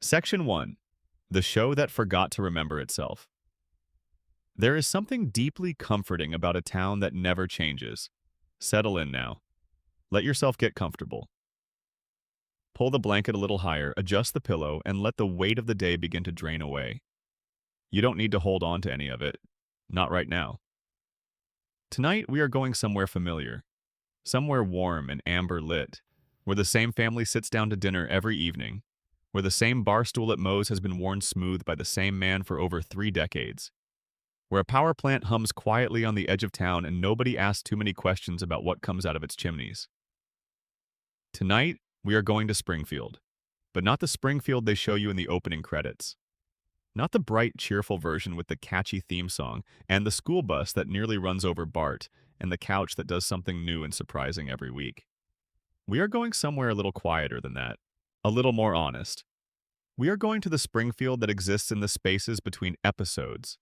Section 1. The show that forgot to remember itself. There is something deeply comforting about a town that never changes. Settle in now. Let yourself get comfortable. Pull the blanket a little higher, adjust the pillow, and let the weight of the day begin to drain away. You don't need to hold on to any of it. Not right now. Tonight, we are going somewhere familiar. Somewhere warm and amber lit, where the same family sits down to dinner every evening, where the same bar stool at Moe's has been worn smooth by the same man for over 3 decades, where a power plant hums quietly on the edge of town and nobody asks too many questions about what comes out of its chimneys. Tonight, we are going to Springfield, but not the Springfield they show you in the opening credits. Not the bright, cheerful version with the catchy theme song and the school bus that nearly runs over Bart and the couch that does something new and surprising every week. We are going somewhere a little quieter than that, a little more honest. We are going to the Springfield that exists in the spaces between episodes,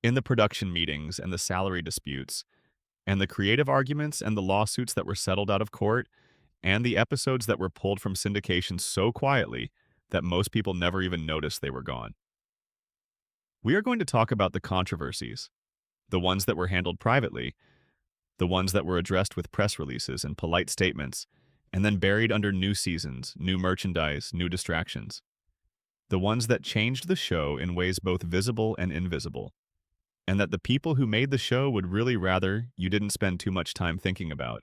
in the production meetings and the salary disputes, and the creative arguments and the lawsuits that were settled out of court, and the episodes that were pulled from syndication so quietly that most people never even noticed they were gone. We are going to talk about the controversies, the ones that were handled privately, the ones that were addressed with press releases and polite statements, and then buried under new seasons, new merchandise, new distractions. The ones that changed the show in ways both visible and invisible, and that the people who made the show would really rather you didn't spend too much time thinking about.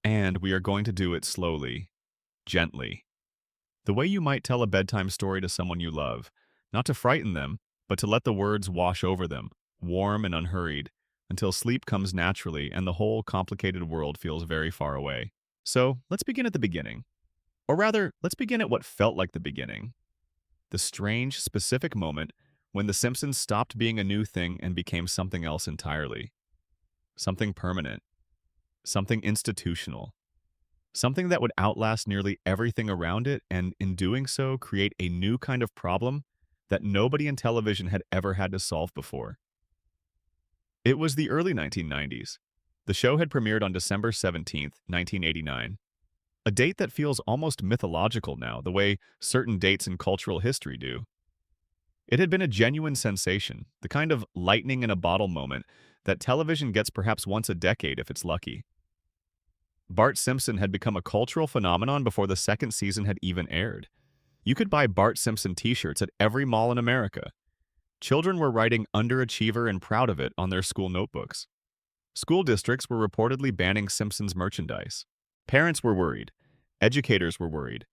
And we are going to do it slowly, gently. The way you might tell a bedtime story to someone you love, not to frighten them, but to let the words wash over them, warm and unhurried, until sleep comes naturally and the whole complicated world feels very far away. So, let's begin at the beginning. Or rather, let's begin at what felt like the beginning. The strange, specific moment when The Simpsons stopped being a new thing and became something else entirely. Something permanent. Something institutional. Something that would outlast nearly everything around it and, in doing so, create a new kind of problem that nobody in television had ever had to solve before. It was the early 1990s. The show had premiered on December 17th, 1989. A date that feels almost mythological now, the way certain dates in cultural history do. It had been a genuine sensation, the kind of lightning in a bottle moment that television gets perhaps once a decade if it's lucky. Bart Simpson had become a cultural phenomenon before the second season had even aired. You could buy Bart Simpson t-shirts at every mall in America. Children were writing underachiever and proud of it on their school notebooks. School districts were reportedly banning Simpsons merchandise. Parents were worried. Educators were worried.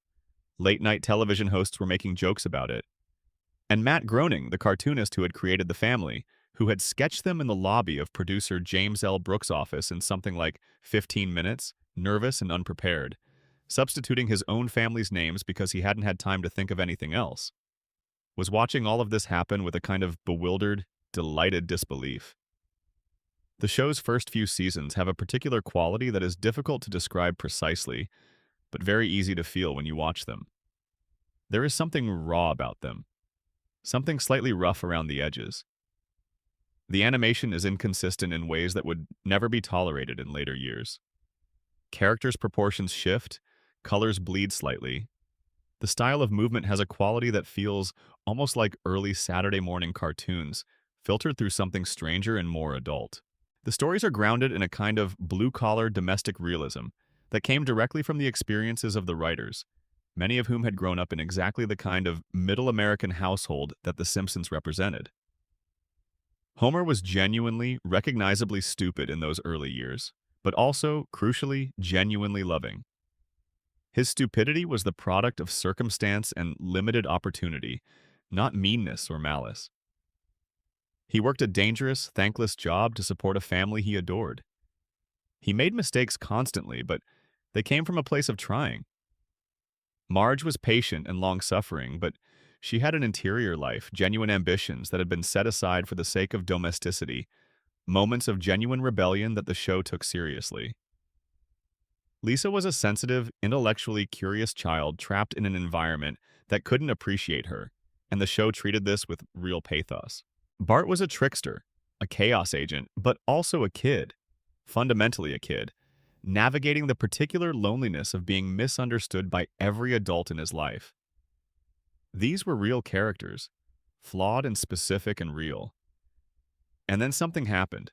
Late-night television hosts were making jokes about it. And Matt Groening, the cartoonist who had created the family, who had sketched them in the lobby of producer James L. Brooks' office in something like 15 minutes, nervous and unprepared, substituting his own family's names because he hadn't had time to think of anything else, was watching all of this happen with a kind of bewildered, delighted disbelief. The show's first few seasons have a particular quality that is difficult to describe precisely, but very easy to feel when you watch them. There is something raw about them, something slightly rough around the edges. The animation is inconsistent in ways that would never be tolerated in later years. Characters' proportions shift, colors bleed slightly. The style of movement has a quality that feels almost like early Saturday morning cartoons, filtered through something stranger and more adult. The stories are grounded in a kind of blue-collar domestic realism that came directly from the experiences of the writers, many of whom had grown up in exactly the kind of middle American household that The Simpsons represented. Homer was genuinely, recognizably stupid in those early years, but also, crucially, genuinely loving. His stupidity was the product of circumstance and limited opportunity, not meanness or malice. He worked a dangerous, thankless job to support a family he adored. He made mistakes constantly, but they came from a place of trying. Marge was patient and long-suffering, but she had an interior life, genuine ambitions that had been set aside for the sake of domesticity, moments of genuine rebellion that the show took seriously. Lisa was a sensitive, intellectually curious child trapped in an environment that couldn't appreciate her, and the show treated this with real pathos. Bart was a trickster, a chaos agent, but also a kid, fundamentally a kid, navigating the particular loneliness of being misunderstood by every adult in his life. These were real characters, flawed and specific and real. And then something happened,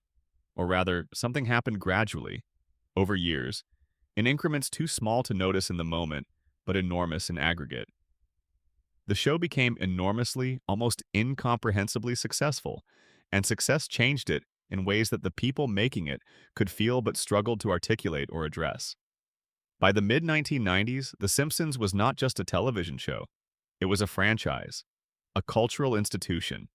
or rather, something happened gradually, over years, in increments too small to notice in the moment, but enormous in aggregate. The show became enormously, almost incomprehensibly successful, and success changed it in ways that the people making it could feel but struggled to articulate or address. By the mid-1990s, The Simpsons was not just a television show. It was a franchise, a cultural institution,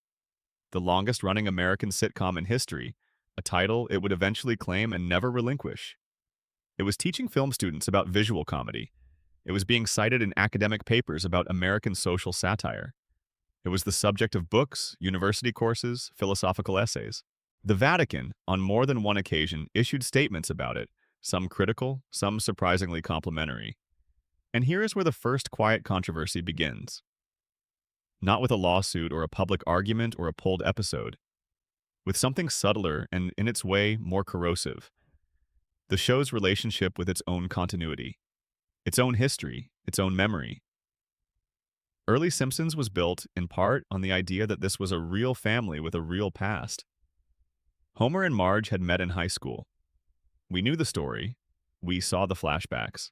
the longest-running American sitcom in history, a title it would eventually claim and never relinquish. It was teaching film students about visual comedy. It was being cited in academic papers about American social satire. It was the subject of books, university courses, philosophical essays. The Vatican, on more than one occasion, issued statements about it, some critical, some surprisingly complimentary. And here is where the first quiet controversy begins. Not with a lawsuit or a public argument or a pulled episode. With something subtler and, in its way, more corrosive. The show's relationship with its own continuity, its own history, its own memory. Early Simpsons was built, in part, on the idea that this was a real family with a real past. Homer and Marge had met in high school. We knew the story. We saw the flashbacks.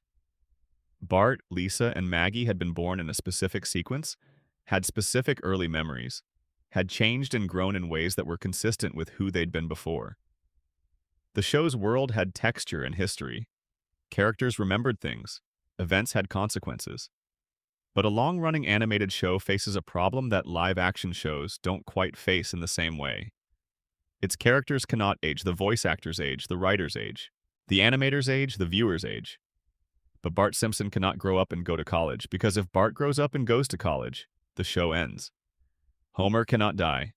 Bart, Lisa, and Maggie had been born in a specific sequence, had specific early memories, had changed and grown in ways that were consistent with who they'd been before. The show's world had texture and history. Characters remembered things. Events had consequences. But a long-running animated show faces a problem that live-action shows don't quite face in the same way. Its characters cannot age. The voice actors age, the writers age. The animators age, the viewers age. But Bart Simpson cannot grow up and go to college, because if Bart grows up and goes to college, the show ends. Homer cannot die.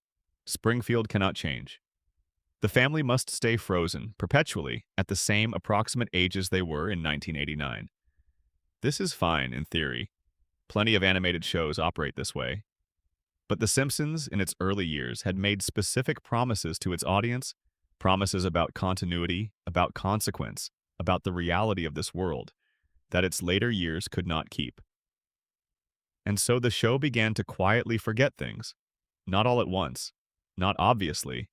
Springfield cannot change. The family must stay frozen, perpetually, at the same approximate ages they were in 1989. This is fine, in theory. Plenty of animated shows operate this way. But The Simpsons, in its early years, had made specific promises to its audience, promises about continuity, about consequence, about the reality of this world, that its later years could not keep. And so the show began to quietly forget things, not all at once, not obviously,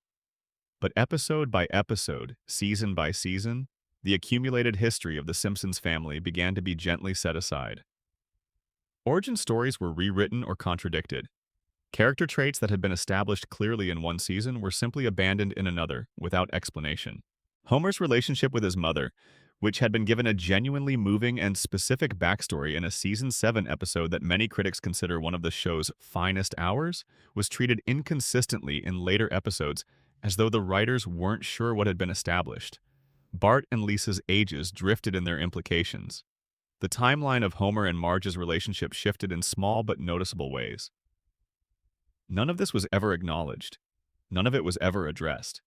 but episode by episode, season by season, the accumulated history of the Simpsons family began to be gently set aside. Origin stories were rewritten or contradicted. Character traits that had been established clearly in one season were simply abandoned in another, without explanation. Homer's relationship with his mother, which had been given a genuinely moving and specific backstory in a Season 7 episode that many critics consider one of the show's finest hours, was treated inconsistently in later episodes as though the writers weren't sure what had been established. Bart and Lisa's ages drifted in their implications. The timeline of Homer and Marge's relationship shifted in small but noticeable ways. None of this was ever acknowledged. None of it was ever addressed.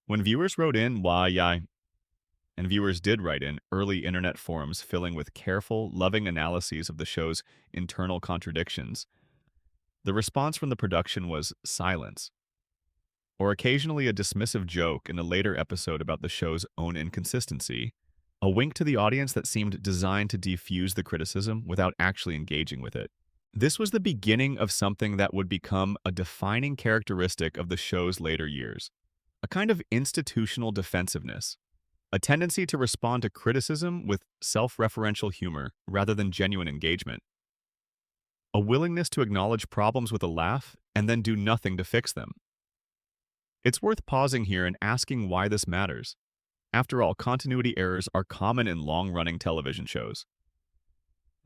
When viewers wrote in, and viewers did write in early internet forums filling with careful, loving analyses of the show's internal contradictions, the response from the production was silence, or occasionally a dismissive joke in a later episode about the show's own inconsistency, a wink to the audience that seemed designed to defuse the criticism without actually engaging with it. This was the beginning of something that would become a defining characteristic of the show's later years, a kind of institutional defensiveness, a tendency to respond to criticism with self-referential humor rather than genuine engagement, a willingness to acknowledge problems with a laugh and then do nothing to fix them. It's worth pausing here and asking why this matters. After all, continuity errors are common in long-running television shows.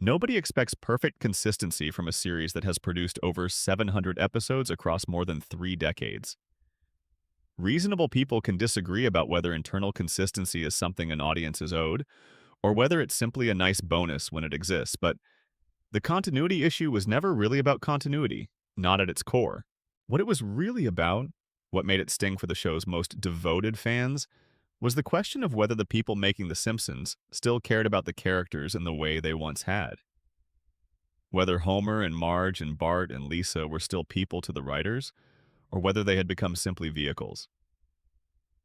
Nobody expects perfect consistency from a series that has produced over 700 episodes across more than 3 decades. Reasonable people can disagree about whether internal consistency is something an audience is owed, or whether it's simply a nice bonus when it exists, but the continuity issue was never really about continuity, not at its core. What it was really about, what made it sting for the show's most devoted fans, was the question of whether the people making The Simpsons still cared about the characters in the way they once had. Whether Homer and Marge and Bart and Lisa were still people to the writers, or whether they had become simply vehicles.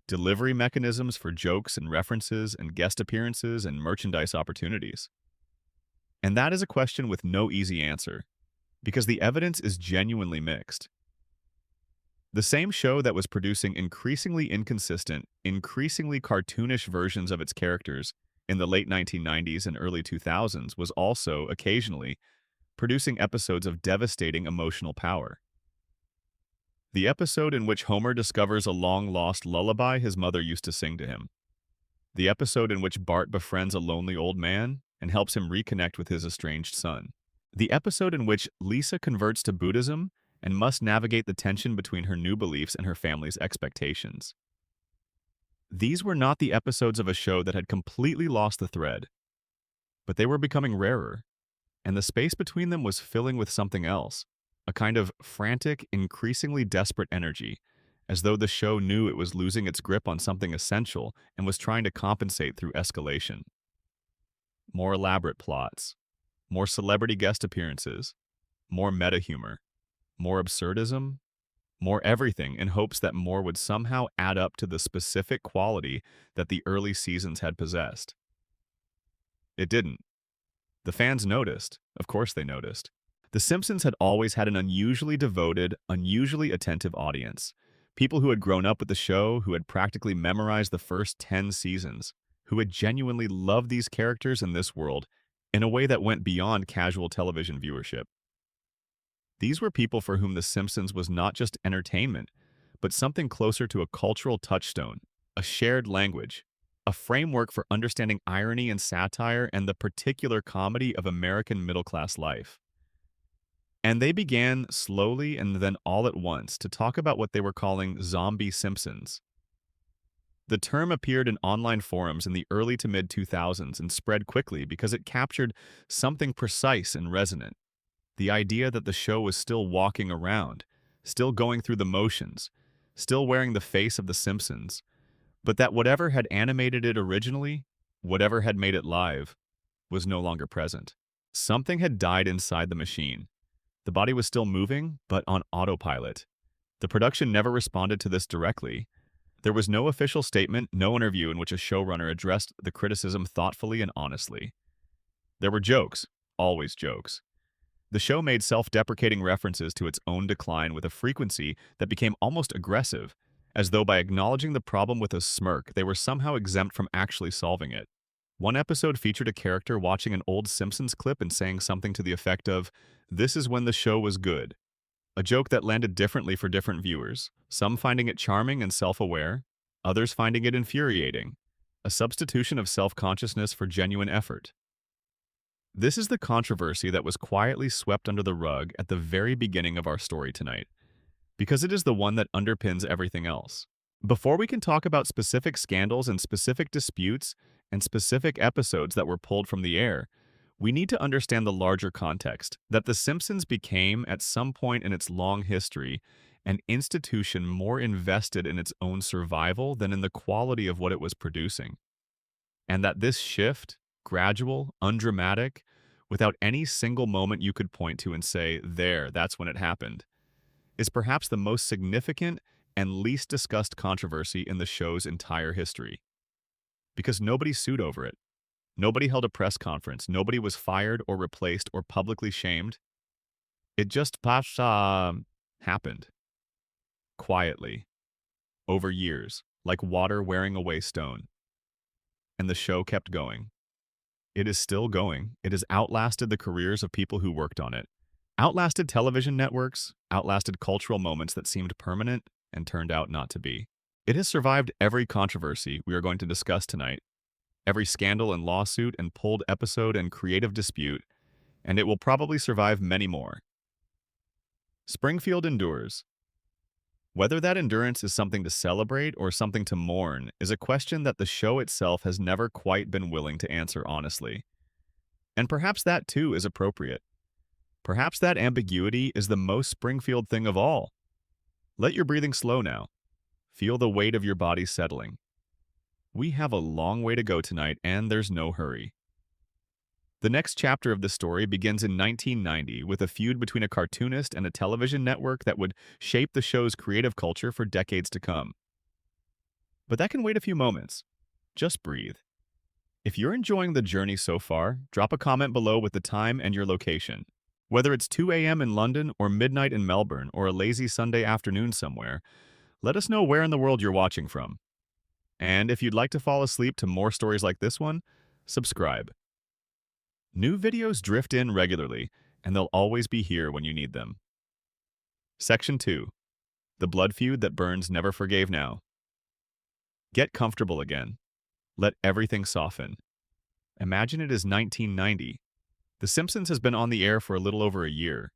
Delivery mechanisms for jokes and references and guest appearances and merchandise opportunities. And that is a question with no easy answer. because the evidence is genuinely mixed. The same show that was producing increasingly inconsistent, increasingly cartoonish versions of its characters in the late 1990s and early 2000s was also, occasionally, producing episodes of devastating emotional power. The episode in which Homer discovers a long-lost lullaby his mother used to sing to him. The episode in which Bart befriends a lonely old man and helps him reconnect with his estranged son. The episode in which Lisa converts to Buddhism and must navigate the tension between her new beliefs and her family's expectations. These were not the episodes of a show that had completely lost the thread, but they were becoming rarer, and the space between them was filling with something else, a kind of frantic, increasingly desperate energy, as though the show knew it was losing its grip on something essential and was trying to compensate through escalation. More elaborate plots, more celebrity guest appearances, more meta-humor, more absurdism, more everything in hopes that more would somehow add up to the specific quality that the early seasons had possessed. It didn't. The fans noticed. Of course they noticed. The Simpsons had always had an unusually devoted, unusually attentive audience. People who had grown up with the show, who had practically memorized the first 10 seasons, who had genuinely loved these characters in this world in a way that went beyond casual television viewership. These were people for whom The Simpsons was not just entertainment, but something closer to a cultural touchstone, a shared language, a framework for understanding irony and satire and the particular comedy of American middle-class life. And they began slowly and then all at once to talk about what they were calling zombie Simpsons. The term appeared in online forums in the early to mid-2000s and spread quickly because it captured something precise and resonant. The idea that the show was still walking around, still going through the motions, still wearing the face of The Simpsons, but that whatever had animated it originally, whatever had made it live, was no longer present. Something had died inside the machine. The body was still moving, but on autopilot. The production never responded to this directly. There was no official statement, no interview in which a showrunner addressed the criticism thoughtfully and honestly. There were jokes, always jokes. The show made self-deprecating references to its own decline with a frequency that became almost aggressive, as though by acknowledging the problem with a smirk, they were somehow exempt from actually solving it. One episode featured a character watching an old Simpsons clip and saying something to the effect of, "This is when the show was good." A joke that landed differently for different viewers, some finding it charming and self-aware, others finding it infuriating. A substitution of self-consciousness for genuine effort. This is the controversy that was quietly swept under the rug at the very beginning of our story tonight, because it is the one that underpins everything else. Before we can talk about specific scandals and specific disputes and specific episodes that were pulled from the air, we need to understand the larger context, that The Simpsons became, at some point in its long history, an institution more invested in its own survival than in the quality of what it was producing. And that this shift, gradual, undramatic, without any single moment you could point to and say, "There, that's when it happened," is perhaps the most significant and least discussed controversy in the show's entire history. Because nobody sued over it. Nobody held a press conference. Nobody was fired or replaced or publicly shamed. It just happened. Quietly. Over years, like water wearing away stone. And the show kept going. It is still going. It has outlasted the careers of people who worked on it. Outlasted television networks, outlasted cultural moments that seemed permanent and turned out not to be. It has survived every controversy we are going to discuss tonight, every scandal and lawsuit and pulled episode and creative dispute, and it will probably survive many more. Springfield endures. Whether that endurance is something to celebrate or something to mourn is a question that the show itself has never quite been willing to answer honestly. And perhaps that too is appropriate. Perhaps that ambiguity is the most Springfield thing of all. Let your breathing slow now. Feel the weight of your body settling. We have a long way to go tonight, and there's no hurry. The next chapter of the story begins in 1990 with a feud between a cartoonist and a television network that would shape the show's creative culture for decades to come. But that can wait a few moments. Just breathe. If you're enjoying the journey so far, drop a comment below with the time and your location. Whether it's 2 a.m. in London or midnight in Melbourne or a lazy Sunday afternoon somewhere, let us know where in the world you're watching from. And if you'd like to fall asleep to more stories like this one, subscribe. New videos drift in regularly, and they'll always be here when you need them. Section 2. The blood feud that Burns never forgave now. Get comfortable again. Let everything soften. Imagine it is 1990. The Simpsons has been on the air for a little over a year.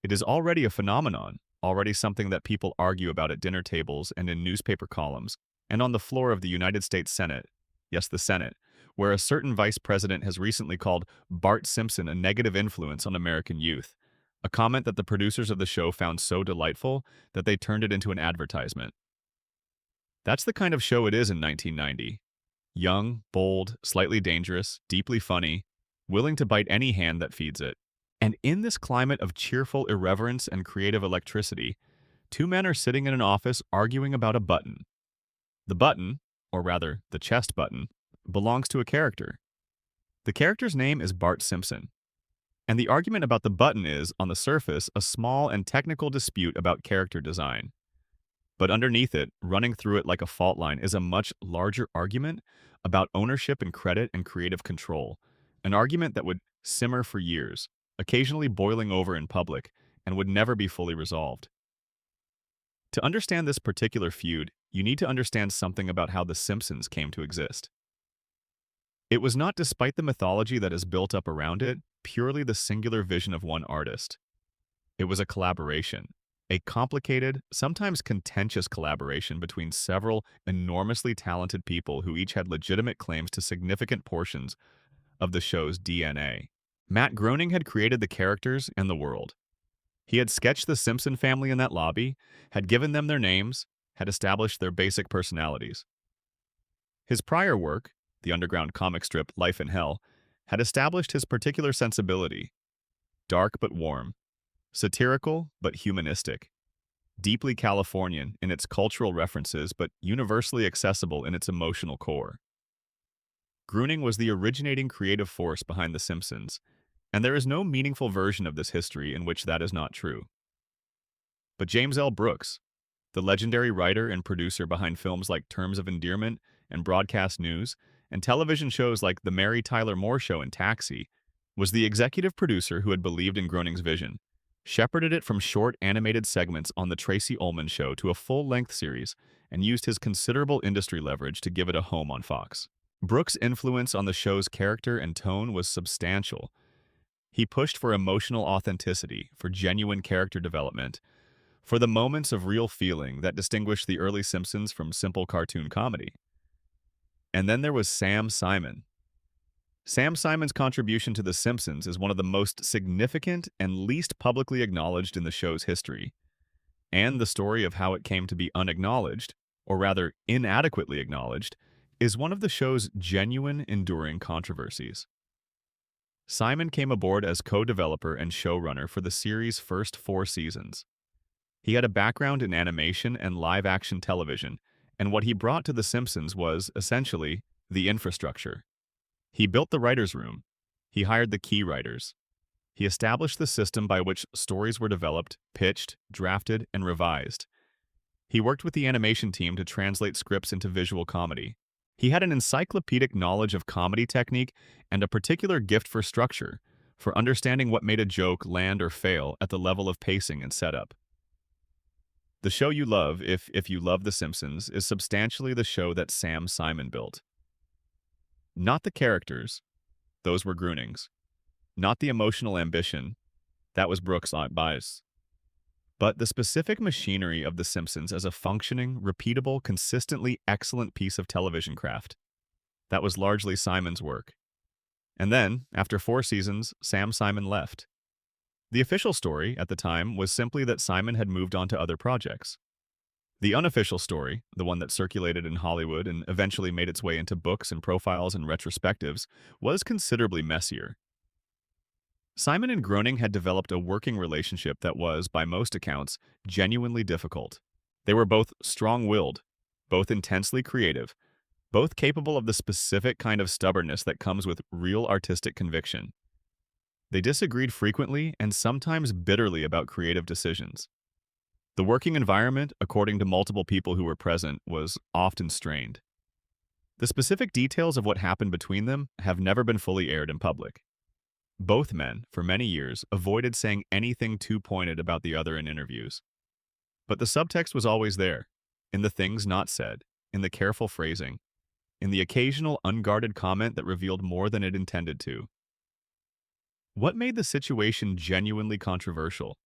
It is already a phenomenon, already something that people argue about at dinner tables and in newspaper columns, and on the floor of the United States Senate. Yes, the Senate, where a certain vice president has recently called Bart Simpson a negative influence on American youth, a comment that the producers of the show found so delightful that they turned it into an advertisement. That's the kind of show it is in 1990. Young, bold, slightly dangerous, deeply funny, willing to bite any hand that feeds it. And in this climate of cheerful irreverence and creative electricity, two men are sitting in an office arguing about a button. The button, or rather, the chest button, belongs to a character. The character's name is Bart Simpson. And the argument about the button is, on the surface, a small and technical dispute about character design. But underneath it, running through it like a fault line, is a much larger argument about ownership and credit and creative control. An argument that would simmer for years, occasionally boiling over in public, and would never be fully resolved. To understand this particular feud, you need to understand something about how The Simpsons came to exist. It was not, despite the mythology that is built up around it, purely the singular vision of one artist. It was a collaboration, a complicated, sometimes contentious collaboration between several enormously talented people who each had legitimate claims to significant portions of the show's DNA. Matt Groening had created the characters and the world. He had sketched the Simpson family in that lobby, had given them their names, had established their basic personalities. His prior work, the underground comic strip Life in Hell, had established his particular sensibility, dark but warm, satirical but humanistic, deeply Californian in its cultural references but universally accessible in its emotional core. Groening was the originating creative force behind The Simpsons, and there is no meaningful version of this history in which that is not true. But James L. Brooks, the legendary writer and producer behind films like Terms of Endearment and Broadcast News, and television shows like The Mary Tyler Moore Show and Taxi, was the executive producer who had believed in Groening's vision, shepherded it from short animated segments on The Tracy Ullman Show to a full-length series, and used his considerable industry leverage to give it a home on Fox. Brooks' influence on the show's character and tone was substantial. He pushed for emotional authenticity, for genuine character development, for the moments of real feeling that distinguished the early Simpsons from simple cartoon comedy. And then there was Sam Simon. Sam Simon's contribution to The Simpsons is one of the most significant and least publicly acknowledged in the show's history. And the story of how it came to be unacknowledged, or rather inadequately acknowledged, is one of the show's genuine, enduring controversies. Simon came aboard as co-developer and showrunner for the series' first 4 seasons. He had a background in animation and live-action television, and what he brought to The Simpsons was, essentially, the infrastructure. He built the writer's room. He hired the key writers. He established the system by which stories were developed, pitched, drafted, and revised. He worked with the animation team to translate scripts into visual comedy. He had an encyclopedic knowledge of comedy technique and a particular gift for structure, for understanding what made a joke land or fail at the level of pacing and setup. The show you love, if you love The Simpsons, is substantially the show that Sam Simon built. Not the characters, those were Groening's. Not the emotional ambition, that was Brooks' bias. But the specific machinery of The Simpsons as a functioning, repeatable, consistently excellent piece of television craft. That was largely Simon's work. And then, after 4 seasons, Sam Simon left. The official story, at the time, was simply that Simon had moved on to other projects. The unofficial story, the one that circulated in Hollywood and eventually made its way into books and profiles and retrospectives, was considerably messier. Simon and Groening had developed a working relationship that was, by most accounts, genuinely difficult. They were both strong-willed, both intensely creative, both capable of the specific kind of stubbornness that comes with real artistic conviction. They disagreed frequently and sometimes bitterly about creative decisions. The working environment, according to multiple people who were present, was often strained. The specific details of what happened between them have never been fully aired in public. Both men, for many years, avoided saying anything too pointed about the other in interviews. But the subtext was always there, in the things not said, in the careful phrasing, in the occasional unguarded comment that revealed more than it intended to. What made the situation genuinely controversial?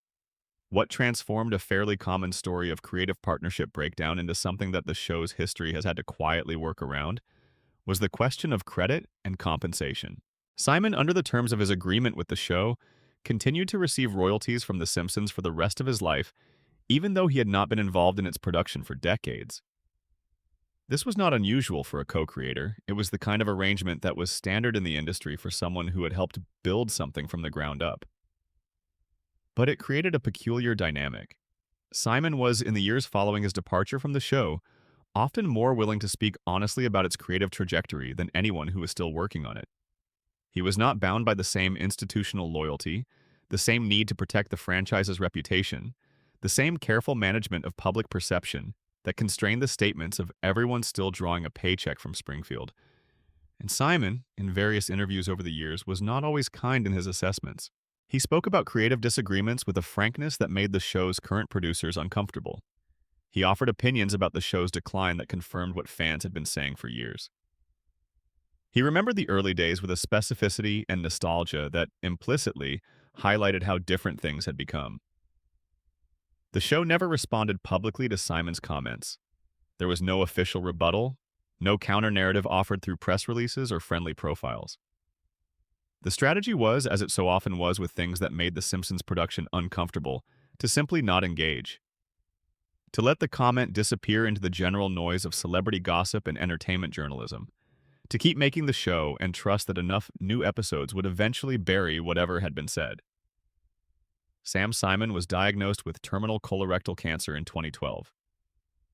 What transformed a fairly common story of creative partnership breakdown into something that the show's history has had to quietly work around was the question of credit and compensation. Simon, under the terms of his agreement with the show, continued to receive royalties from The Simpsons for the rest of his life, even though he had not been involved in its production for decades. This was not unusual for a co-creator. It was the kind of arrangement that was standard in the industry for someone who had helped build something from the ground up. But it created a peculiar dynamic. Simon was, in the years following his departure from the show, often more willing to speak honestly about its creative trajectory than anyone who was still working on it. He was not bound by the same institutional loyalty, the same need to protect the franchise's reputation, the same careful management of public perception that constrained the statements of everyone still drawing a paycheck from Springfield. And Simon, in various interviews over the years, was not always kind in his assessments. He spoke about creative disagreements with a frankness that made the show's current producers uncomfortable. He offered opinions about the show's decline that confirmed what fans had been saying for years. He remembered the early days with a specificity and nostalgia that implicitly highlighted how different things had become. The show never responded publicly to Simon's comments. There was no official rebuttal, no counter-narrative offered through press releases or friendly profiles. The strategy was, as it so often was with things that made The Simpsons production uncomfortable, to simply not engage. To let the comment disappear into the general noise of celebrity gossip and entertainment journalism. To keep making the show and trust that enough new episodes would eventually bury whatever had been said. Sam Simon was diagnosed with terminal colorectal cancer in 2012.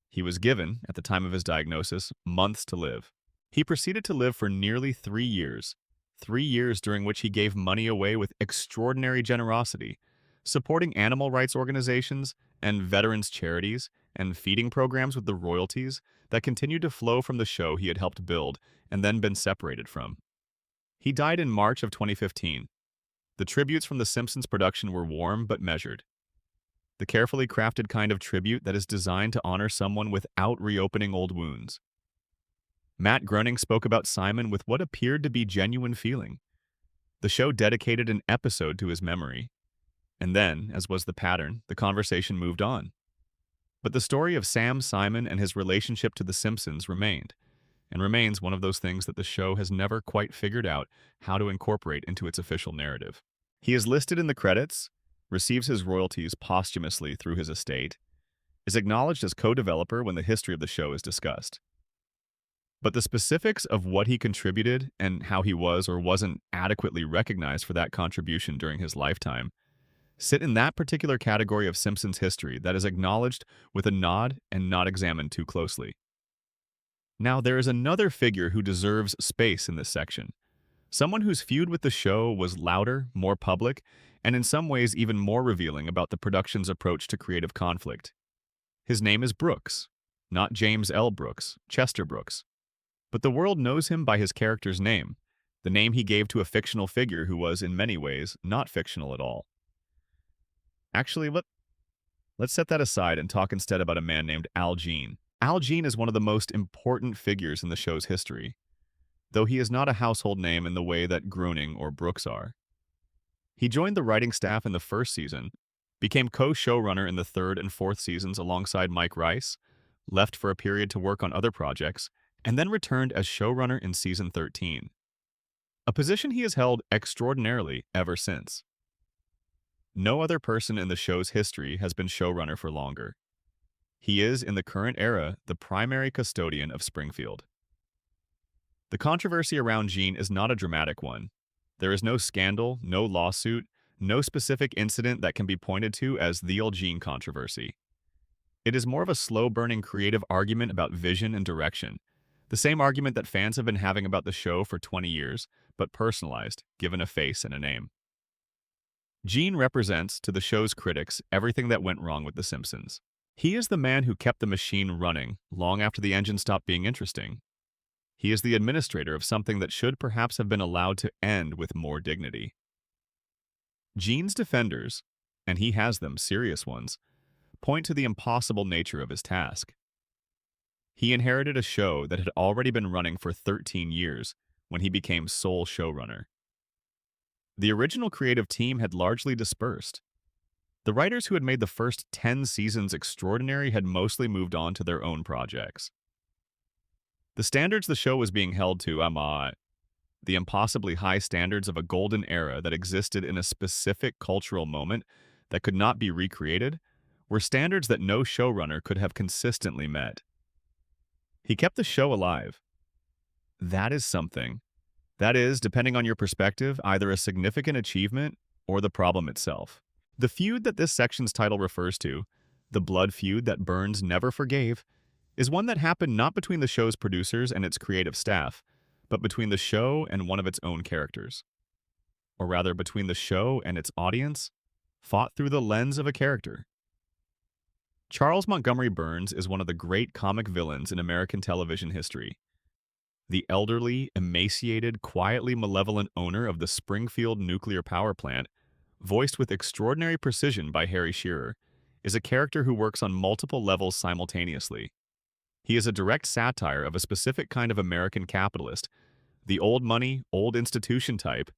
He was given, at the time of his diagnosis, months to live. He proceeded to live for nearly 3 years. 3 years during which he gave money away with extraordinary generosity, supporting animal rights organizations and veterans charities and feeding programs with the royalties that continued to flow from the show he had helped build and then been separated from. He died in March of 2015. The tributes from The Simpsons production were warm but measured. The carefully crafted kind of tribute that is designed to honor someone without reopening old wounds. Matt Groening spoke about Simon with what appeared to be genuine feeling. The show dedicated an episode to his memory. And then, as was the pattern, the conversation moved on. But the story of Sam Simon and his relationship to The Simpsons remained, and remains one of those things that the show has never quite figured out how to incorporate into its official narrative. He is listed in the credits, receives his royalties posthumously through his estate, is acknowledged as co-developer when the history of the show is discussed. But the specifics of what he contributed and how he was or wasn't adequately recognized for that contribution during his lifetime sit in that particular category of Simpsons history that is acknowledged with a nod and not examined too closely. Now, there is another figure who deserves space in this section. Someone whose feud with the show was louder, more public, and in some ways even more revealing about the production's approach to creative conflict. His name is Brooks, not James L. Brooks, Chester Brooks. But the world knows him by his character's name, the name he gave to a fictional figure who was, in many ways, not fictional at all. Actually, let's set that aside and talk instead about a man named Al Jean. Al Jean is one of the most important figures in the show's history, though he is not a household name in the way that Groening or Brooks are. He joined the writing staff in the first season, became co-showrunner in the third and fourth seasons alongside Mike Rice, left for a period to work on other projects, and then returned as showrunner in season 13, a position he has held extraordinarily ever since. No other person in the show's history has been showrunner for longer. He is, in the current era, the primary custodian of Springfield. The controversy around Gene is not a dramatic one. There is no scandal, no lawsuit, no specific incident that can be pointed to as the old Gene controversy. It is more of a slow-burning creative argument about vision and direction, the same argument that fans have been having about the show for 20 years, but personalized, given a face and a name. Gene represents, to the show's critics, everything that went wrong with The Simpsons. He is the man who kept the machine running long after the engine stopped being interesting. He is the administrator of something that should perhaps have been allowed to end with more dignity. Gene's defenders, and he has them, serious ones, point to the impossible nature of his task. He inherited a show that had already been running for 13 years when he became sole showrunner. The original creative team had largely dispersed. The writers who had made the first 10 seasons extraordinary had mostly moved on to their own projects. The standards the show was being held to, the impossibly high standards of a golden era that existed in a specific cultural moment that could not be recreated, were standards that no showrunner could have consistently met. He kept the show alive. That is something. That is, depending on your perspective, either a significant achievement or the problem itself. The feud that this section's title refers to, the blood feud that Burns never forgave, is one that happened not between the show's producers and its creative staff, but between the show and one of its own characters. Or rather, between the show and its audience, fought through the lens of a character. Charles Montgomery Burns is one of the great comic villains in American television history. The elderly, emaciated, quietly malevolent owner of the Springfield nuclear power plant, voiced with extraordinary precision by Harry Shearer, is a character who works on multiple levels simultaneously. He is a direct satire of a specific kind of American capitalist, the old money, old institution type,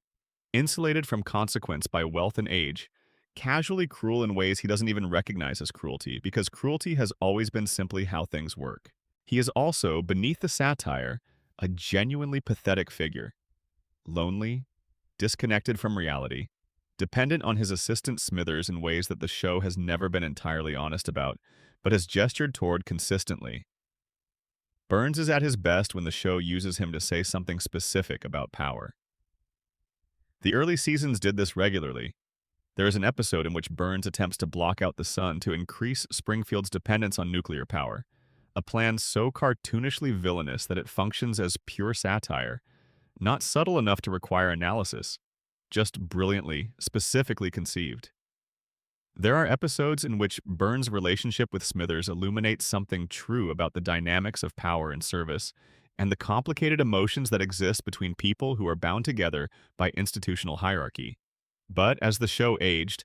insulated from consequence by wealth and age, casually cruel in ways he doesn't even recognize as cruelty, because cruelty has always been simply how things work. He is also, beneath the satire, a genuinely pathetic figure. Lonely, disconnected from reality, dependent on his assistant Smithers in ways that the show has never been entirely honest about, but has gestured toward consistently. Burns is at his best when the show uses him to say something specific about power. The early seasons did this regularly. There is an episode in which Burns attempts to block out the sun to increase Springfield's dependence on nuclear power, a plan so cartoonishly villainous that it functions as pure satire, not subtle enough to require analysis, just brilliantly, specifically conceived. There are episodes in which Burns' relationship with Smithers illuminates something true about the dynamics of power and service, and the complicated emotions that exist between people who are bound together by institutional hierarchy. But as the show aged,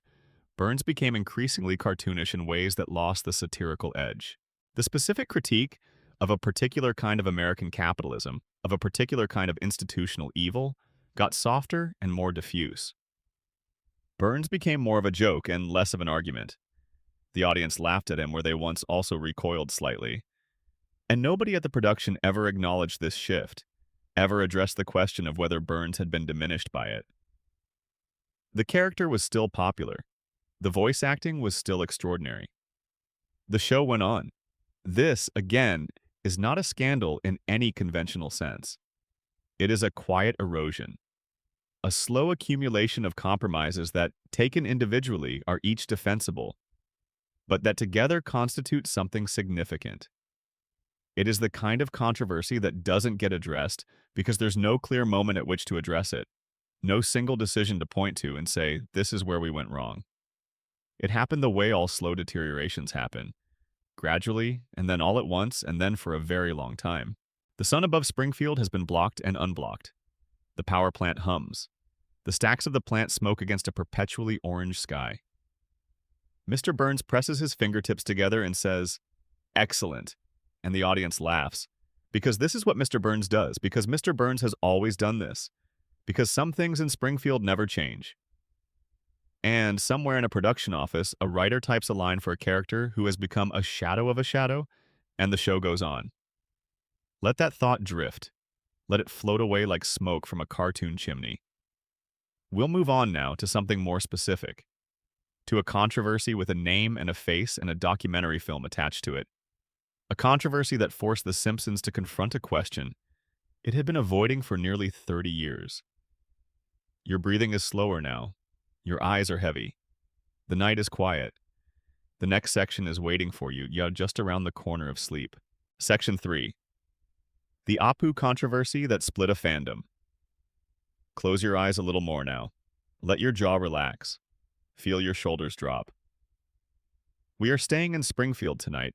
Burns became increasingly cartoonish in ways that lost the satirical edge. The specific critique of a particular kind of American capitalism, of a particular kind of institutional evil, got softer and more diffuse. Burns became more of a joke and less of an argument. The audience laughed at him where they once also recoiled slightly. And nobody at the production ever acknowledged this shift, ever addressed the question of whether Burns had been diminished by it. The character was still popular. The voice acting was still extraordinary. The show went on. This, again, is not a scandal in any conventional sense. It is a quiet erosion. A slow accumulation of compromises that, taken individually, are each defensible, but that together constitute something significant. It is the kind of controversy that doesn't get addressed because there's no clear moment at which to address it, no single decision to point to and say, this is where we went wrong. It happened the way all slow deteriorations happen, gradually, and then all at once, and then for a very long time. The sun above Springfield has been blocked and unblocked. The power plant hums. The stacks of the plant smoke against a perpetually orange sky. Mr. Burns presses his fingertips together and says, "Excellent," and the audience laughs. Because this is what Mr. Burns does, because Mr. Burns has always done this, because some things in Springfield never change. And somewhere in a production office, a writer types a line for a character who has become a shadow of a shadow, and the show goes on. Let that thought drift. Let it float away like smoke from a cartoon chimney. We'll move on now to something more specific, to a controversy with a name and a face and a documentary film attached to it. A controversy that forced The Simpsons to confront a question it had been avoiding for nearly 30 years. Your breathing is slower now. Your eyes are heavy. The night is quiet. The next section is waiting for you, just around the corner of sleep. Section 3. The Apu controversy that split a fandom. Close your eyes a little more now. Let your jaw relax. Feel your shoulders drop. We are staying in Springfield tonight,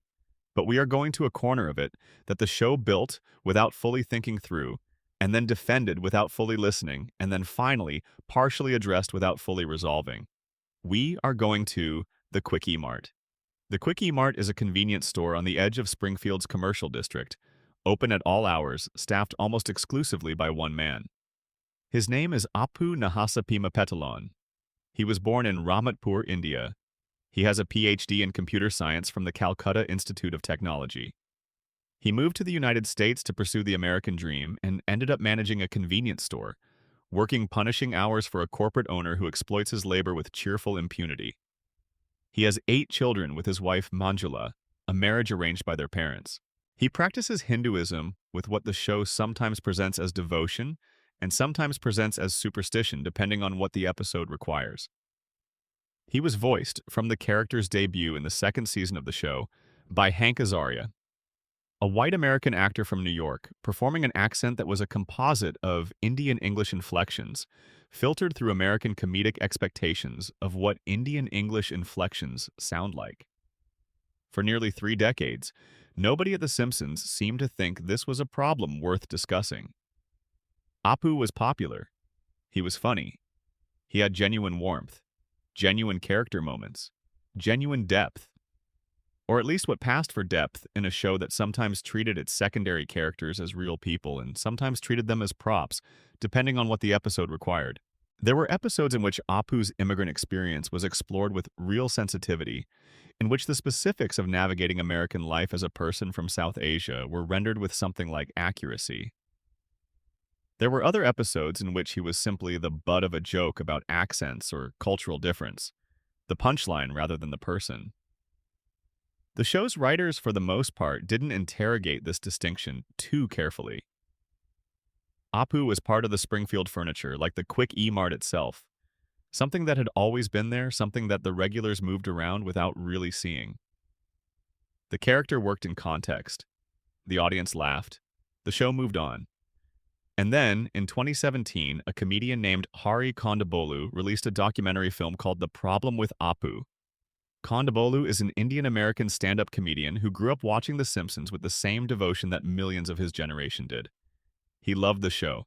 but we are going to a corner of it that the show built without fully thinking through, and then defended without fully listening, and then finally partially addressed without fully resolving. We are going to the Quickie Mart. The Quickie Mart is a convenience store on the edge of Springfield's commercial district, open at all hours, staffed almost exclusively by one man. His name is Apu Nahasapima Petalon. He was born in Ramatpur, India. He has a PhD in computer science from the Calcutta Institute of Technology. He moved to the United States to pursue the American dream and ended up managing a convenience store, working punishing hours for a corporate owner who exploits his labor with cheerful impunity. He has 8 children with his wife Manjula, a marriage arranged by their parents. He practices Hinduism with what the show sometimes presents as devotion and sometimes presents as superstition depending on what the episode requires. He was voiced, from the character's debut in the second season of the show, by Hank Azaria, a white American actor from New York, performing an accent that was a composite of Indian English inflections, filtered through American comedic expectations of what Indian English inflections sound like. For nearly 3 decades, nobody at The Simpsons seemed to think this was a problem worth discussing. Apu was popular. He was funny. He had genuine warmth, genuine character moments, genuine depth, or at least what passed for depth in a show that sometimes treated its secondary characters as real people and sometimes treated them as props, depending on what the episode required. There were episodes in which Apu's immigrant experience was explored with real sensitivity, in which the specifics of navigating American life as a person from South Asia were rendered with something like accuracy. There were other episodes in which he was simply the butt of a joke about accents or cultural difference, the punchline rather than the person. The show's writers, for the most part, didn't interrogate this distinction too carefully. Apu was part of the Springfield furniture, like the Quick E-Mart itself, something that had always been there, something that the regulars moved around without really seeing. The character worked in context. The audience laughed. The show moved on. And then, in 2017, a comedian named Hari Kondabolu released a documentary film called The Problem with Apu. Kondabolu is an Indian-American stand-up comedian who grew up watching The Simpsons with the same devotion that millions of his generation did. He loved the show.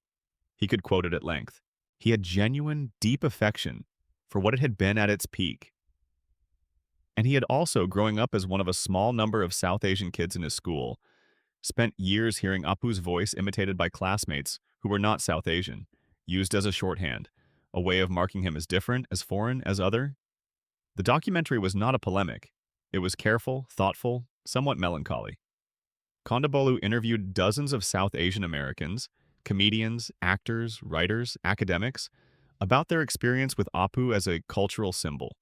He could quote it at length. He had genuine, deep affection for what it had been at its peak. And he had also, growing up as one of a small number of South Asian kids in his school, spent years hearing Apu's voice imitated by classmates who were not South Asian, used as a shorthand, a way of marking him as different, as foreign, as other. The documentary was not a polemic. It was careful, thoughtful, somewhat melancholy. Kondabolu interviewed dozens of South Asian Americans, comedians, actors, writers, academics, about their experience with Apu as a cultural symbol.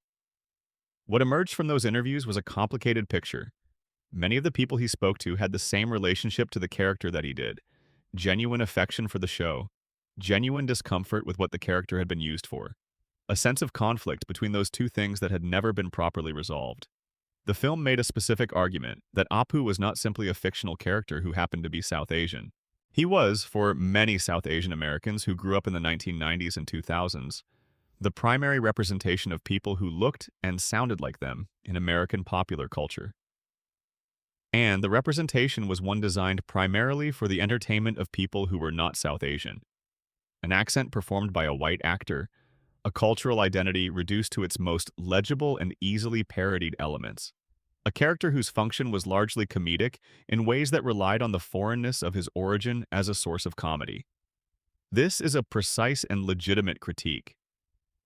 What emerged from those interviews was a complicated picture. Many of the people he spoke to had the same relationship to the character that he did: genuine affection for the show, genuine discomfort with what the character had been used for, a sense of conflict between those two things that had never been properly resolved. The film made a specific argument that Apu was not simply a fictional character who happened to be South Asian. He was, for many South Asian Americans who grew up in the 1990s and 2000s, the primary representation of people who looked and sounded like them in American popular culture. And the representation was one designed primarily for the entertainment of people who were not South Asian. An accent performed by a white actor, a cultural identity reduced to its most legible and easily parodied elements. A character whose function was largely comedic in ways that relied on the foreignness of his origin as a source of comedy. This is a precise and legitimate critique.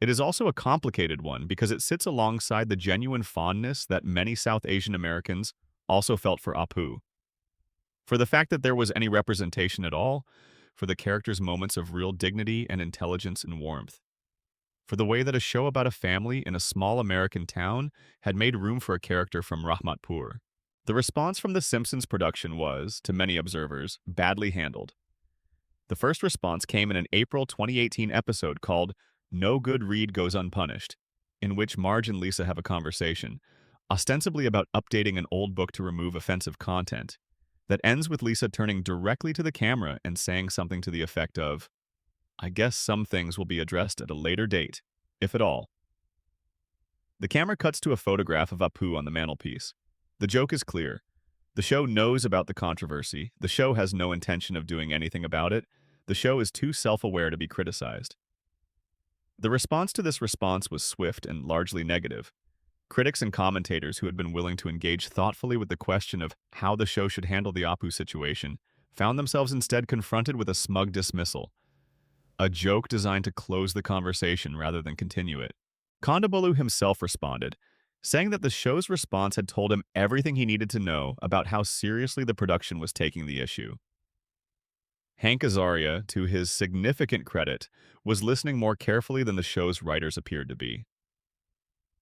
It is also a complicated one because it sits alongside the genuine fondness that many South Asian Americans also felt for Apu. For the fact that there was any representation at all, for the character's moments of real dignity and intelligence and warmth. For the way that a show about a family in a small American town had made room for a character from Rahmatpur. The response from The Simpsons production was, to many observers, badly handled. The first response came in an April 2018 episode called No Good Read Goes Unpunished, in which Marge and Lisa have a conversation, ostensibly about updating an old book to remove offensive content, that ends with Lisa turning directly to the camera and saying something to the effect of, "I guess some things will be addressed at a later date, if at all." The camera cuts to a photograph of Apu on the mantelpiece. The joke is clear. The show knows about the controversy. The show has no intention of doing anything about it. The show is too self-aware to be criticized. The response to this response was swift and largely negative. Critics and commentators who had been willing to engage thoughtfully with the question of how the show should handle the Apu situation found themselves instead confronted with a smug dismissal, a joke designed to close the conversation rather than continue it. Kondabolu himself responded, saying that the show's response had told him everything he needed to know about how seriously the production was taking the issue. Hank Azaria, to his significant credit, was listening more carefully than the show's writers appeared to be.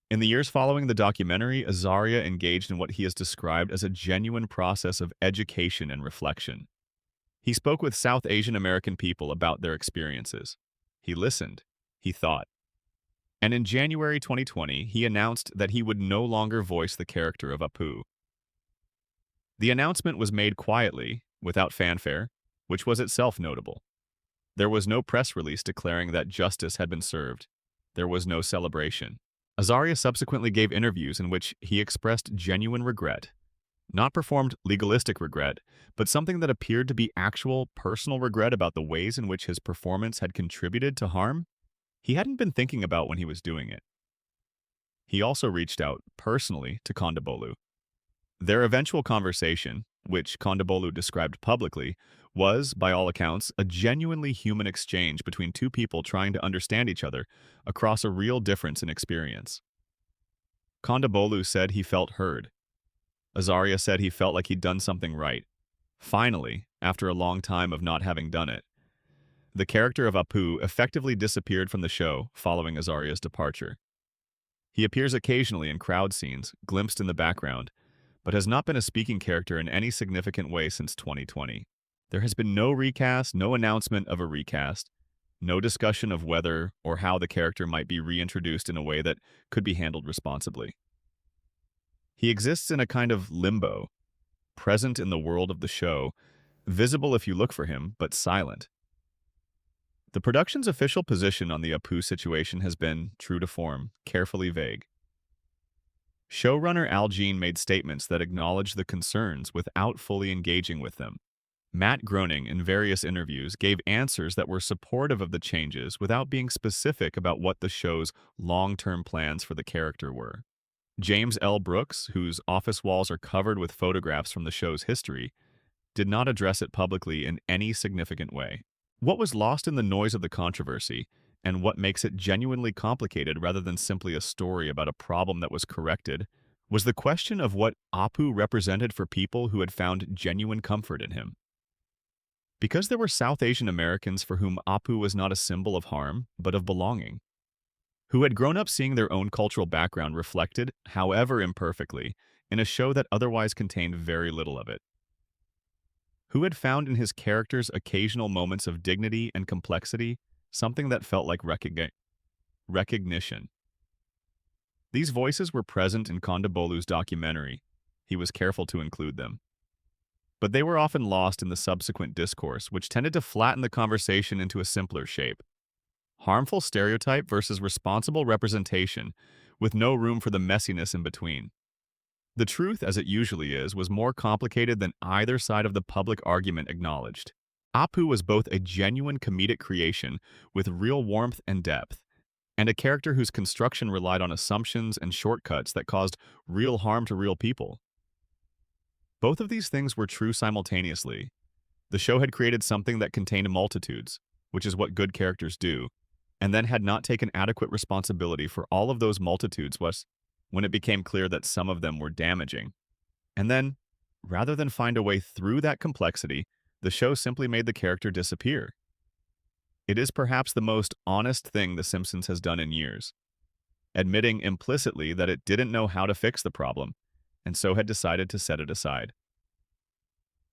In the years following the documentary, Azaria engaged in what he has described as a genuine process of education and reflection. He spoke with South Asian American people about their experiences. He listened. He thought. And in January 2020, he announced that he would no longer voice the character of Apu. The announcement was made quietly, without fanfare, which was itself notable. There was no press release declaring that justice had been served. There was no celebration. Azaria subsequently gave interviews in which he expressed genuine regret. Not performed legalistic regret, but something that appeared to be actual personal regret about the ways in which his performance had contributed to harm he hadn't been thinking about when he was doing it. He also reached out, personally, to Kondabolu. Their eventual conversation, which Kondabolu described publicly, was, by all accounts, a genuinely human exchange between two people trying to understand each other across a real difference in experience. Kondabolu said he felt heard. Azaria said he felt like he'd done something right. Finally, after a long time of not having done it. The character of Apu effectively disappeared from the show following Azaria's departure. He appears occasionally in crowd scenes, glimpsed in the background, but has not been a speaking character in any significant way since 2020. There has been no recast, no announcement of a recast, no discussion of whether or how the character might be reintroduced in a way that could be handled responsibly. He exists in a kind of limbo, present in the world of the show, visible if you look for him, but silent. The production's official position on the Apu situation has been, true to form, carefully vague. Showrunner Al Jean made statements that acknowledged the concerns without fully engaging with them. Matt Groening, in various interviews, gave answers that were supportive of the changes without being specific about what the show's long-term plans for the character were. James L. Brooks, whose office walls are covered with photographs from the show's history, did not address it publicly in any significant way. What was lost in the noise of the controversy, and what makes it genuinely complicated rather than simply a story about a problem that was corrected, was the question of what Apu represented for people who had found genuine comfort in him. Because there were South Asian Americans for whom Apu was not a symbol of harm, but of belonging, who had grown up seeing their own cultural background reflected, however imperfectly, in a show that otherwise contained very little of it, who had found in his character's occasional moments of dignity and complexity something that felt like recognition. These voices were present in Kondabolu's documentary. He was careful to include them. But they were often lost in the subsequent discourse, which tended to flatten the conversation into a simpler shape. Harmful stereotype versus responsible representation, with no room for the messiness in between. The truth, as it usually is, was more complicated than either side of the public argument acknowledged. Apu was both a genuine comedic creation with real warmth and depth, and a character whose construction relied on assumptions and shortcuts that caused real harm to real people. Both of these things were true simultaneously. The show had created something that contained multitudes, which is what good characters do, and then had not taken adequate responsibility for all of those multitudes when it became clear that some of them were damaging. And then, rather than find a way through that complexity, the show simply made the character disappear. It is perhaps the most honest thing The Simpsons has done in years, admitting implicitly that it didn't know how to fix the problem, and so had decided to set it aside.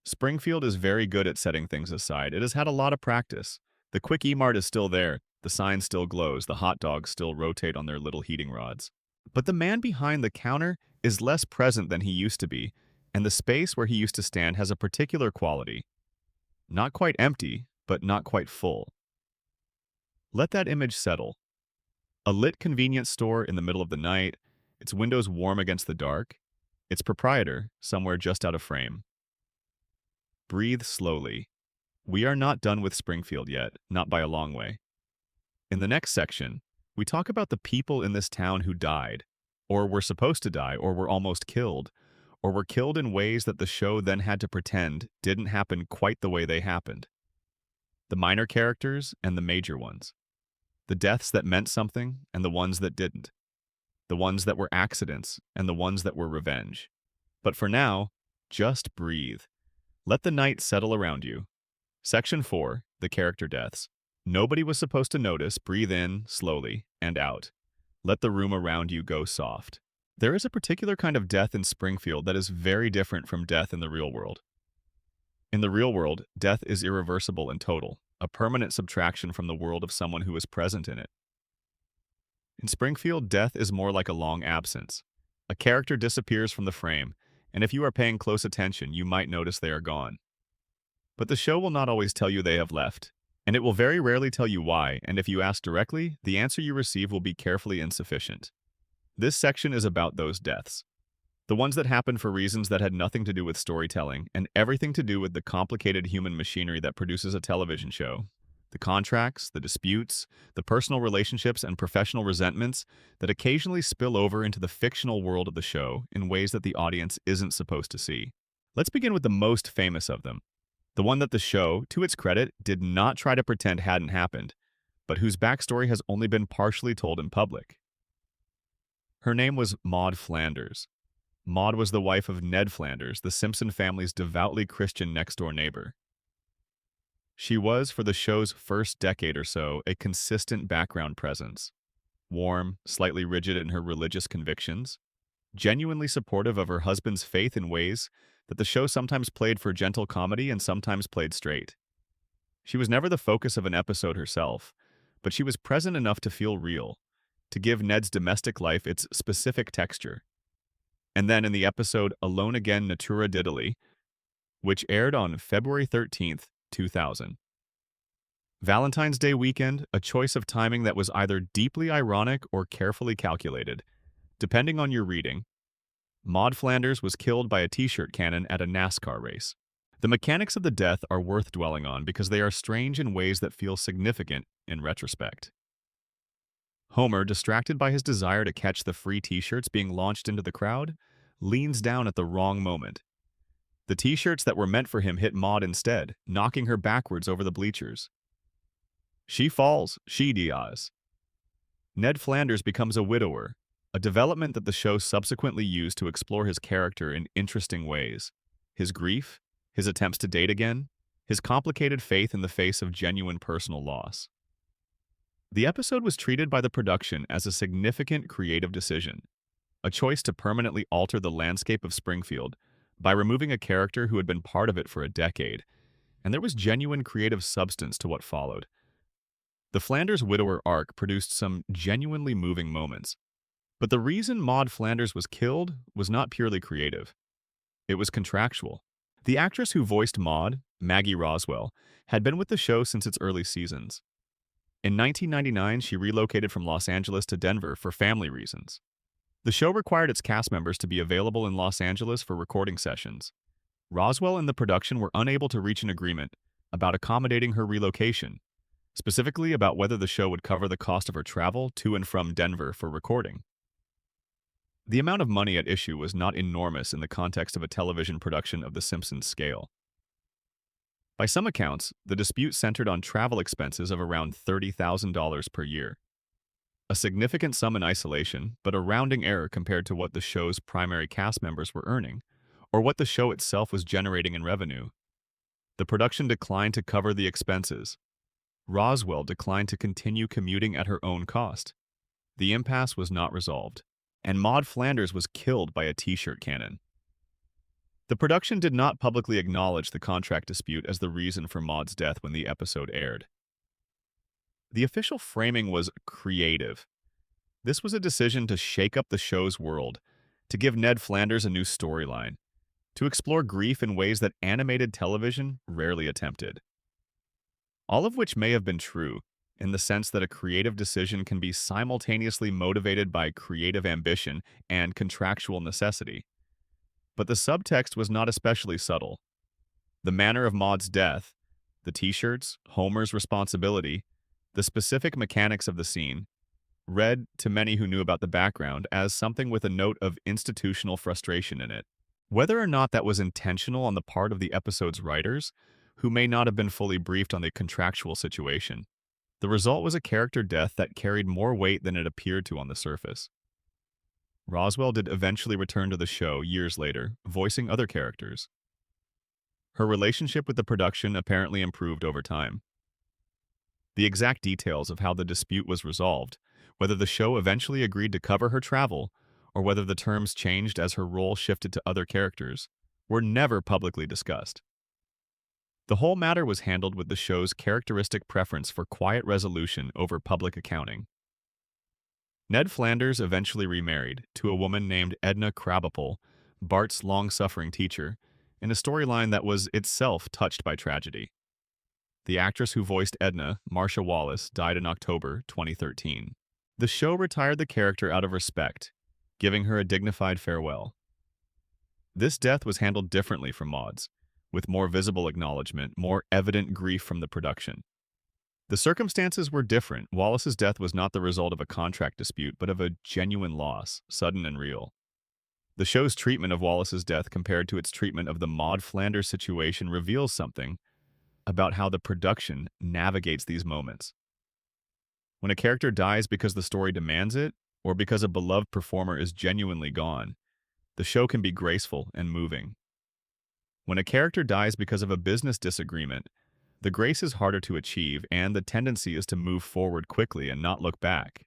Springfield is very good at setting things aside. It has had a lot of practice. The quick E-Mart is still there, the sign still glows, the hot dogs still rotate on their little heating rods. But the man behind the counter is less present than he used to be, and the space where he used to stand has a particular quality. Not quite empty, but not quite full. Let that image settle. A lit convenience store in the middle of the night, its windows warm against the dark, its proprietor somewhere just out of frame. Breathe slowly. We are not done with Springfield yet, not by a long way. In the next section, we talk about the people in this town who died, or were supposed to die, or were almost killed, or were killed in ways that the show then had to pretend didn't happen quite the way they happened. The minor characters and the major ones. The deaths that meant something and the ones that didn't. The ones that were accidents and the ones that were revenge. But for now, just breathe. Let the night settle around you. Section 4, the character deaths. Nobody was supposed to notice. Breathe in slowly and out. Let the room around you go soft. There is a particular kind of death in Springfield that is very different from death in the real world. In the real world, death is irreversible and total, a permanent subtraction from the world of someone who is present in it. In Springfield, death is more like a long absence. A character disappears from the frame, and if you are paying close attention, you might notice they are gone. But the show will not always tell you they have left, and it will very rarely tell you why, and if you ask directly, the answer you receive will be carefully insufficient. This section is about those deaths. The ones that happened for reasons that had nothing to do with storytelling and everything to do with the complicated human machinery that produces a television show. The contracts, the disputes, the personal relationships and professional resentments that occasionally spill over into the fictional world of the show in ways that the audience isn't supposed to see. Let's begin with the most famous of them. The one that the show, to its credit, did not try to pretend hadn't happened, but whose backstory has only been partially told in public. Her name was Maud Flanders. Maud was the wife of Ned Flanders, the Simpson family's devoutly Christian next-door neighbor. She was, for the show's first decade or so, a consistent background presence. Warm, slightly rigid in her religious convictions, genuinely supportive of her husband's faith in ways that the show sometimes played for gentle comedy and sometimes played straight. She was never the focus of an episode herself, but she was present enough to feel real, to give Ned's domestic life its specific texture. And then in the episode Alone Again Natura Diddley, which aired on February 13th, 2000. Valentine's Day weekend, a choice of timing that was either deeply ironic or carefully calculated, depending on your reading. Maud Flanders was killed by a t-shirt cannon at a NASCAR race. The mechanics of the death are worth dwelling on because they are strange in ways that feel significant in retrospect. Homer, distracted by his desire to catch the free t-shirts being launched into the crowd, leans down at the wrong moment. The t-shirts that were meant for him hit Maud instead, knocking her backwards over the bleachers. She falls, she dies. Ned Flanders becomes a widower, a development that the show subsequently used to explore his character in interesting ways. His grief, his attempts to date again, his complicated faith in the face of genuine personal loss. The episode was treated by the production as a significant creative decision, a choice to permanently alter the landscape of Springfield by removing a character who had been part of it for a decade, and there was genuine creative substance to what followed. The Flanders widower arc produced some genuinely moving moments, but the reason Maud Flanders was killed was not purely creative. It was contractual. The actress who voiced Maud, Maggie Roswell, had been with the show since its early seasons. In 1999, she relocated from Los Angeles to Denver for family reasons. The show required its cast members to be available in Los Angeles for recording sessions. Roswell and the production were unable to reach an agreement about accommodating her relocation, specifically about whether the show would cover the cost of her travel to and from Denver for recording. The amount of money at issue was not enormous in the context of a television production of The Simpsons scale. By some accounts, the dispute centered on travel expenses of around $30,000 per year. A significant sum in isolation, but a rounding error compared to what the show's primary cast members were earning, or what the show itself was generating in revenue. The production declined to cover the expenses. Roswell declined to continue commuting at her own cost. The impasse was not resolved, and Maud Flanders was killed by a t-shirt cannon. The production did not publicly acknowledge the contract dispute as the reason for Maud's death when the episode aired. The official framing was creative. This was a decision to shake up the show's world, to give Ned Flanders a new storyline, to explore grief in ways that animated television rarely attempted. All of which may have been true, in the sense that a creative decision can be simultaneously motivated by creative ambition and contractual necessity. But the subtext was not especially subtle. The manner of Maud's death, the t-shirts, Homer's responsibility, the specific mechanics of the scene, read to many who knew about the background as something with a note of institutional frustration in it. Whether or not that was intentional on the part of the episode's writers, who may not have been fully briefed on the contractual situation, the result was a character death that carried more weight than it appeared to on the surface. Roswell did eventually return to the show years later, voicing other characters. Her relationship with the production apparently improved over time. The exact details of how the dispute was resolved, whether the show eventually agreed to cover her travel, or whether the terms changed as her role shifted to other characters, were never publicly discussed. The whole matter was handled with the show's characteristic preference for quiet resolution over public accounting. Ned Flanders eventually remarried to a woman named Edna Krabappel, Bart's long-suffering teacher, in a storyline that was itself touched by tragedy. The actress who voiced Edna, Marcia Wallace, died in October 2013. The show retired the character out of respect, giving her a dignified farewell. This death was handled differently from Maud's, with more visible acknowledgement, more evident grief from the production. The circumstances were different. Wallace's death was not the result of a contract dispute, but of a genuine loss, sudden and real. The show's treatment of Wallace's death compared to its treatment of the Maud Flanders situation reveals something about how the production navigates these moments. When a character dies because the story demands it, or because a beloved performer is genuinely gone, the show can be graceful and moving. When a character dies because of a business disagreement, the grace is harder to achieve, and the tendency is to move forward quickly and not look back.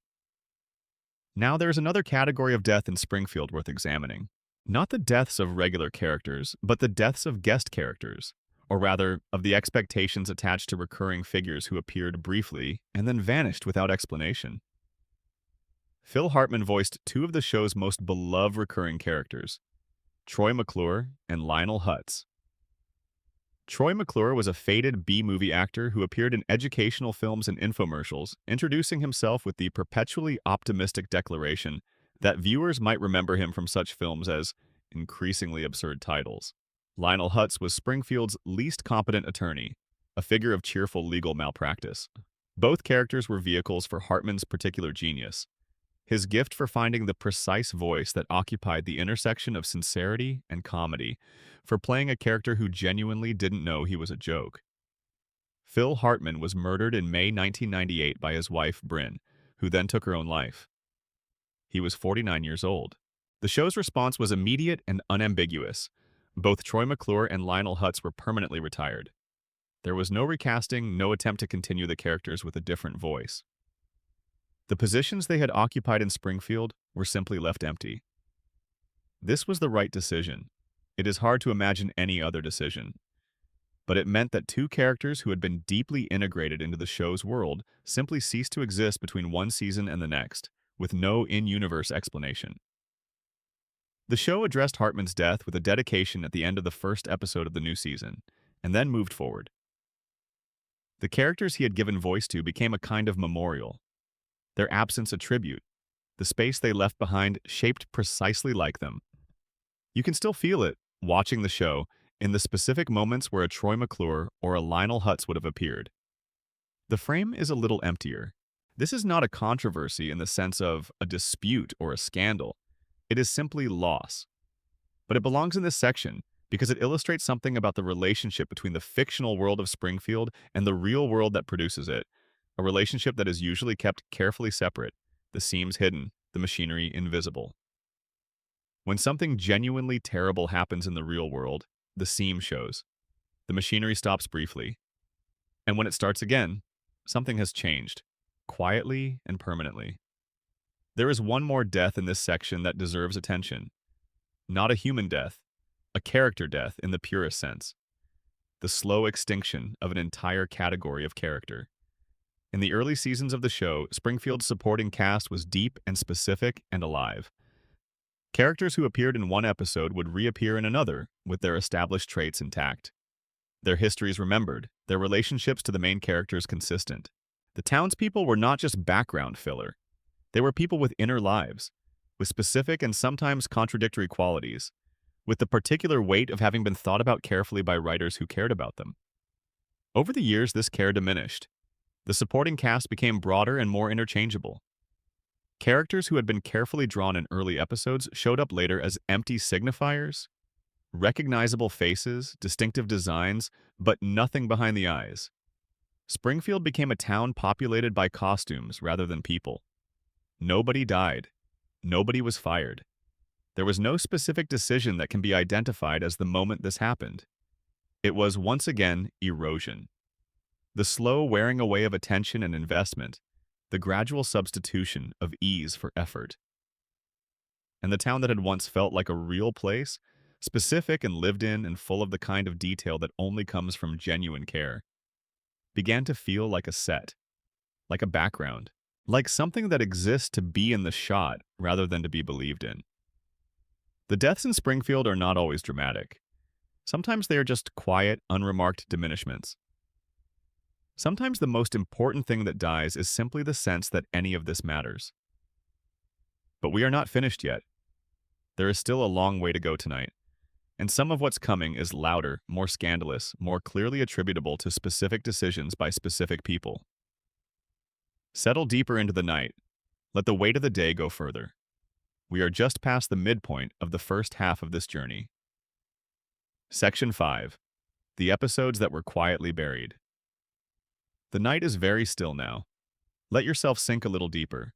Now there's another category of death in Springfield worth examining. Not the deaths of regular characters, but the deaths of guest characters, or rather, of the expectations attached to recurring figures who appeared briefly and then vanished without explanation. Phil Hartman voiced two of the show's most beloved recurring characters, Troy McClure and Lionel Hutz. Troy McClure was a faded B-movie actor who appeared in educational films and infomercials, introducing himself with the perpetually optimistic declaration that viewers might remember him from such films as increasingly absurd titles. Lionel Hutz was Springfield's least competent attorney, a figure of cheerful legal malpractice. Both characters were vehicles for Hartman's particular genius, his gift for finding the precise voice that occupied the intersection of sincerity and comedy, for playing a character who genuinely didn't know he was a joke. Phil Hartman was murdered in May 1998 by his wife, Bryn, who then took her own life. He was 49 years old. The show's response was immediate and unambiguous. Both Troy McClure and Lionel Hutz were permanently retired. There was no recasting, no attempt to continue the characters with a different voice. The positions they had occupied in Springfield were simply left empty. This was the right decision. It is hard to imagine any other decision. But it meant that two characters who had been deeply integrated into the show's world simply ceased to exist between one season and the next, with no in-universe explanation. The show addressed Hartman's death with a dedication at the end of the first episode of the new season, and then moved forward. The characters he had given voice to became a kind of memorial, their absence a tribute. The space they left behind shaped precisely like them. You can still feel it, watching the show, in the specific moments where a Troy McClure or a Lionel Hutz would have appeared. The frame is a little emptier. This is not a controversy in the sense of a dispute or a scandal. It is simply loss. But it belongs in this section because it illustrates something about the relationship between the fictional world of Springfield and the real world that produces it, a relationship that is usually kept carefully separate, the seams hidden, the machinery invisible. When something genuinely terrible happens in the real world, the seam shows. The machinery stops briefly. And when it starts again, something has changed, quietly and permanently. There is one more death in this section that deserves attention. Not a human death, a character death in the purest sense. The slow extinction of an entire category of character. In the early seasons of the show, Springfield's supporting cast was deep and specific and alive. Characters who appeared in one episode would reappear in another, with their established traits intact. Their histories remembered, their relationships to the main characters consistent. The townspeople were not just background filler. They were people with inner lives, with specific and sometimes contradictory qualities, with the particular weight of having been thought about carefully by writers who cared about them. Over the years, this care diminished. The supporting cast became broader and more interchangeable. Characters who had been carefully drawn in early episodes showed up later as empty signifiers, recognizable faces, distinctive designs, but nothing behind the eyes. Springfield became a town populated by costumes rather than people. Nobody died. Nobody was fired. There was no specific decision that can be identified as the moment this happened. It was, once again, erosion. The slow wearing away of attention and investment, the gradual substitution of ease for effort. And the town that had once felt like a real place, specific and lived in and full of the kind of detail that only comes from genuine care, began to feel like a set, like a background, like something that exists to be in the shot rather than to be believed in. The deaths in Springfield are not always dramatic. Sometimes they are just quiet, unremarked diminishments. Sometimes the most important thing that dies is simply the sense that any of this matters. But we are not finished yet. There is still a long way to go tonight, and some of what's coming is louder, more scandalous, more clearly attributable to specific decisions by specific people. Settle deeper into the night. Let the weight of the day go further. We are just past the midpoint of the first half of this journey. Section 5. The episodes that were quietly buried. The night is very still now. Let yourself sink a little deeper.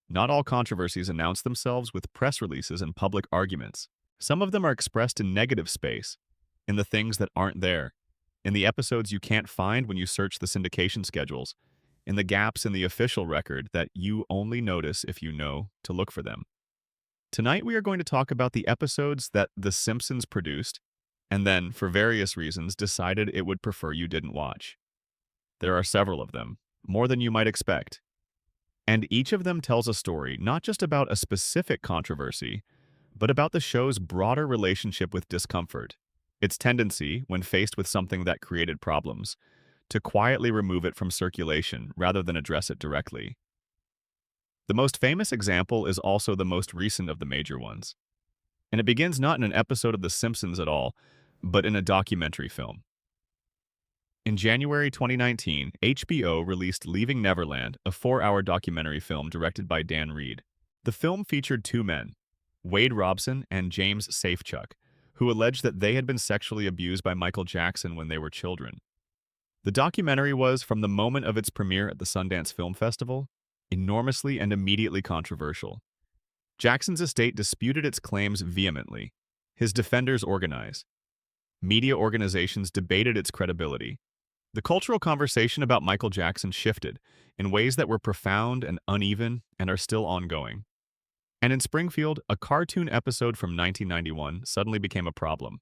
Not all controversies announce themselves with press releases and public arguments. Some of them are expressed in negative space, in the things that aren't there, in the episodes you can't find when you search the syndication schedules, in the gaps in the official record that you only notice if you know to look for them. Tonight we are going to talk about the episodes that The Simpsons produced, and then, for various reasons, decided it would prefer you didn't watch. There are several of them, more than you might expect. And each of them tells a story not just about a specific controversy, but about the show's broader relationship with discomfort, its tendency, when faced with something that created problems, to quietly remove it from circulation rather than address it directly. The most famous example is also the most recent of the major ones. And it begins not in an episode of The Simpsons at all, but in a documentary film. In January 2019, HBO released Leaving Neverland, a 4-hour documentary film directed by Dan Reed. The film featured two men, Wade Robson and James Safechuck, who alleged that they had been sexually abused by Michael Jackson when they were children. The documentary was, from the moment of its premiere at the Sundance Film Festival, enormously and immediately controversial. Jackson's estate disputed its claims vehemently. His defenders organized. Media organizations debated its credibility. The cultural conversation about Michael Jackson shifted in ways that were profound and uneven and are still ongoing. And in Springfield, a cartoon episode from 1991 suddenly became a problem.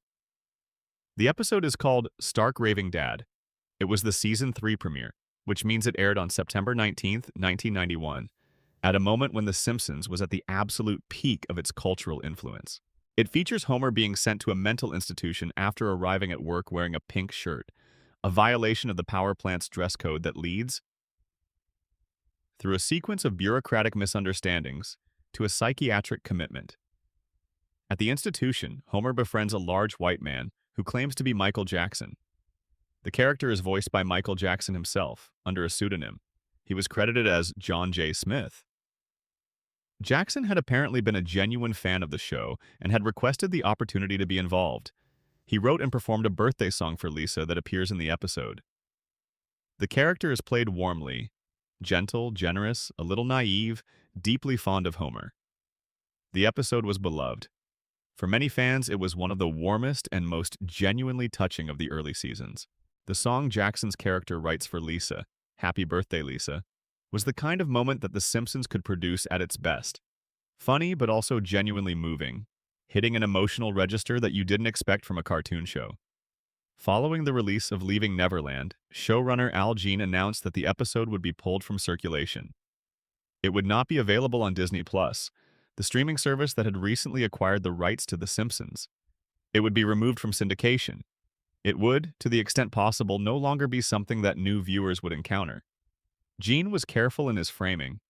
The episode is called Stark Raving Dad. It was the Season 3 premiere, which means it aired on September 19th, 1991, at a moment when The Simpsons was at the absolute peak of its cultural influence. It features Homer being sent to a mental institution after arriving at work wearing a pink shirt, a violation of the power plant's dress code that leads, through a sequence of bureaucratic misunderstandings, to a psychiatric commitment. At the institution, Homer befriends a large white man who claims to be Michael Jackson. The character is voiced by Michael Jackson himself, under a pseudonym. He was credited as John J. Smith. Jackson had apparently been a genuine fan of the show and had requested the opportunity to be involved. He wrote and performed a birthday song for Lisa that appears in the episode. The character is played warmly, gentle, generous, a little naive, deeply fond of Homer. The episode was beloved. For many fans, it was one of the warmest and most genuinely touching of the early seasons. The song Jackson's character writes for Lisa, Happy Birthday, Lisa, was the kind of moment that The Simpsons could produce at its best. Funny, but also genuinely moving, hitting an emotional register that you didn't expect from a cartoon show. Following the release of Leaving Neverland, showrunner Al Jean announced that the episode would be pulled from circulation. It would not be available on Disney+, the streaming service that had recently acquired the rights to The Simpsons. It would be removed from syndication. It would, to the extent possible, no longer be something that new viewers would encounter. Gene was careful in his framing.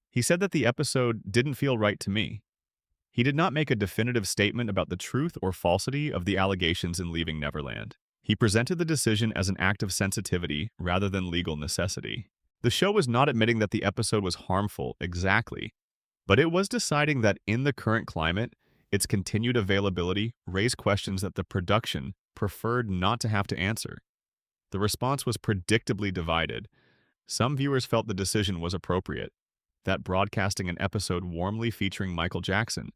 He said that the episode didn't feel right to me. He did not make a definitive statement about the truth or falsity of the allegations in Leaving Neverland. He presented the decision as an act of sensitivity rather than legal necessity. The show was not admitting that the episode was harmful exactly, but it was deciding that in the current climate, its continued availability raised questions that the production preferred not to have to answer. The response was predictably divided. Some viewers felt the decision was appropriate, that broadcasting an episode warmly featuring Michael Jackson,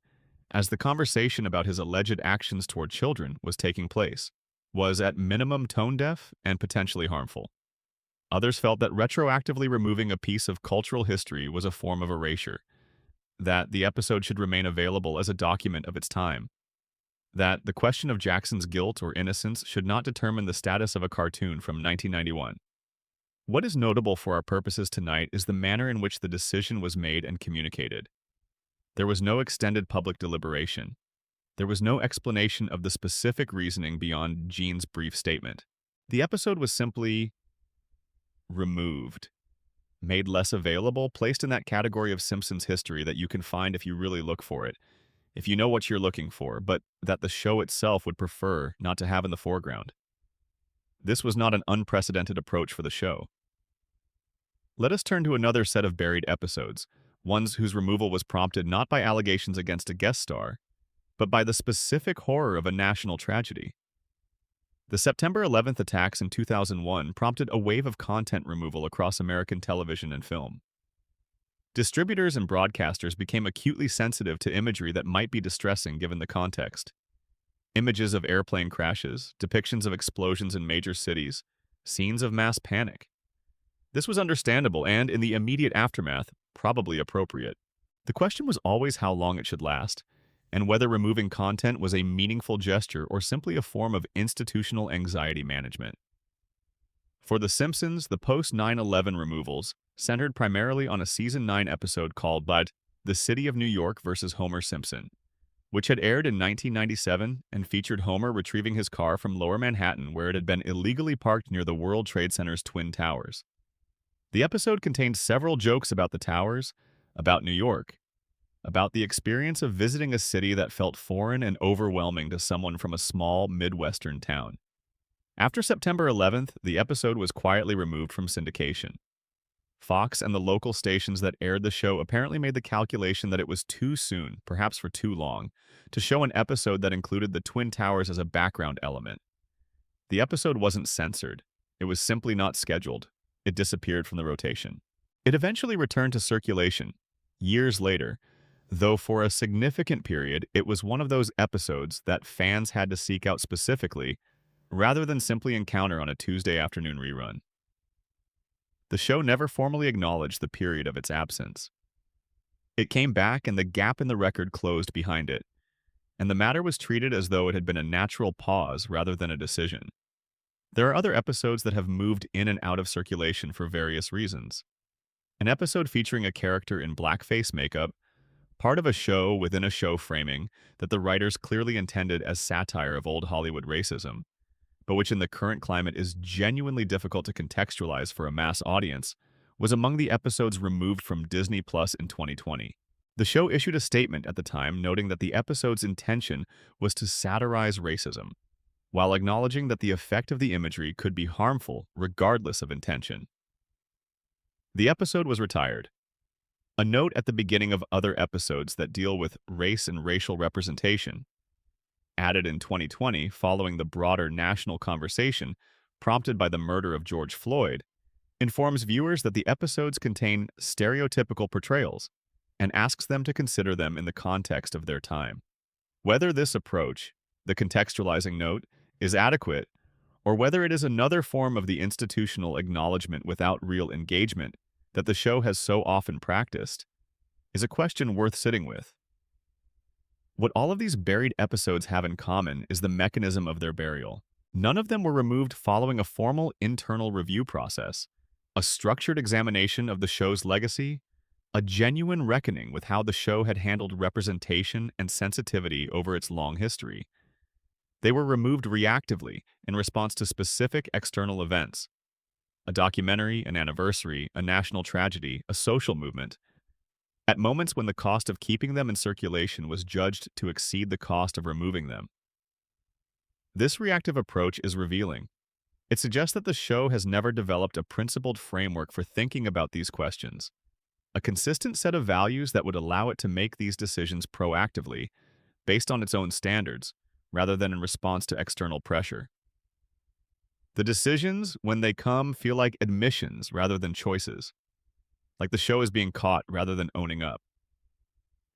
as the conversation about his alleged actions toward children was taking place, was at minimum tone-deaf and potentially harmful. Others felt that retroactively removing a piece of cultural history was a form of erasure, that the episode should remain available as a document of its time, that the question of Jackson's guilt or innocence should not determine the status of a cartoon from 1991. What is notable for our purposes tonight is the manner in which the decision was made and communicated. There was no extended public deliberation. There was no explanation of the specific reasoning beyond Gene's brief statement. The episode was simply removed, made less available, placed in that category of Simpsons history that you can find if you really look for it, if you know what you're looking for, but that the show itself would prefer not to have in the foreground. This was not an unprecedented approach for the show. Let us turn to another set of buried episodes, ones whose removal was prompted not by allegations against a guest star, but by the specific horror of a national tragedy. The September 11th attacks in 2001 prompted a wave of content removal across American television and film. Distributors and broadcasters became acutely sensitive to imagery that might be distressing given the context. Images of airplane crashes, depictions of explosions in major cities, scenes of mass panic. This was understandable and, in the immediate aftermath, probably appropriate. The question was always how long it should last, and whether removing content was a meaningful gesture or simply a form of institutional anxiety management. For The Simpsons, the post-9/11 removals centered primarily on a Season 9 episode called The City of New York vs. Homer Simpson, which had aired in 1997 and featured Homer retrieving his car from Lower Manhattan where it had been illegally parked near the World Trade Center's Twin Towers. The episode contained several jokes about the towers, about New York, about the experience of visiting a city that felt foreign and overwhelming to someone from a small Midwestern town. After September 11th, the episode was quietly removed from syndication. Fox and the local stations that aired the show apparently made the calculation that it was too soon, perhaps for too long, to show an episode that included the Twin Towers as a background element. The episode wasn't censored. It was simply not scheduled. It disappeared from the rotation. It eventually returned to circulation, years later, though for a significant period it was one of those episodes that fans had to seek out specifically, rather than simply encounter on a Tuesday afternoon rerun. The show never formally acknowledged the period of its absence. It came back and the gap in the record closed behind it, and the matter was treated as though it had been a natural pause rather than a decision. There are other episodes that have moved in and out of circulation for various reasons. An episode featuring a character in blackface makeup, part of a show within a show framing that the writers clearly intended as satire of old Hollywood racism, but which in the current climate is genuinely difficult to contextualize for a mass audience, was among the episodes removed from Disney Plus in 2020. The show issued a statement at the time noting that the episode's intention was to satirize racism, while acknowledging that the effect of the imagery could be harmful regardless of intention. The episode was retired. A note at the beginning of other episodes that deal with race and racial representation, added in 2020 following the broader national conversation prompted by the murder of George Floyd, informs viewers that the episodes contain stereotypical portrayals and asks them to consider them in the context of their time. Whether this approach, the contextualizing note, is adequate, or whether it is another form of the institutional acknowledgement without real engagement that the show has so often practiced, is a question worth sitting with. What all of these buried episodes have in common is the mechanism of their burial. None of them were removed following a formal internal review process, a structured examination of the show's legacy, a genuine reckoning with how the show had handled representation and sensitivity over its long history. They were removed reactively in response to specific external events, A documentary, an anniversary, a national tragedy, a social movement, at moments when the cost of keeping them in circulation was judged to exceed the cost of removing them. This reactive approach is revealing. It suggests that the show has never developed a principled framework for thinking about these questions, a consistent set of values that would allow it to make these decisions proactively, based on its own standards, rather than in response to external pressure. The decisions, when they come, feel like admissions rather than choices, like the show is being caught rather than owning up.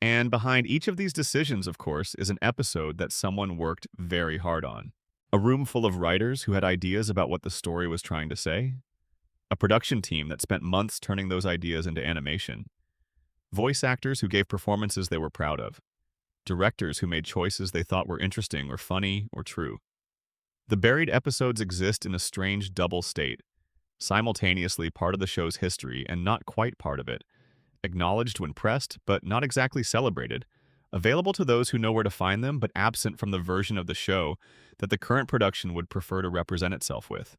And behind each of these decisions, of course, is an episode that someone worked very hard on. A room full of writers who had ideas about what the story was trying to say, a production team that spent months turning those ideas into animation, voice actors who gave performances they were proud of, directors who made choices they thought were interesting or funny or true. The buried episodes exist in a strange double state, simultaneously part of the show's history and not quite part of it, acknowledged when pressed but not exactly celebrated, available to those who know where to find them but absent from the version of the show that the current production would prefer to represent itself with.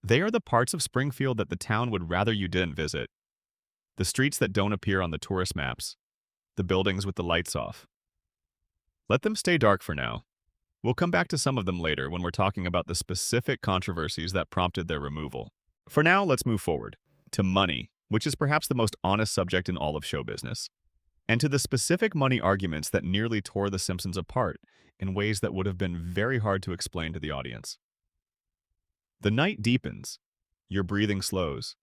They are the parts of Springfield that the town would rather you didn't visit, the streets that don't appear on the tourist maps, the buildings with the lights off. Let them stay dark for now. We'll come back to some of them later when we're talking about the specific controversies that prompted their removal. For now, let's move forward to money, which is perhaps the most honest subject in all of show business, and to the specific money arguments that nearly tore The Simpsons apart in ways that would have been very hard to explain to the audience. The night deepens. Your breathing slows.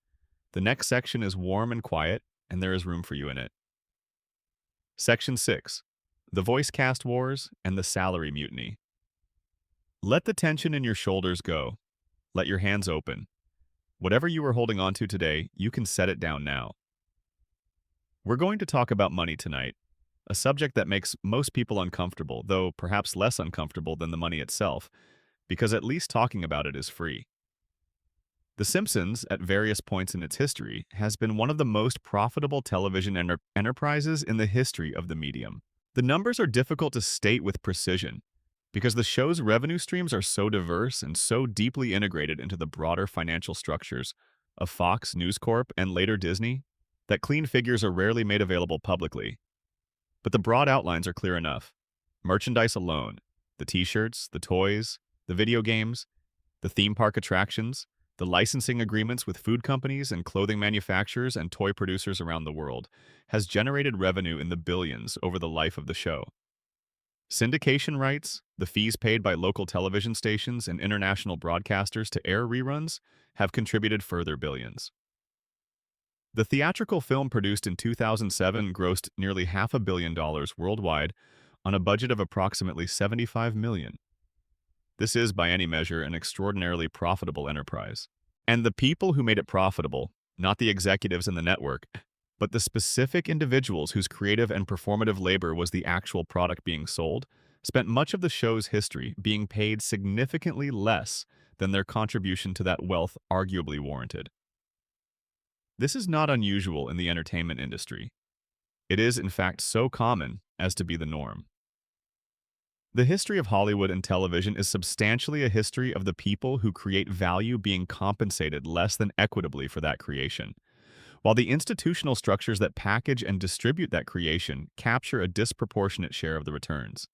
The next section is warm and quiet, and there is room for you in it. Section 6. The voice cast wars and the salary mutiny. Let the tension in your shoulders go. Let your hands open. Whatever you are holding on to today, you can set it down now. We're going to talk about money tonight, a subject that makes most people uncomfortable, though perhaps less uncomfortable than the money itself, because at least talking about it is free. The Simpsons, at various points in its history, has been one of the most profitable television enterprises in the history of the medium. The numbers are difficult to state with precision, because the show's revenue streams are so diverse and so deeply integrated into the broader financial structures of Fox, News Corp, and later Disney, that clean figures are rarely made available publicly. But the broad outlines are clear enough. Merchandise alone, the t-shirts, the toys, the video games, the theme park attractions, the licensing agreements with food companies and clothing manufacturers and toy producers around the world, has generated revenue in the billions over the life of the show. Syndication rights, the fees paid by local television stations and international broadcasters to air reruns, have contributed further billions. The theatrical film produced in 2007 grossed nearly $500 million worldwide on a budget of approximately $75 million. This is, by any measure, an extraordinarily profitable enterprise. And the people who made it profitable, not the executives in the network, but the specific individuals whose creative and performative labor was the actual product being sold, spent much of the show's history being paid significantly less than their contribution to that wealth arguably warranted. This is not unusual in the entertainment industry. It is, in fact, so common as to be the norm. The history of Hollywood and television is substantially a history of the people who create value being compensated less than equitably for that creation, while the institutional structures that package and distribute that creation capture a disproportionate share of the returns.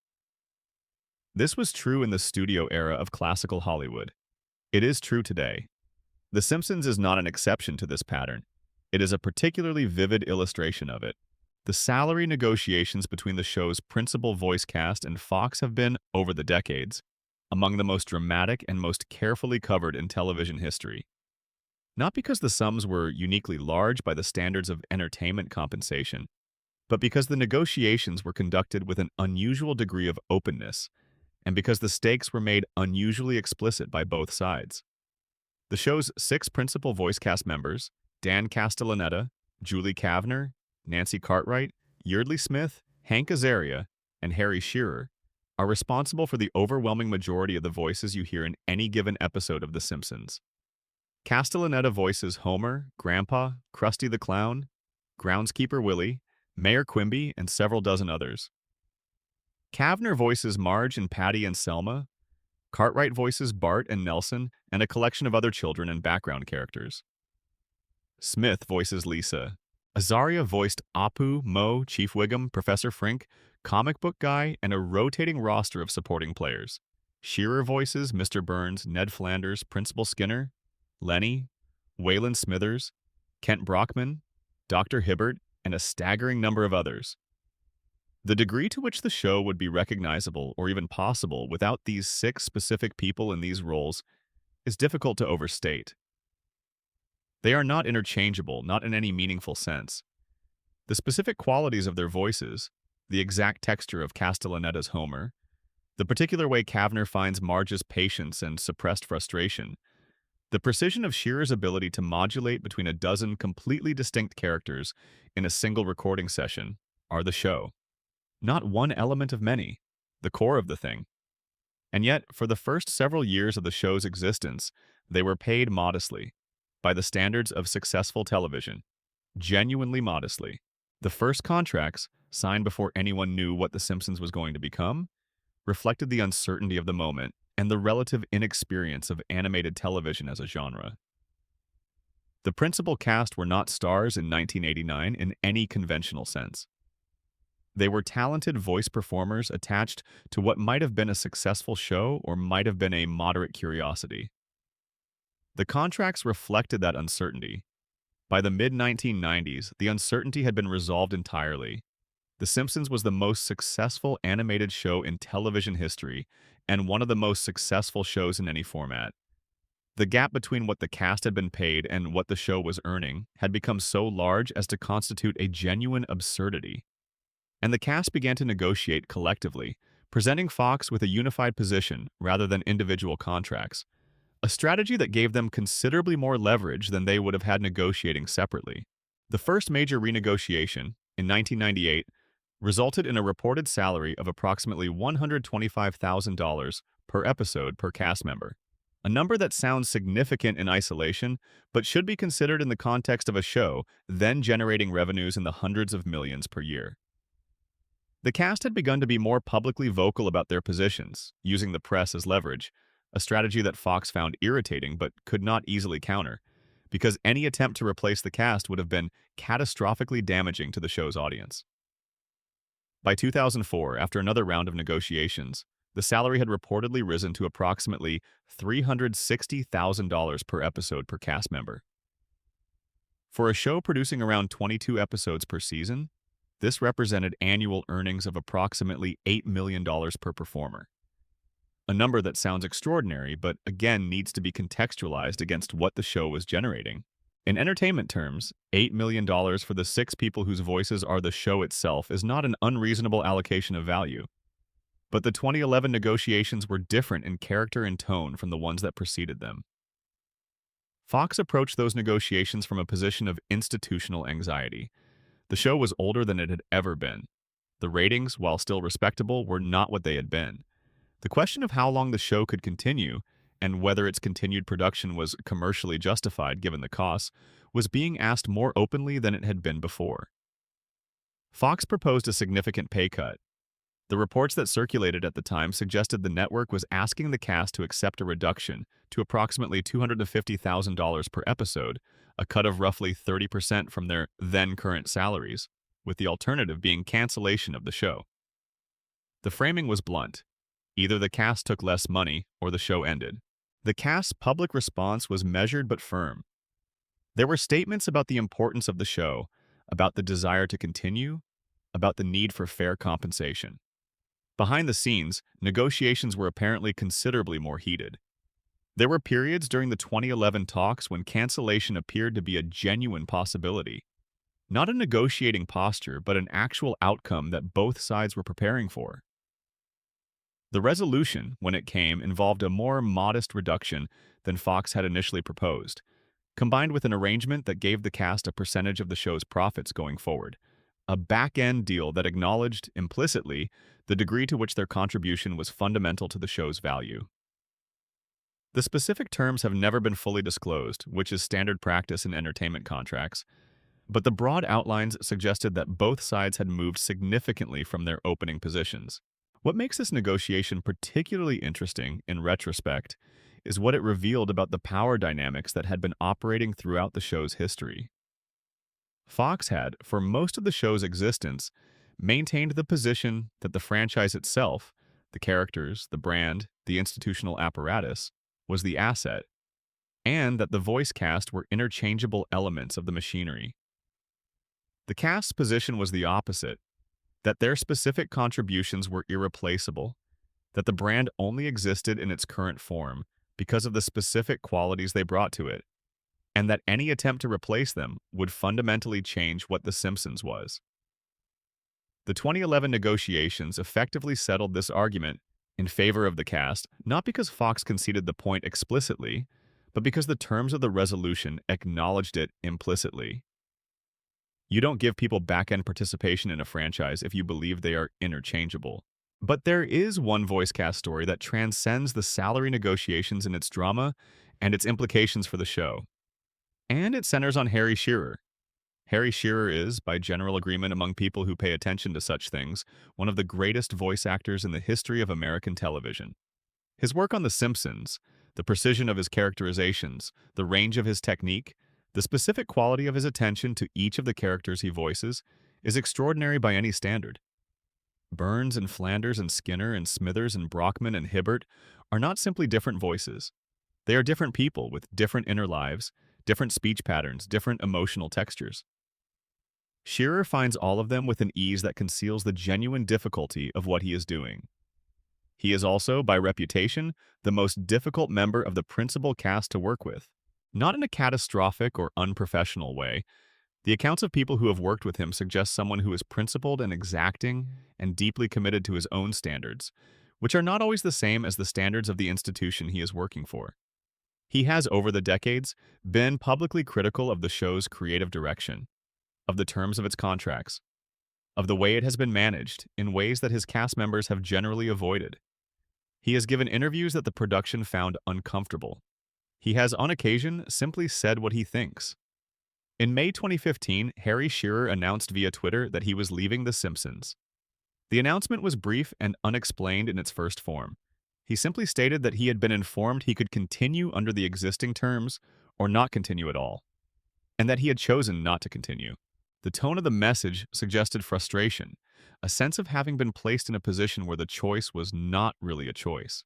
This was true in the studio era of classical Hollywood. It is true today. The Simpsons is not an exception to this pattern. It is a particularly vivid illustration of it. The salary negotiations between the show's principal voice cast and Fox have been, over the decades, among the most dramatic and most carefully covered in television history. Not because the sums were uniquely large by the standards of entertainment compensation, but because the negotiations were conducted with an unusual degree of openness, and because the stakes were made unusually explicit by both sides. The show's 6 principal voice cast members, Dan Castellaneta, Julie Kavner, Nancy Cartwright, Yeardley Smith, Hank Azaria, and Harry Shearer, are responsible for the overwhelming majority of the voices you hear in any given episode of The Simpsons. Castellaneta voices Homer, Grandpa, Krusty the Clown, Groundskeeper Willie, Mayor Quimby, and several dozen others. Kavner voices Marge and Patty and Selma, Cartwright voices Bart and Nelson, and a collection of other children and background characters. Smith voices Lisa. Azaria voiced Apu, Mo, Chief Wiggum, Professor Frink, Comic Book Guy, and a rotating roster of supporting players. Shearer voices Mr. Burns, Ned Flanders, Principal Skinner, Lenny, Waylon Smithers, Kent Brockman, Dr. Hibbert, and a staggering number of others. The degree to which the show would be recognizable or even possible without these 6 specific people in these roles is difficult to overstate. They are not interchangeable, not in any meaningful sense. The specific qualities of their voices, the exact texture of Castellaneta's Homer, the particular way Kavner finds Marge's patience and suppressed frustration, the precision of Shearer's ability to modulate between a dozen completely distinct characters in a single recording session, are the show. Not one element of many, the core of the thing. And yet, for the first several years of the show's existence, they were paid modestly, by the standards of successful television, genuinely modestly. The first contracts, signed before anyone knew what The Simpsons was going to become, reflected the uncertainty of the moment and the relative inexperience of animated television as a genre. The principal cast were not stars in 1989 in any conventional sense. They were talented voice performers attached to what might have been a successful show or might have been a moderate curiosity. The contracts reflected that uncertainty. By the mid-1990s, the uncertainty had been resolved entirely. The Simpsons was the most successful animated show in television history and one of the most successful shows in any format. The gap between what the cast had been paid and what the show was earning had become so large as to constitute a genuine absurdity. And the cast began to negotiate collectively, presenting Fox with a unified position rather than individual contracts, a strategy that gave them considerably more leverage than they would have had negotiating separately. The first major renegotiation, in 1998, resulted in a reported salary of approximately $125,000 per episode per cast member, a number that sounds significant in isolation, but should be considered in the context of a show then generating revenues in the hundreds of millions per year. The cast had begun to be more publicly vocal about their positions, using the press as leverage, a strategy that Fox found irritating but could not easily counter, because any attempt to replace the cast would have been catastrophically damaging to the show's audience. By 2004, after another round of negotiations, the salary had reportedly risen to approximately $360,000 per episode per cast member. For a show producing around 22 episodes per season, this represented annual earnings of approximately $8 million per performer. A number that sounds extraordinary, but again needs to be contextualized against what the show was generating. In entertainment terms, $8 million for the 6 people whose voices are the show itself is not an unreasonable allocation of value. But the 2011 negotiations were different in character and tone from the ones that preceded them. Fox approached those negotiations from a position of institutional anxiety. The show was older than it had ever been. The ratings, while still respectable, were not what they had been. The question of how long the show could continue, and whether its continued production was commercially justified given the costs, was being asked more openly than it had been before. Fox proposed a significant pay cut. The reports that circulated at the time suggested the network was asking the cast to accept a reduction to approximately $250,000 per episode, a cut of roughly 30% from their then-current salaries, with the alternative being cancellation of the show. The framing was blunt. Either the cast took less money or the show ended. The cast's public response was measured but firm. There were statements about the importance of the show, about the desire to continue, about the need for fair compensation. Behind the scenes, negotiations were apparently considerably more heated. There were periods during the 2011 talks when cancellation appeared to be a genuine possibility. Not a negotiating posture, but an actual outcome that both sides were preparing for. The resolution, when it came, involved a more modest reduction than Fox had initially proposed, combined with an arrangement that gave the cast a percentage of the show's profits going forward, a back-end deal that acknowledged, implicitly, the degree to which their contribution was fundamental to the show's value. The specific terms have never been fully disclosed, which is standard practice in entertainment contracts, but the broad outlines suggested that both sides had moved significantly from their opening positions. What makes this negotiation particularly interesting in retrospect is what it revealed about the power dynamics that had been operating throughout the show's history. Fox had, for most of the show's existence, maintained the position that the franchise itself, the characters, the brand, the institutional apparatus, was the asset, and that the voice cast were interchangeable elements of the machinery. The cast's position was the opposite, that their specific contributions were irreplaceable, that the brand only existed in its current form because of the specific qualities they brought to it, and that any attempt to replace them would fundamentally change what The Simpsons was. The 2011 negotiations effectively settled this argument in favor of the cast, not because Fox conceded the point explicitly, but because the terms of the resolution acknowledged it implicitly. You don't give people back-end participation in a franchise if you believe they are interchangeable. But there is one voice cast story that transcends the salary negotiations in its drama and its implications for the show. And it centers on Harry Shearer. Harry Shearer is, by general agreement among people who pay attention to such things, one of the greatest voice actors in the history of American television. His work on The Simpsons, the precision of his characterizations, the range of his technique, the specific quality of his attention to each of the characters he voices, is extraordinary by any standard. Burns and Flanders and Skinner and Smithers and Brockman and Hibbert are not simply different voices. They are different people with different inner lives, different speech patterns, different emotional textures. Shearer finds all of them with an ease that conceals the genuine difficulty of what he is doing. He is also, by reputation, the most difficult member of the principal cast to work with. Not in a catastrophic or unprofessional way. The accounts of people who have worked with him suggest someone who is principled and exacting and deeply committed to his own standards, which are not always the same as the standards of the institution he is working for. He has, over the decades, been publicly critical of the show's creative direction, of the terms of its contracts, of the way it has been managed in ways that his cast members have generally avoided. He has given interviews that the production found uncomfortable. He has, on occasion, simply said what he thinks. In May 2015, Harry Shearer announced via Twitter that he was leaving The Simpsons. The announcement was brief and unexplained in its first form. He simply stated that he had been informed he could continue under the existing terms or not continue at all, and that he had chosen not to continue. The tone of the message suggested frustration, a sense of having been placed in a position where the choice was not really a choice.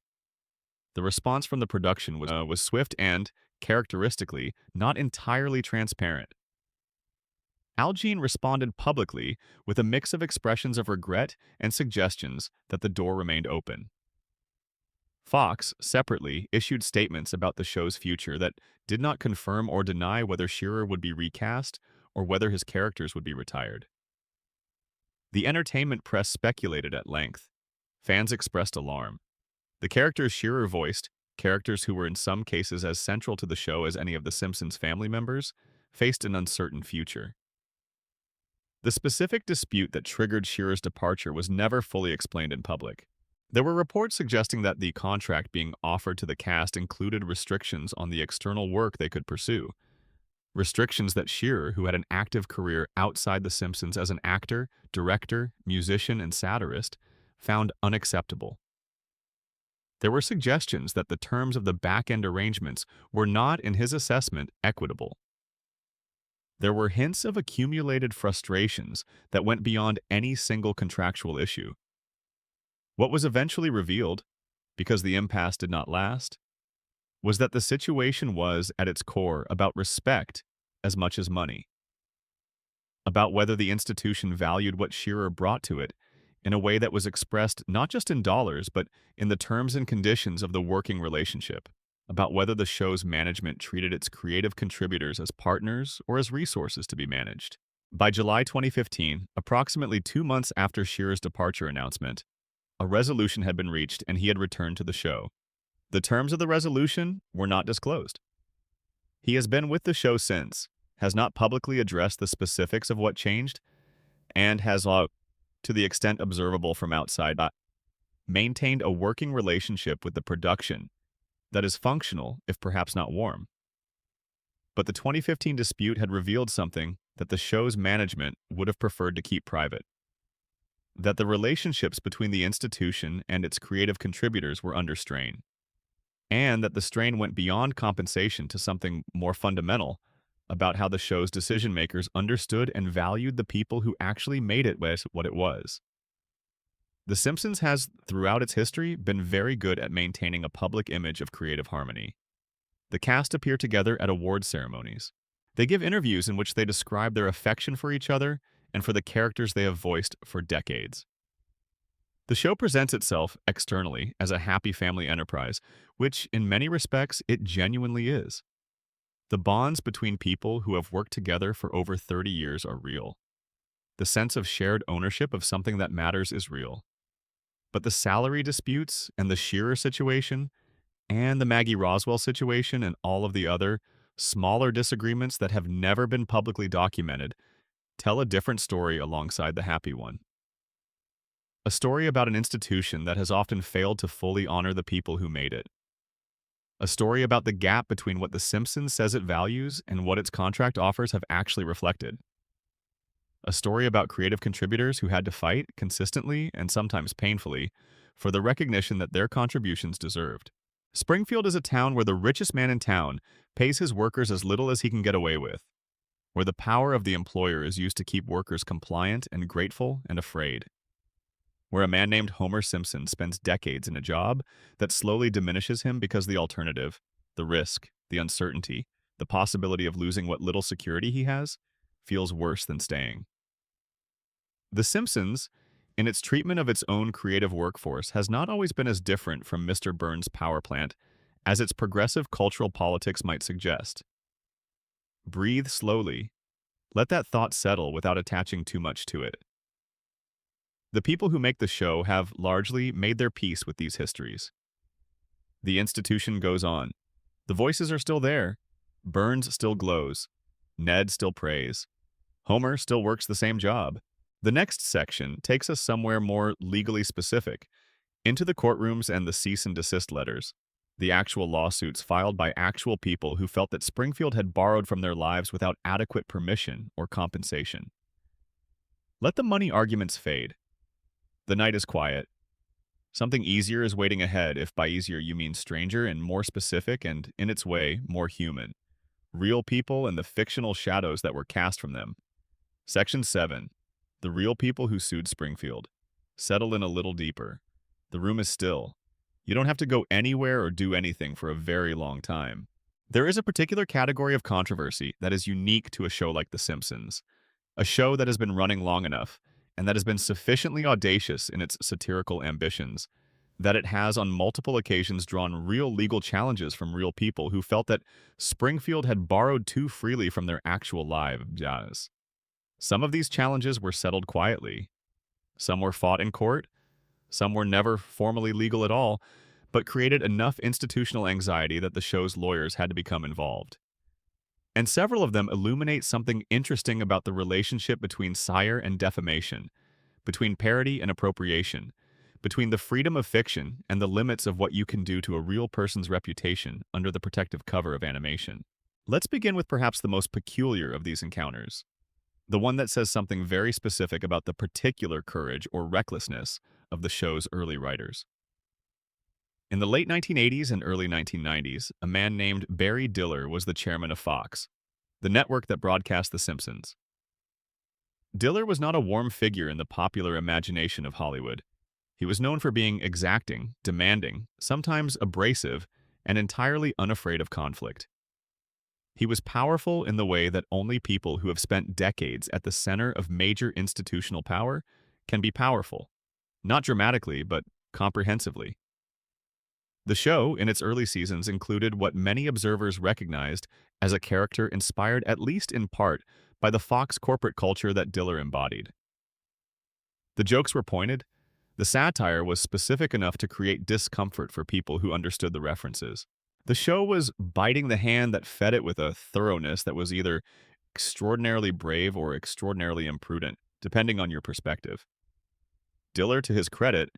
The response from the production was swift and, characteristically, not entirely transparent. Al Jean responded publicly with a mix of expressions of regret and suggestions that the door remained open. Fox, separately, issued statements about the show's future that did not confirm or deny whether Shearer would be recast or whether his characters would be retired. The entertainment press speculated at length. Fans expressed alarm. The characters Shearer voiced, characters who were in some cases as central to the show as any of the Simpsons family members, faced an uncertain future. The specific dispute that triggered Shearer's departure was never fully explained in public. There were reports suggesting that the contract being offered to the cast included restrictions on the external work they could pursue. Restrictions that Shearer, who had an active career outside The Simpsons as an actor, director, musician, and satirist, found unacceptable. There were suggestions that the terms of the back-end arrangements were not, in his assessment, equitable. There were hints of accumulated frustrations that went beyond any single contractual issue. What was eventually revealed, because the impasse did not last, was that the situation was, at its core, about respect as much as money. About whether the institution valued what Shearer brought to it in a way that was expressed not just in dollars, but in the terms and conditions of the working relationship. About whether the show's management treated its creative contributors as partners or as resources to be managed. By July 2015, approximately 2 months after Shearer's departure announcement, a resolution had been reached and he had returned to the show. The terms of the resolution were not disclosed. He has been with the show since, has not publicly addressed the specifics of what changed, and has, to the extent observable from outside, maintained a working relationship with the production that is functional, if perhaps not warm. But the 2015 dispute had revealed something that the show's management would have preferred to keep private. that the relationships between the institution and its creative contributors were under strain, and that the strain went beyond compensation to something more fundamental about how the show's decision makers understood and valued the people who actually made it what it was. The Simpsons has, throughout its history, been very good at maintaining a public image of creative harmony. The cast appear together at award ceremonies. They give interviews in which they describe their affection for each other and for the characters they have voiced for decades. The show presents itself externally as a happy family enterprise, which, in many respects, it genuinely is. The bonds between people who have worked together for over 30 years are real. The sense of shared ownership of something that matters is real. But the salary disputes and the Shearer situation and the Maggie Roswell situation and all of the other smaller disagreements that have never been publicly documented tell a different story alongside the happy one. A story about an institution that has often failed to fully honor the people who made it. A story about the gap between what The Simpsons says it values and what its contract offers have actually reflected. A story about creative contributors who had to fight, consistently and sometimes painfully, for the recognition that their contributions deserved. Springfield is a town where the richest man in town pays his workers as little as he can get away with, where the power of the employer is used to keep workers compliant and grateful and afraid, where a man named Homer Simpson spends decades in a job that slowly diminishes him because the alternative, the risk, the uncertainty, the possibility of losing what little security he has, feels worse than staying. The Simpsons, in its treatment of its own creative workforce, has not always been as different from Mr. Burns' power plant as its progressive cultural politics might suggest. Breathe slowly. Let that thought settle without attaching too much to it. The people who make the show have largely made their peace with these histories. The institution goes on. The voices are still there. Burns still glows. Ned still prays. Homer still works the same job. The next section takes us somewhere more legally specific, into the courtrooms and the cease and desist letters, the actual lawsuits filed by actual people who felt that Springfield had borrowed from their lives without adequate permission or compensation. Let the money arguments fade. The night is quiet. Something easier is waiting ahead, if by easier you mean stranger and more specific and, in its way, more human. Real people and the fictional shadows that were cast from them. Section 7. The real people who sued Springfield. Settle in a little deeper. The room is still. You don't have to go anywhere or do anything for a very long time. There is a particular category of controversy that is unique to a show like The Simpsons. A show that has been running long enough, and that has been sufficiently audacious in its satirical ambitions, that it has on multiple occasions drawn real legal challenges from real people who felt that Springfield had borrowed too freely from their actual lives. Some of these challenges were settled quietly. Some were fought in court. Some were never formally legal at all, but created enough institutional anxiety that the show's lawyers had to become involved. And several of them illuminate something interesting about the relationship between sire and defamation, between parody and appropriation, between the freedom of fiction and the limits of what you can do to a real person's reputation under the protective cover of animation. Let's begin with perhaps the most peculiar of these encounters, the one that says something very specific about the particular courage or recklessness of the show's early writers. In the late 1980s and early 1990s, a man named Barry Diller was the chairman of Fox, the network that broadcast The Simpsons. Diller was not a warm figure in the popular imagination of Hollywood. He was known for being exacting, demanding, sometimes abrasive, and entirely unafraid of conflict. He was powerful in the way that only people who have spent decades at the center of major institutional power can be powerful, not dramatically, but comprehensively. The show, in its early seasons, included what many observers recognized as a character inspired at least in part by the Fox corporate culture that Diller embodied. The jokes were pointed. The satire was specific enough to create discomfort for people who understood the references. The show was biting the hand that fed it with a thoroughness that was either extraordinarily brave or extraordinarily imprudent, depending on your perspective. Diller, to his credit,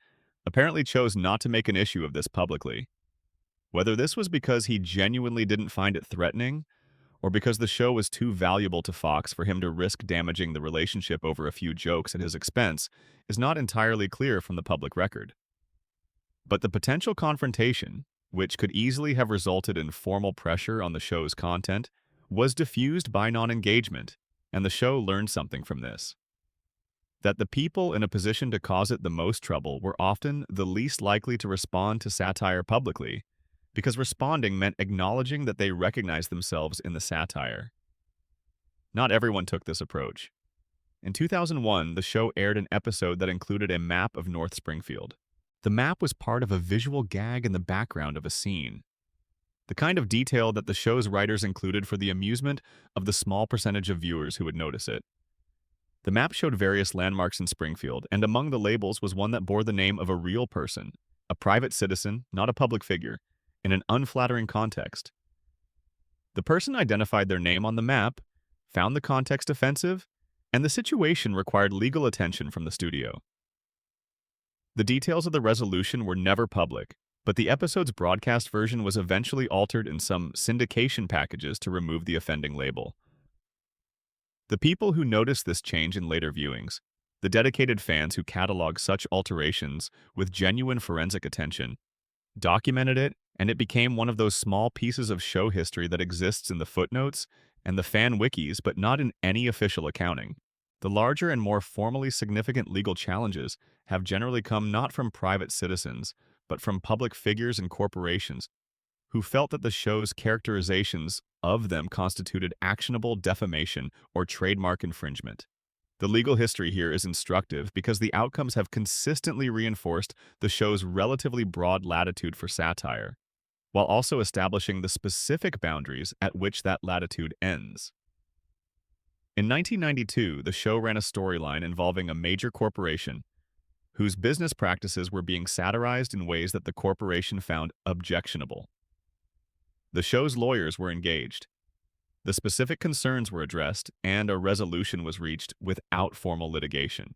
apparently chose not to make an issue of this publicly. Whether this was because he genuinely didn't find it threatening, or because the show was too valuable to Fox for him to risk damaging the relationship over a few jokes at his expense, is not entirely clear from the public record. But the potential confrontation, which could easily have resulted in formal pressure on the show's content, was diffused by non-engagement, and the show learned something from this. That the people in a position to cause it the most trouble were often the least likely to respond to satire publicly, because responding meant acknowledging that they recognized themselves in the satire. Not everyone took this approach. In 2001, the show aired an episode that included a map of North Springfield. The map was part of a visual gag in the background of a scene, the kind of detail that the show's writers included for the amusement of the small percentage of viewers who would notice it. The map showed various landmarks in Springfield, and among the labels was one that bore the name of a real person, a private citizen, not a public figure, in an unflattering context. The person identified their name on the map, found the context offensive, and the situation required legal attention from the studio. The details of the resolution were never public, but the episode's broadcast version was eventually altered in some syndication packages to remove the offending label. The people who noticed this change in later viewings, the dedicated fans who cataloged such alterations with genuine forensic attention, documented it, and it became one of those small pieces of show history that exists in the footnotes and the fan wikis but not in any official accounting. The larger and more formally significant legal challenges have generally come not from private citizens, but from public figures and corporations who felt that the show's characterizations of them constituted actionable defamation or trademark infringement. The legal history here is instructive because the outcomes have consistently reinforced the show's relatively broad latitude for satire, while also establishing the specific boundaries at which that latitude ends. In 1992, the show ran a storyline involving a major corporation whose business practices were being satirized in ways that the corporation found objectionable. The show's lawyers were engaged. The specific concerns were addressed, and a resolution was reached without formal litigation.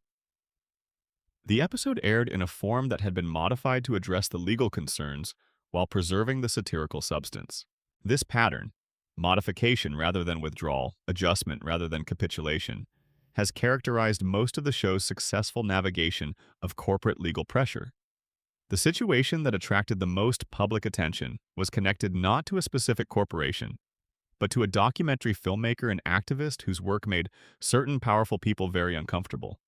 The episode aired in a form that had been modified to address the legal concerns while preserving the satirical substance. This pattern, modification rather than withdrawal, adjustment rather than capitulation, has characterized most of the show's successful navigation of corporate legal pressure. The situation that attracted the most public attention was connected not to a specific corporation, but to a documentary filmmaker and activist whose work made certain powerful people very uncomfortable.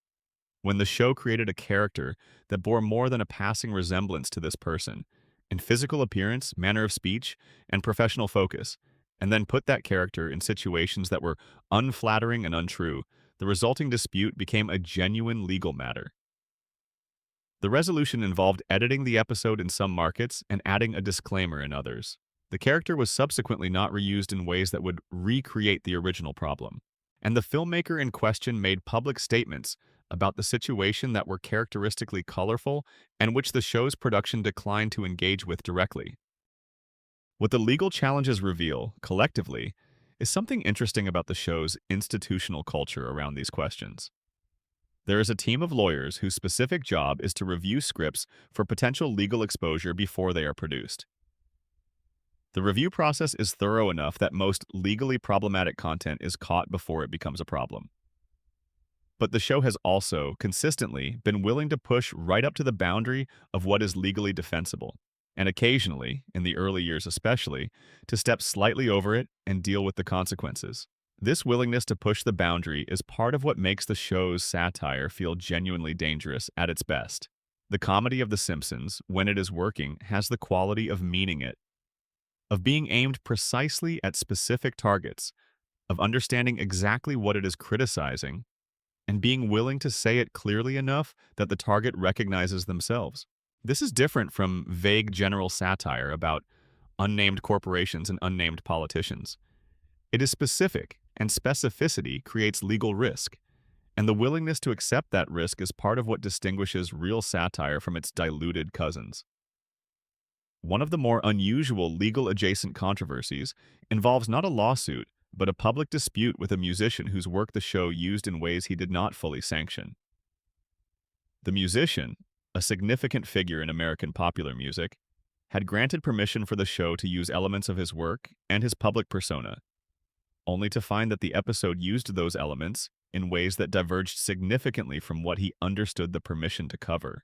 When the show created a character that bore more than a passing resemblance to this person, in physical appearance, manner of speech, and professional focus, and then put that character in situations that were unflattering and untrue, the resulting dispute became a genuine legal matter. The resolution involved editing the episode in some markets and adding a disclaimer in others. The character was subsequently not reused in ways that would recreate the original problem, and the filmmaker in question made public statements about the situation that were characteristically colorful and which the show's production declined to engage with directly. What the legal challenges reveal, collectively, is something interesting about the show's institutional culture around these questions. There is a team of lawyers whose specific job is to review scripts for potential legal exposure before they are produced. The review process is thorough enough that most legally problematic content is caught before it becomes a problem. But the show has also, consistently, been willing to push right up to the boundary of what is legally defensible, and occasionally, in the early years especially, to step slightly over it and deal with the consequences. This willingness to push the boundary is part of what makes the show's satire feel genuinely dangerous at its best. The comedy of The Simpsons, when it is working, has the quality of meaning it, of being aimed precisely at specific targets, of understanding exactly what it is criticizing, and being willing to say it clearly enough that the target recognizes themselves. This is different from vague general satire about unnamed corporations and unnamed politicians. It is specific, and specificity creates legal risk, and the willingness to accept that risk is part of what distinguishes real satire from its diluted cousins. One of the more unusual legal-adjacent controversies involves not a lawsuit, but a public dispute with a musician whose work the show used in ways he did not fully sanction. The musician, a significant figure in American popular music, had granted permission for the show to use elements of his work and his public persona. only to find that the episode used those elements in ways that diverged significantly from what he understood the permission to cover.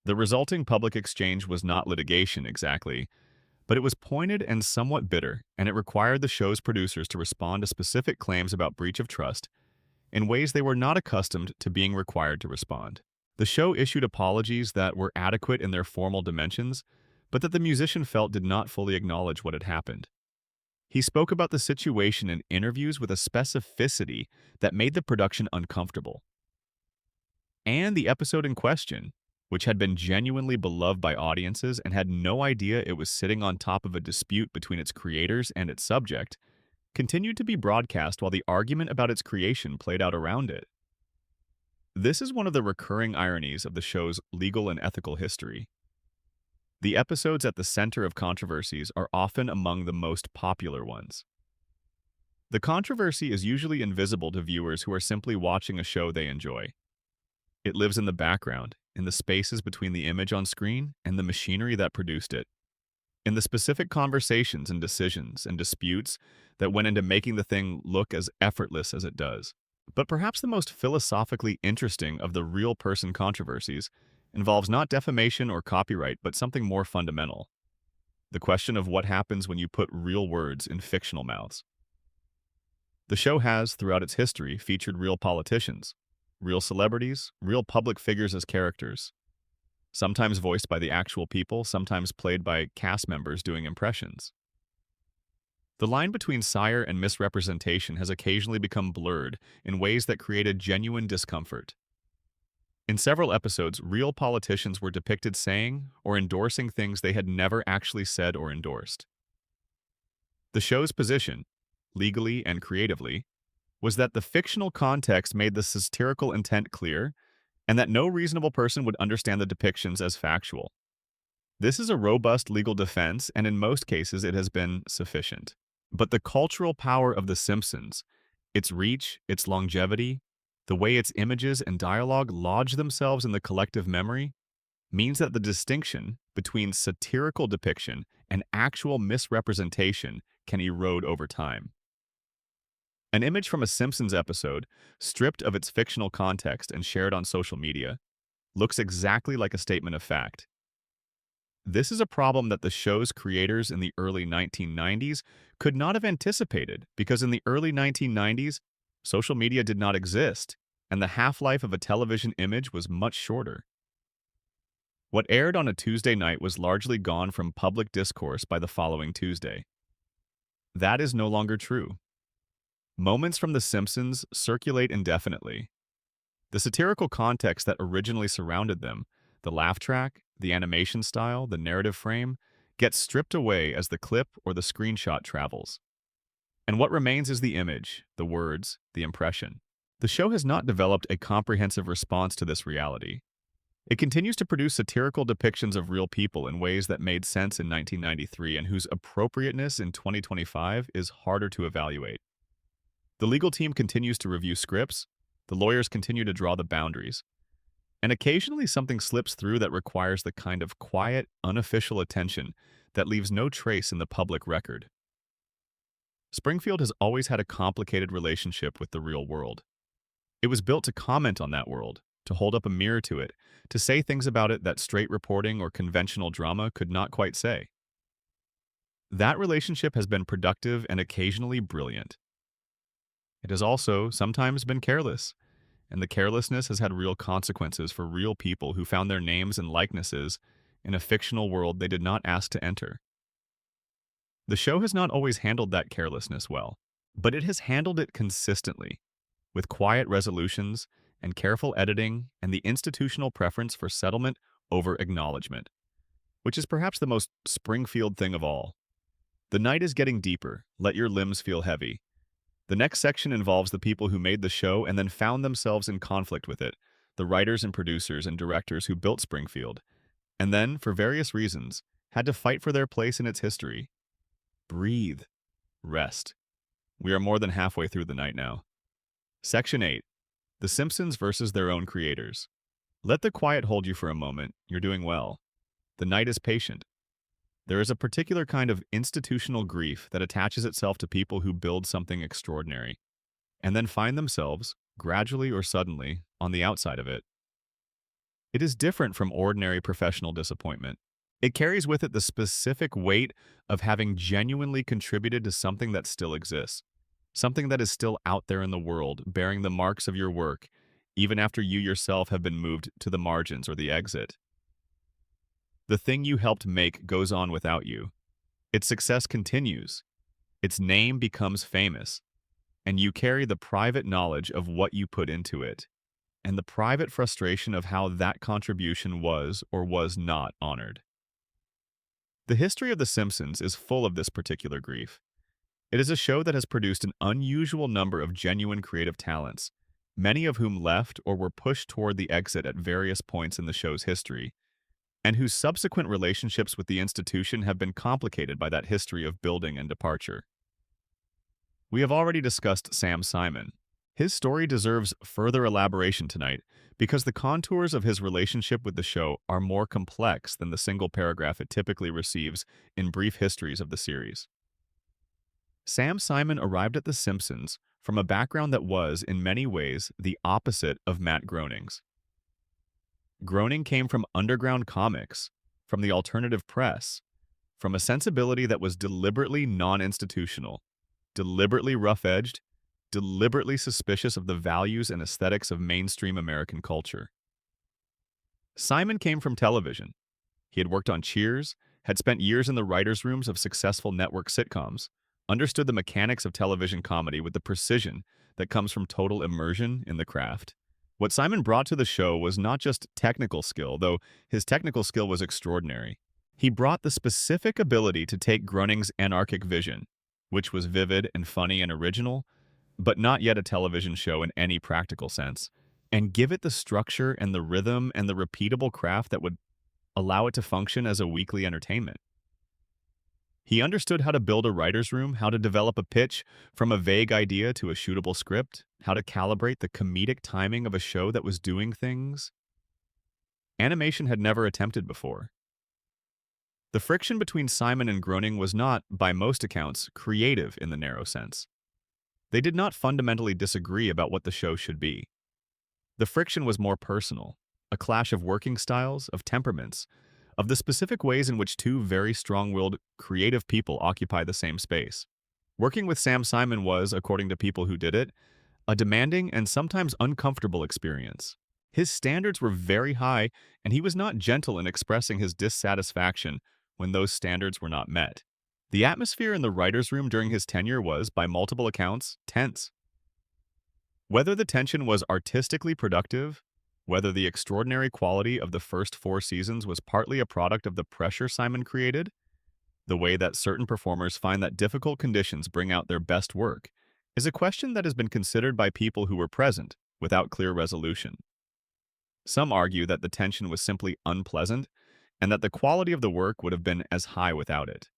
The resulting public exchange was not litigation exactly, but it was pointed and somewhat bitter, and it required the show's producers to respond to specific claims about breach of trust in ways they were not accustomed to being required to respond. The show issued apologies that were adequate in their formal dimensions, but that the musician felt did not fully acknowledge what had happened. He spoke about the situation in interviews with a specificity that made the production uncomfortable. And the episode in question, which had been genuinely beloved by audiences and had no idea it was sitting on top of a dispute between its creators and its subject, continued to be broadcast while the argument about its creation played out around it. This is one of the recurring ironies of the show's legal and ethical history. The episodes at the center of controversies are often among the most popular ones. The controversy is usually invisible to viewers who are simply watching a show they enjoy. It lives in the background, in the spaces between the image on screen and the machinery that produced it, in the specific conversations and decisions and disputes that went into making the thing look as effortless as it does. But perhaps the most philosophically interesting of the real person controversies involves not defamation or copyright, but something more fundamental: the question of what happens when you put real words in fictional mouths. The show has, throughout its history, featured real politicians, real celebrities, real public figures as characters, sometimes voiced by the actual people, sometimes played by cast members doing impressions. The line between sire and misrepresentation has occasionally become blurred in ways that created genuine discomfort. In several episodes, real politicians were depicted saying or endorsing things they had never actually said or endorsed. The show's position, legally and creatively, was that the fictional context made the satirical intent clear and that no reasonable person would understand the depictions as factual. This is a robust legal defense, and in most cases it has been sufficient. But the cultural power of The Simpsons, its reach, its longevity, the way its images and dialogue lodge themselves in the collective memory, means that the distinction between satirical depiction and actual misrepresentation can erode over time. An image from a Simpsons episode, stripped of its fictional context and shared on social media, looks exactly like a statement of fact. This is a problem that the show's creators in the early 1990s could not have anticipated, because in the early 1990s, social media did not exist, and the half-life of a television image was much shorter. What aired on a Tuesday night was largely gone from public discourse by the following Tuesday. That is no longer true. Moments from The Simpsons circulate indefinitely. The satirical context that originally surrounded them, the laugh track, the animation style, the narrative frame, gets stripped away as the clip or the screenshot travels. And what remains is the image, the words, the impression. The show has not developed a comprehensive response to this reality. It continues to produce satirical depictions of real people in ways that made sense in 1993 and whose appropriateness in 2025 is harder to evaluate. The legal team continues to review scripts, the lawyers continue to draw the boundaries, and occasionally something slips through that requires the kind of quiet, unofficial attention that leaves no trace in the public record. Springfield has always had a complicated relationship with the real world. It was built to comment on that world, to hold up a mirror to it, to say things about it that straight reporting or conventional drama could not quite say. That relationship has been productive and occasionally brilliant. It has also sometimes been careless, and the carelessness has had real consequences for real people who found their names and likenesses in a fictional world they did not ask to enter. The show has not always handled that carelessness well, but it has handled it consistently, with quiet resolutions and careful editing and the institutional preference for settlement over acknowledgement, which is perhaps the most Springfield thing of all. The night is getting deeper, let your limbs feel heavy. The next section involves the people who made the show and then found themselves in conflict with it, the writers and producers and directors who built Springfield, and then, for various reasons, had to fight for their place in its history. Breathe. Rest. We are more than halfway through the night now. Section 8. The Simpsons versus their own creators. Let the quiet hold you for a moment. You're doing well. The night is patient. There is a particular kind of institutional grief that attaches itself to people who build something extraordinary and then find themselves, gradually or suddenly, on the outside of it. It is different from ordinary professional disappointment. It carries with it the specific weight of having genuinely contributed to something that still exists, something that is still out there in the world, bearing the marks of your work, even after you yourself have been moved to the margins or the exit. The thing you helped make goes on without you. Its success continues. Its name becomes famous, and you carry the private knowledge of what you put into it, and the private frustration of how that contribution was or was not honored. The history of The Simpsons is full of this particular grief. It is a show that has produced an unusual number of genuine creative talents, many of whom left or were pushed toward the exit at various points in the show's history, and whose subsequent relationships with the institution have been complicated by that history of building and departure. We have already discussed Sam Simon. His story deserves further elaboration tonight because the contours of his relationship with the show are more complex than the single paragraph it typically receives in brief histories of the series. Sam Simon arrived at The Simpsons from a background that was, in many ways, the opposite of Matt Groening's. Groening came from underground comics, from the alternative press, from a sensibility that was deliberately non-institutional, deliberately rough-edged, deliberately suspicious of the values and aesthetics of mainstream American culture. Simon came from television. He had worked on Cheers, had spent years in the writers' rooms of successful network sitcoms, understood the mechanics of television comedy with the precision that comes from total immersion in the craft. What Simon brought to the show was not just technical skill, though his technical skill was extraordinary. He brought the specific ability to take Groening's anarchic vision, which was vivid and funny and original, but not yet a television show in any practical sense, and give it the structure and the rhythm and the repeatable craft that would allow it to function as a weekly entertainment. He understood how to build a writer's room, how to develop a pitch from a vague idea to a shootable script, how to calibrate the comedic timing of a show that was doing things animation had never attempted before. The friction between Simon and Groening was not, by most accounts, creative in the narrow sense. They did not fundamentally disagree about what the show should be. The friction was more personal, a clash of working styles, of temperaments, of the specific ways in which two very strong-willed, creative people occupy the same space. Working with Sam Simon was, according to people who did it, a demanding and sometimes uncomfortable experience. His standards were very high, and he was not gentle in expressing his dissatisfaction when those standards were not met. The atmosphere in the writer's room during his tenure was, by multiple accounts, tense. Whether the tension was artistically productive, whether the extraordinary quality of the first 4 seasons was partly a product of the pressure Simon created, the way that certain performers find that difficult conditions bring out their best work, is a question that has been considered by people who were present, without clear resolution. Some argue that the tension was simply unpleasant, and that the quality of the work would have been as high without it.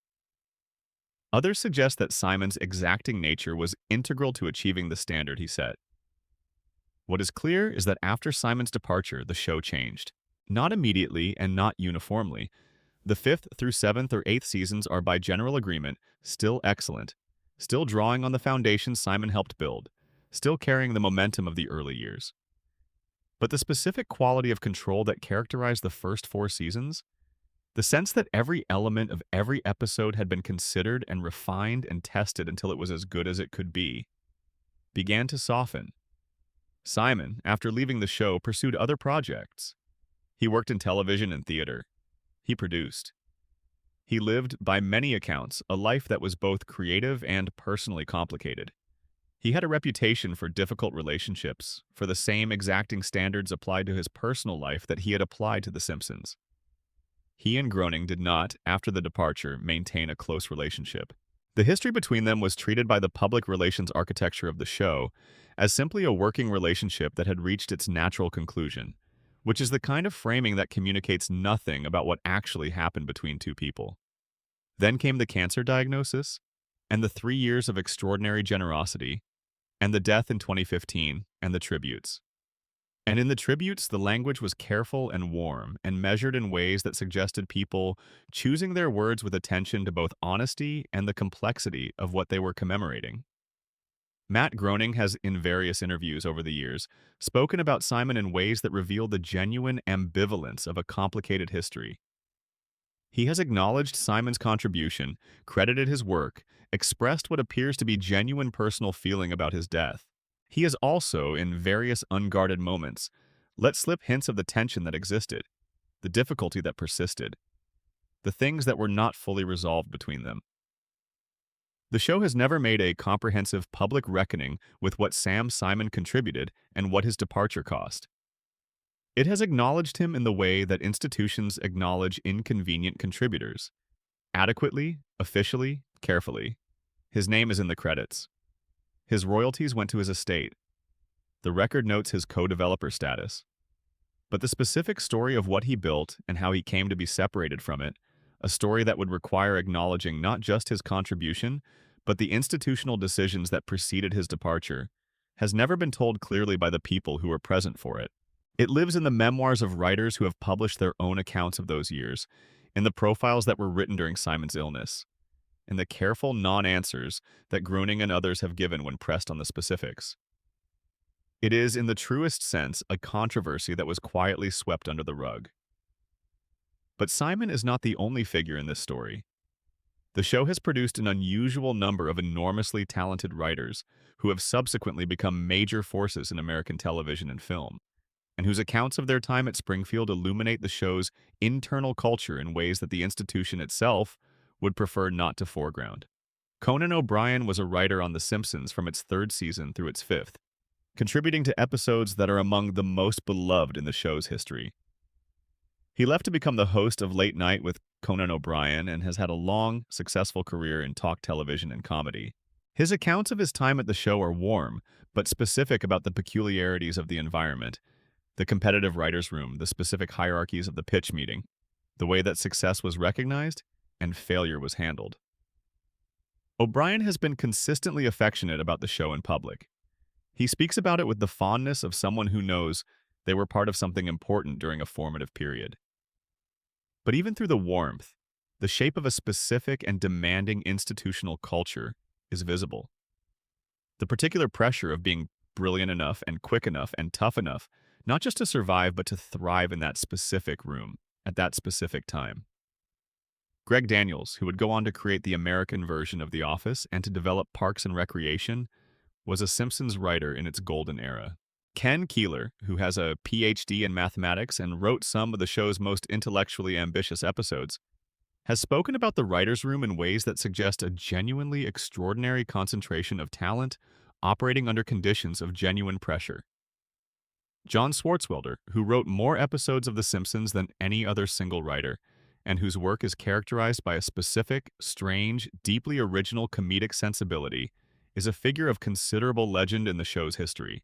Others suggest that Simon's exacting nature was integral to achieving the standard he set. What is clear is that after Simon's departure, the show changed. Not immediately and not uniformly. The 5th through 7th or 8th seasons are, by general agreement, still excellent, still drawing on the foundation Simon helped build, still carrying the momentum of the early years. But the specific quality of control that characterized the first 4 seasons, the sense that every element of every episode had been considered and refined and tested until it was as good as it could be, began to soften. Simon, after leaving the show, pursued other projects. He worked in television and theater. He produced. He lived, by many accounts, a life that was both creative and personally complicated. He had a reputation for difficult relationships, for the same exacting standards applied to his personal life that he had applied to The Simpsons. He and Groening did not, after the departure, maintain a close relationship. The history between them was treated by the public relations architecture of the show as simply a working relationship that had reached its natural conclusion, which is the kind of framing that communicates nothing about what actually happened between two people. Then came the cancer diagnosis, and the 3 years of extraordinary generosity, and the death in 2015, and the tributes. And in the tributes, the language was careful and warm, and measured in ways that suggested people choosing their words with attention to both honesty and the complexity of what they were commemorating. Matt Groening has, in various interviews over the years, spoken about Simon in ways that reveal the genuine ambivalence of a complicated history. He has acknowledged Simon's contribution, credited his work, expressed what appears to be genuine personal feeling about his death. He has also, in various unguarded moments, let slip hints of the tension that existed, the difficulty that persisted, the things that were not fully resolved between them. The show has never made a comprehensive public reckoning with what Sam Simon contributed and what his departure cost. It has acknowledged him in the way that institutions acknowledge inconvenient contributors. Adequately, officially, carefully. His name is in the credits. His royalties went to his estate. The record notes his co-developer status. But the specific story of what he built and how he came to be separated from it, a story that would require acknowledging not just his contribution, but the institutional decisions that preceded his departure, has never been told clearly by the people who were present for it. It lives in the memoirs of writers who have published their own accounts of those years, in the profiles that were written during Simon's illness, in the careful non-answers that Groening and others have given when pressed on the specifics. It is, in the truest sense, a controversy that was quietly swept under the rug. But Simon is not the only figure in this story. The show has produced an unusual number of enormously talented writers who have subsequently become major forces in American television and film, and whose accounts of their time at Springfield illuminate the show's internal culture in ways that the institution itself would prefer not to foreground. Conan O'Brien was a writer on The Simpsons from its third season through its fifth, contributing to episodes that are among the most beloved in the show's history. He left to become the host of Late Night with Conan O'Brien and has had a long, successful career in talk television and comedy. His accounts of his time at the show are warm, but specific about the peculiarities of the environment, the competitive writer's room, the specific hierarchies of the pitch meeting, the way that success was recognized and failure was handled. O'Brien has been consistently affectionate about the show in public. He speaks about it with the fondness of someone who knows they were part of something important during a formative period. But even through the warmth, the shape of a specific and demanding institutional culture is visible. The particular pressure of being brilliant enough and quick enough and tough enough, not just to survive, but to thrive in that specific room, at that specific time. Greg Daniels, who would go on to create the American version of The Office and to develop Parks and Recreation, was a Simpsons writer in its golden era. Ken Keeler, who has a PhD in mathematics and wrote some of the show's most intellectually ambitious episodes, has spoken about the writer's room in ways that suggest a genuinely extraordinary concentration of talent operating under conditions of genuine pressure. John Swartzwelder, who wrote more episodes of The Simpsons than any other single writer, and whose work is characterized by a specific, strange, deeply original comedic sensibility, is a figure of considerable legend in the show's history,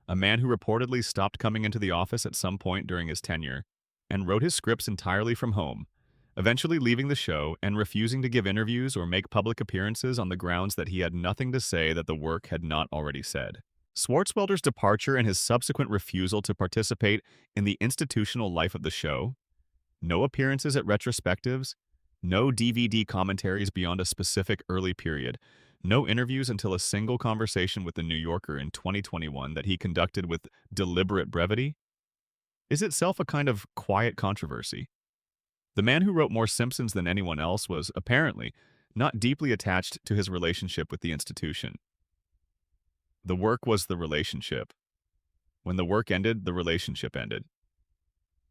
a man who reportedly stopped coming into the office at some point during his tenure and wrote his scripts entirely from home, eventually leaving the show and refusing to give interviews or make public appearances on the grounds that he had nothing to say that the work had not already said. Swartzwelder's departure and his subsequent refusal to participate in the institutional life of the show, no appearances at retrospectives, no DVD commentaries beyond a specific early period, no interviews until a single conversation with The New Yorker in 2021 that he conducted with deliberate brevity, is itself a kind of quiet controversy. The man who wrote more Simpsons than anyone else was, apparently, not deeply attached to his relationship with the institution. The work was the relationship. When the work ended, the relationship ended.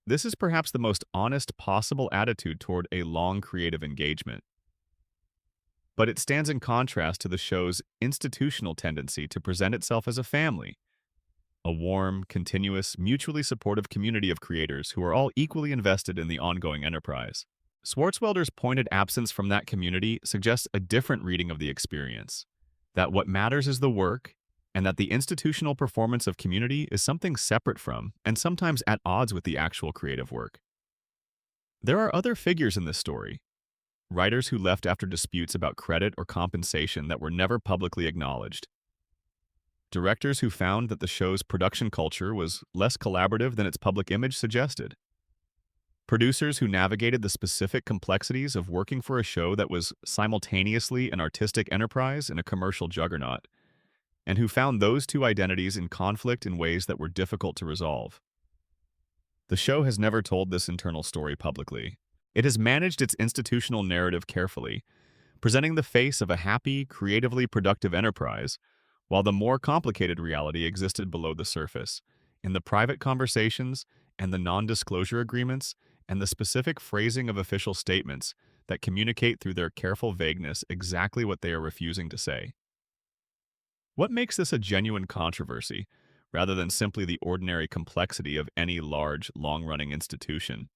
This is perhaps the most honest possible attitude toward a long creative engagement. But it stands in contrast to the show's institutional tendency to present itself as a family, a warm, continuous, mutually supportive community of creators who are all equally invested in the ongoing enterprise. Swartzwelder's pointed absence from that community suggests a different reading of the experience, that what matters is the work, and that the institutional performance of community is something separate from, and sometimes at odds with, the actual creative work. There are other figures in this story, writers who left after disputes about credit or compensation that were never publicly acknowledged. Directors who found that the show's production culture was less collaborative than its public image suggested. Producers who navigated the specific complexities of working for a show that was simultaneously an artistic enterprise and a commercial juggernaut, and who found those two identities in conflict in ways that were difficult to resolve. The show has never told this internal story publicly. It has managed its institutional narrative carefully, presenting the face of a happy, creatively productive enterprise, while the more complicated reality existed below the surface, in the private conversations and the non-disclosure agreements and the specific phrasing of official statements that communicate through their careful vagueness exactly what they are refusing to say. What makes this a genuine controversy, rather than simply the ordinary complexity of any large, long-running institution,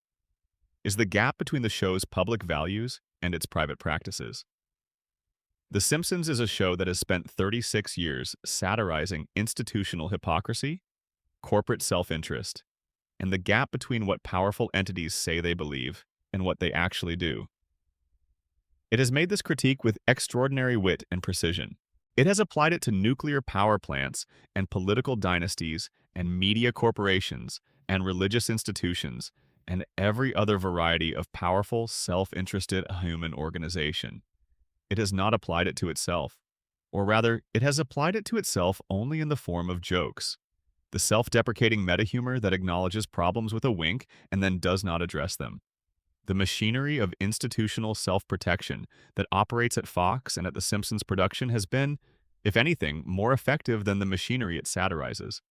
is the gap between the show's public values and its private practices. The Simpsons is a show that has spent 36 years satirizing institutional hypocrisy, corporate self-interest, and the gap between what powerful entities say they believe and what they actually do. It has made this critique with extraordinary wit and precision. It has applied it to nuclear power plants and political dynasties and media corporations and religious institutions and every other variety of powerful, self-interested human organization. It has not applied it to itself. Or rather, it has applied it to itself only in the form of jokes. The self-deprecating meta-humor that acknowledges problems with a wink and then does not address them. The machinery of institutional self-protection that operates at Fox and at The Simpsons production has been, if anything, more effective than the machinery it satirizes,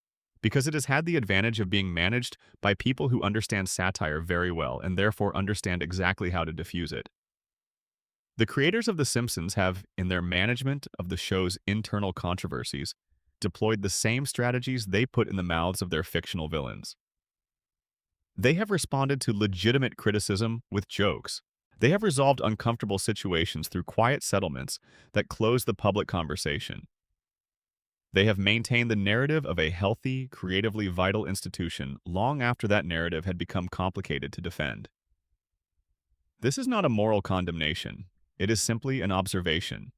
because it has had the advantage of being managed by people who understand satire very well and therefore understand exactly how to diffuse it. The creators of The Simpsons have, in their management of the show's internal controversies, deployed the same strategies they put in the mouths of their fictional villains. They have responded to legitimate criticism with jokes. They have resolved uncomfortable situations through quiet settlements that close the public conversation. They have maintained the narrative of a healthy, creatively vital institution long after that narrative had become complicated to defend. This is not a moral condemnation. It is simply an observation.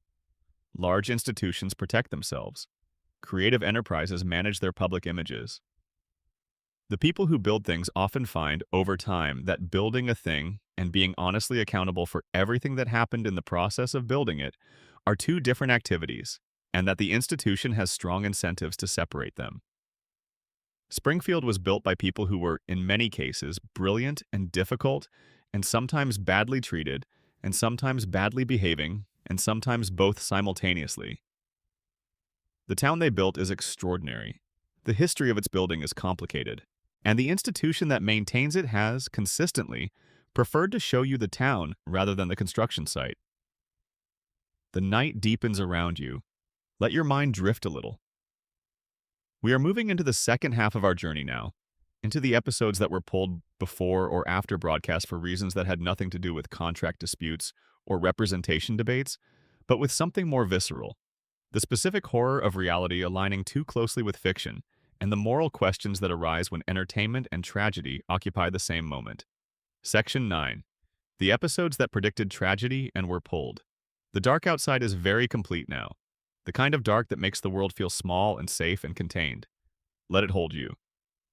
Large institutions protect themselves. Creative enterprises manage their public images. The people who build things often find, over time, that building a thing and being honestly accountable for everything that happened in the process of building it are two different activities, and that the institution has strong incentives to separate them. Springfield was built by people who were, in many cases, brilliant and difficult, and sometimes badly treated, and sometimes badly behaving, and sometimes both simultaneously. The town they built is extraordinary. The history of its building is complicated, and the institution that maintains it has, consistently, preferred to show you the town rather than the construction site. The night deepens around you. Let your mind drift a little. We are moving into the second half of our journey now, into the episodes that were pulled before or after broadcast for reasons that had nothing to do with contract disputes or representation debates, but with something more visceral. The specific horror of reality aligning too closely with fiction, and the moral questions that arise when entertainment and tragedy occupy the same moment. Section 9. The episodes that predicted tragedy and were pulled. The dark outside is very complete now. The kind of dark that makes the world feel small and safe and contained. Let it hold you.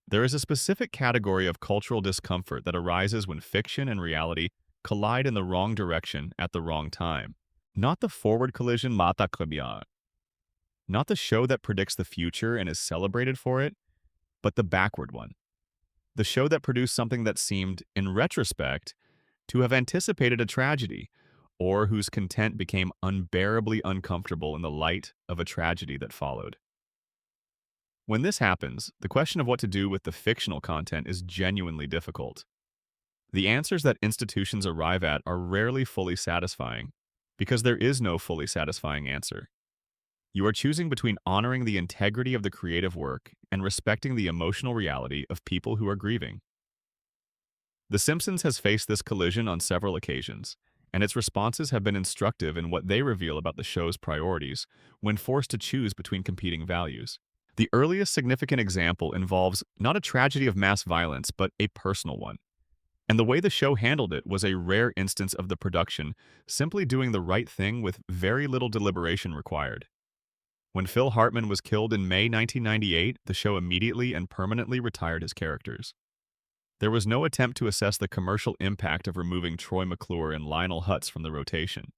There is a specific category of cultural discomfort that arises when fiction and reality collide in the wrong direction at the wrong time. Not the forward collision mata klabiar. Not the show that predicts the future and is celebrated for it, but the backward one. The show that produced something that seemed, in retrospect, to have anticipated a tragedy, or whose content became unbearably uncomfortable in the light of a tragedy that followed. When this happens, the question of what to do with the fictional content is genuinely difficult. The answers that institutions arrive at are rarely fully satisfying, because there is no fully satisfying answer. You are choosing between honoring the integrity of the creative work and respecting the emotional reality of people who are grieving. The Simpsons has faced this collision on several occasions, and its responses have been instructive in what they reveal about the show's priorities when forced to choose between competing values. The earliest significant example involves not a tragedy of mass violence, but a personal one. And the way the show handled it was a rare instance of the production simply doing the right thing with very little deliberation required. When Phil Hartman was killed in May 1998, the show immediately and permanently retired his characters. There was no attempt to assess the commercial impact of removing Troy McClure and Lionel Hutz from the rotation.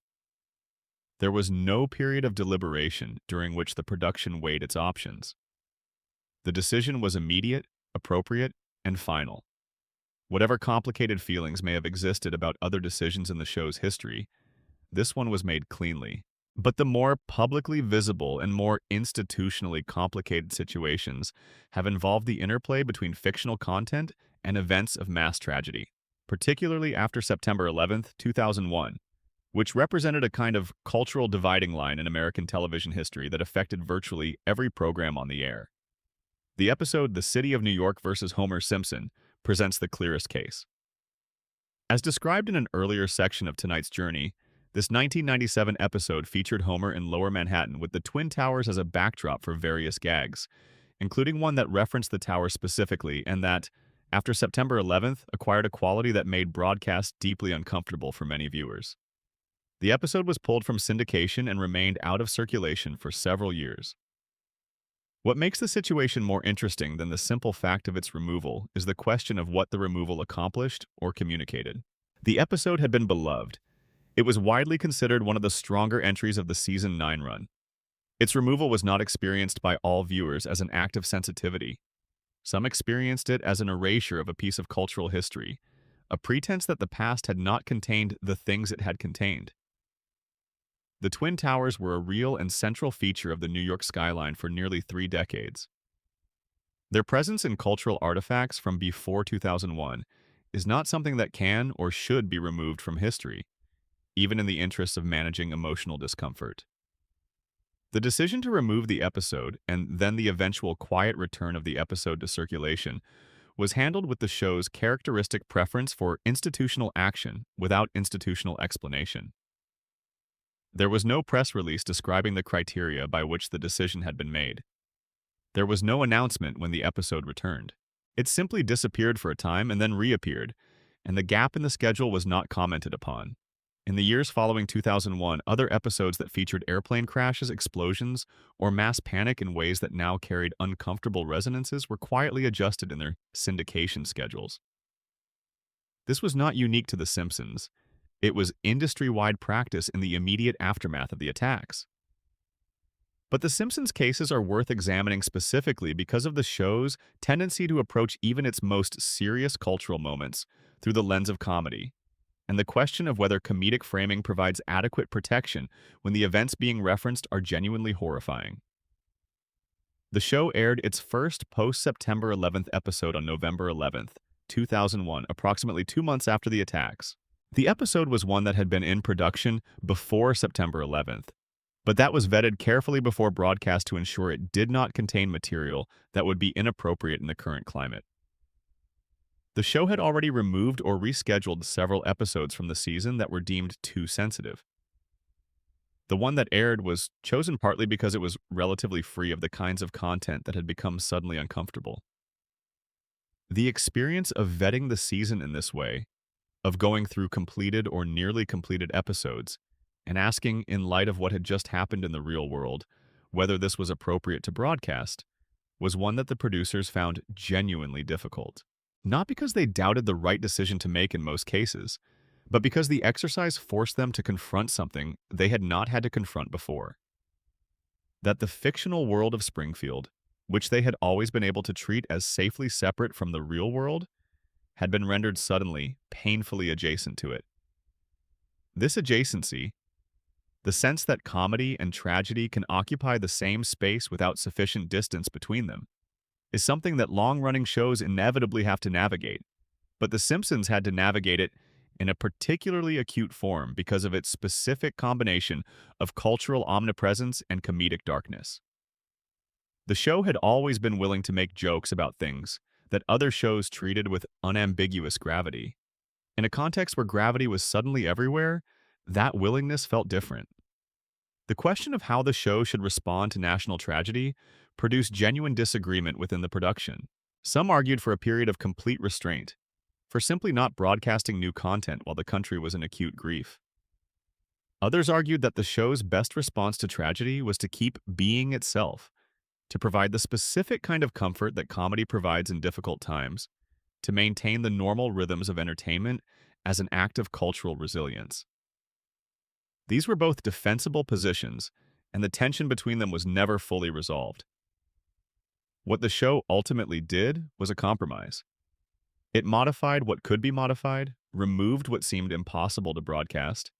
There was no period of deliberation during which the production weighed its options. The decision was immediate, appropriate, and final. Whatever complicated feelings may have existed about other decisions in the show's history, this one was made cleanly. But the more publicly visible and more institutionally complicated situations have involved the interplay between fictional content and events of mass tragedy, particularly after September 11, 2001, which represented a kind of cultural dividing line in American television history that affected virtually every program on the air. The episode The City of New York versus Homer Simpson presents the clearest case. As described in an earlier section of tonight's journey, this 1997 episode featured Homer in Lower Manhattan with the Twin Towers as a backdrop for various gags, including one that referenced the tower specifically and that, after September 11th, acquired a quality that made broadcast deeply uncomfortable for many viewers. The episode was pulled from syndication and remained out of circulation for several years. What makes the situation more interesting than the simple fact of its removal is the question of what the removal accomplished or communicated. The episode had been beloved. It was widely considered one of the stronger entries of the Season 9 run. Its removal was not experienced by all viewers as an act of sensitivity. Some experienced it as an erasure of a piece of cultural history, a pretense that the past had not contained the things it had contained. The Twin Towers were a real and central feature of the New York skyline for nearly 3 decades. Their presence in cultural artifacts from before 2001 is not something that can or should be removed from history, even in the interests of managing emotional discomfort. The decision to remove the episode, and then the eventual quiet return of the episode to circulation, was handled with the show's characteristic preference for institutional action without institutional explanation. There was no press release describing the criteria by which the decision had been made. There was no announcement when the episode returned. It simply disappeared for a time and then reappeared, and the gap in the schedule was not commented upon. In the years following 2001, other episodes that featured airplane crashes, explosions, or mass panic in ways that now carried uncomfortable resonances were quietly adjusted in their syndication schedules. This was not unique to The Simpsons. It was industry-wide practice in the immediate aftermath of the attacks. But The Simpsons cases are worth examining specifically because of the show's tendency to approach even its most serious cultural moments through the lens of comedy, and the question of whether comedic framing provides adequate protection when the events being referenced are genuinely horrifying. The show aired its first post-September 11th episode on November 11th, 2001, approximately 2 months after the attacks. The episode was one that had been in production before September 11th, but that was vetted carefully before broadcast to ensure it did not contain material that would be inappropriate in the current climate. The show had already removed or rescheduled several episodes from the season that were deemed too sensitive. The one that aired was chosen partly because it was relatively free of the kinds of content that had become suddenly uncomfortable. The experience of vetting the season in this way, of going through completed or nearly completed episodes, and asking, in light of what had just happened in the real world, whether this was appropriate to broadcast, was one that the producers found genuinely difficult. Not because they doubted the right decision to make in most cases, but because the exercise forced them to confront something they had not had to confront before. That the fictional world of Springfield, which they had always been able to treat as safely separate from the real world, had been rendered suddenly, painfully adjacent to it. This adjacency, the sense that comedy and tragedy can occupy the same space without sufficient distance between them, is something that long-running shows inevitably have to navigate, but The Simpsons had to navigate it in a particularly acute form because of its specific combination of cultural omnipresence and comedic darkness. The show had always been willing to make jokes about things that other shows treated with unambiguous gravity. In a context where gravity was suddenly everywhere, that willingness felt different. The question of how the show should respond to national tragedy produced genuine disagreement within the production. Some argued for a period of complete restraint, for simply not broadcasting new content while the country was in acute grief. Others argued that the show's best response to tragedy was to keep being itself, to provide the specific kind of comfort that comedy provides in difficult times, to maintain the normal rhythms of entertainment as an act of cultural resilience. These were both defensible positions, and the tension between them was never fully resolved. What the show ultimately did was a compromise. It modified what could be modified, removed what seemed impossible to broadcast,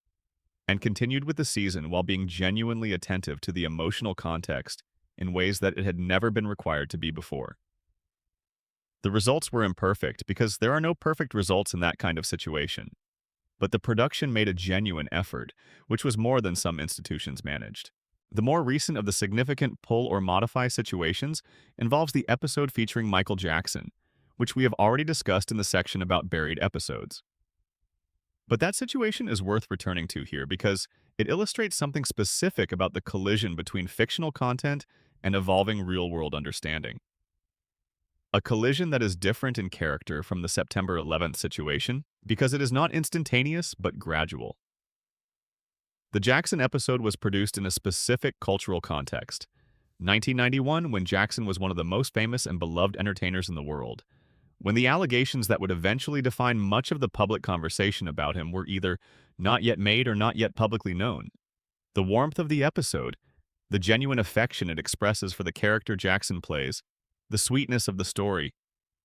and continued with the season while being genuinely attentive to the emotional context in ways that it had never been required to be before. The results were imperfect because there are no perfect results in that kind of situation, but the production made a genuine effort, which was more than some institutions managed. The more recent of the significant pull or modify situations involves the episode featuring Michael Jackson, which we have already discussed in the section about buried episodes. But that situation is worth returning to here because it illustrates something specific about the collision between fictional content and evolving real-world understanding. A collision that is different in character from the September 11th situation because it is not instantaneous but gradual. The Jackson episode was produced in a specific cultural context. 1991, when Jackson was one of the most famous and beloved entertainers in the world, when the allegations that would eventually define much of the public conversation about him were either not yet made or not yet publicly known. The warmth of the episode, the genuine affection it expresses for the character Jackson plays, the sweetness of the story,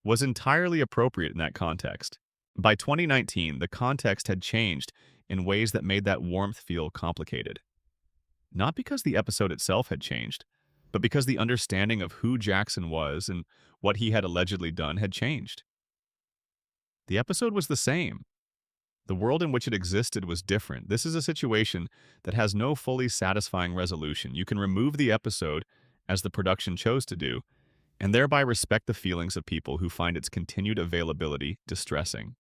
was entirely appropriate in that context. By 2019, the context had changed in ways that made that warmth feel complicated. Not because the episode itself had changed, but because the understanding of who Jackson was and what he had allegedly done had changed. The episode was the same. The world in which it existed was different. This is a situation that has no fully satisfying resolution. You can remove the episode, as the production chose to do, and thereby respect the feelings of people who find its continued availability distressing.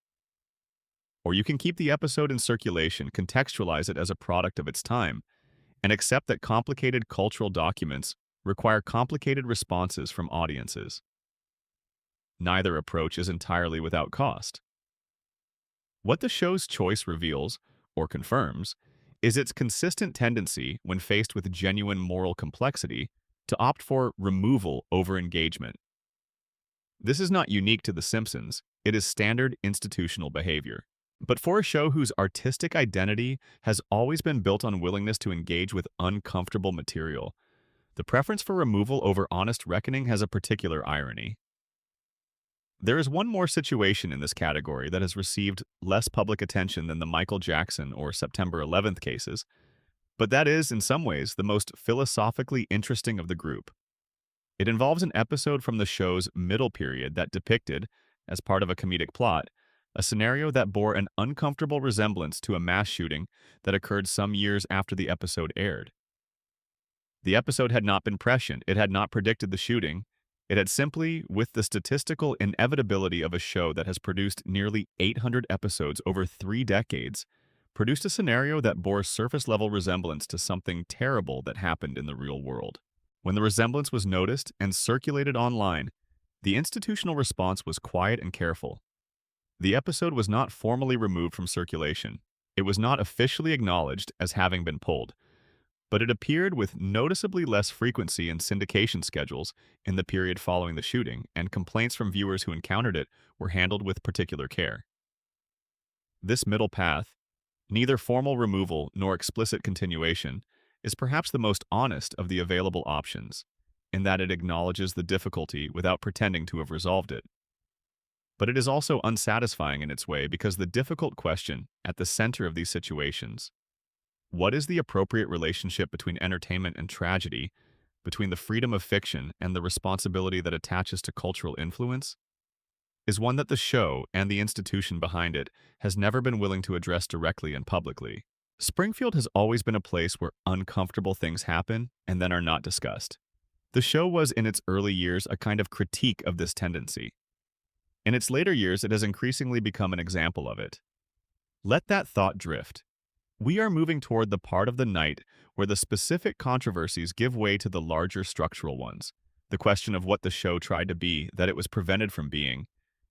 Or you can keep the episode in circulation, contextualize it as a product of its time, and accept that complicated cultural documents require complicated responses from audiences. Neither approach is entirely without cost. What the show's choice reveals, or confirms, is its consistent tendency, when faced with genuine moral complexity, to opt for removal over engagement. This is not unique to The Simpsons, it is standard institutional behavior. But for a show whose artistic identity has always been built on willingness to engage with uncomfortable material, the preference for removal over honest reckoning has a particular irony. There is one more situation in this category that has received less public attention than the Michael Jackson or September 11th cases, but that is, in some ways, the most philosophically interesting of the group. It involves an episode from the show's middle period that depicted, as part of a comedic plot, a scenario that bore an uncomfortable resemblance to a mass shooting that occurred some years after the episode aired. The episode had not been prescient, it had not predicted the shooting, it had simply, with the statistical inevitability of a show that has produced nearly 800 episodes over 3 decades, produced a scenario that bore surface-level resemblance to something terrible that happened in the real world. When the resemblance was noticed and circulated online, the institutional response was quiet and careful. The episode was not formally removed from circulation. It was not officially acknowledged as having been pulled, but it appeared with noticeably less frequency in syndication schedules in the period following the shooting, and complaints from viewers who encountered it were handled with particular care. This middle path, neither formal removal nor explicit continuation, is perhaps the most honest of the available options, in that it acknowledges the difficulty without pretending to have resolved it. But it is also unsatisfying in its way because the difficult question at the center of these situations, what is the appropriate relationship between entertainment and tragedy, between the freedom of fiction and the responsibility that attaches to cultural influence, is one that the show and the institution behind it has never been willing to address directly and publicly. Springfield has always been a place where uncomfortable things happen and then are not discussed. The show was, in its early years, a kind of critique of this tendency. In its later years, it has increasingly become an example of it. Let that thought drift. We are moving toward the part of the night where the specific controversies give way to the larger structural ones. The question of what the show tried to be that it was prevented from being,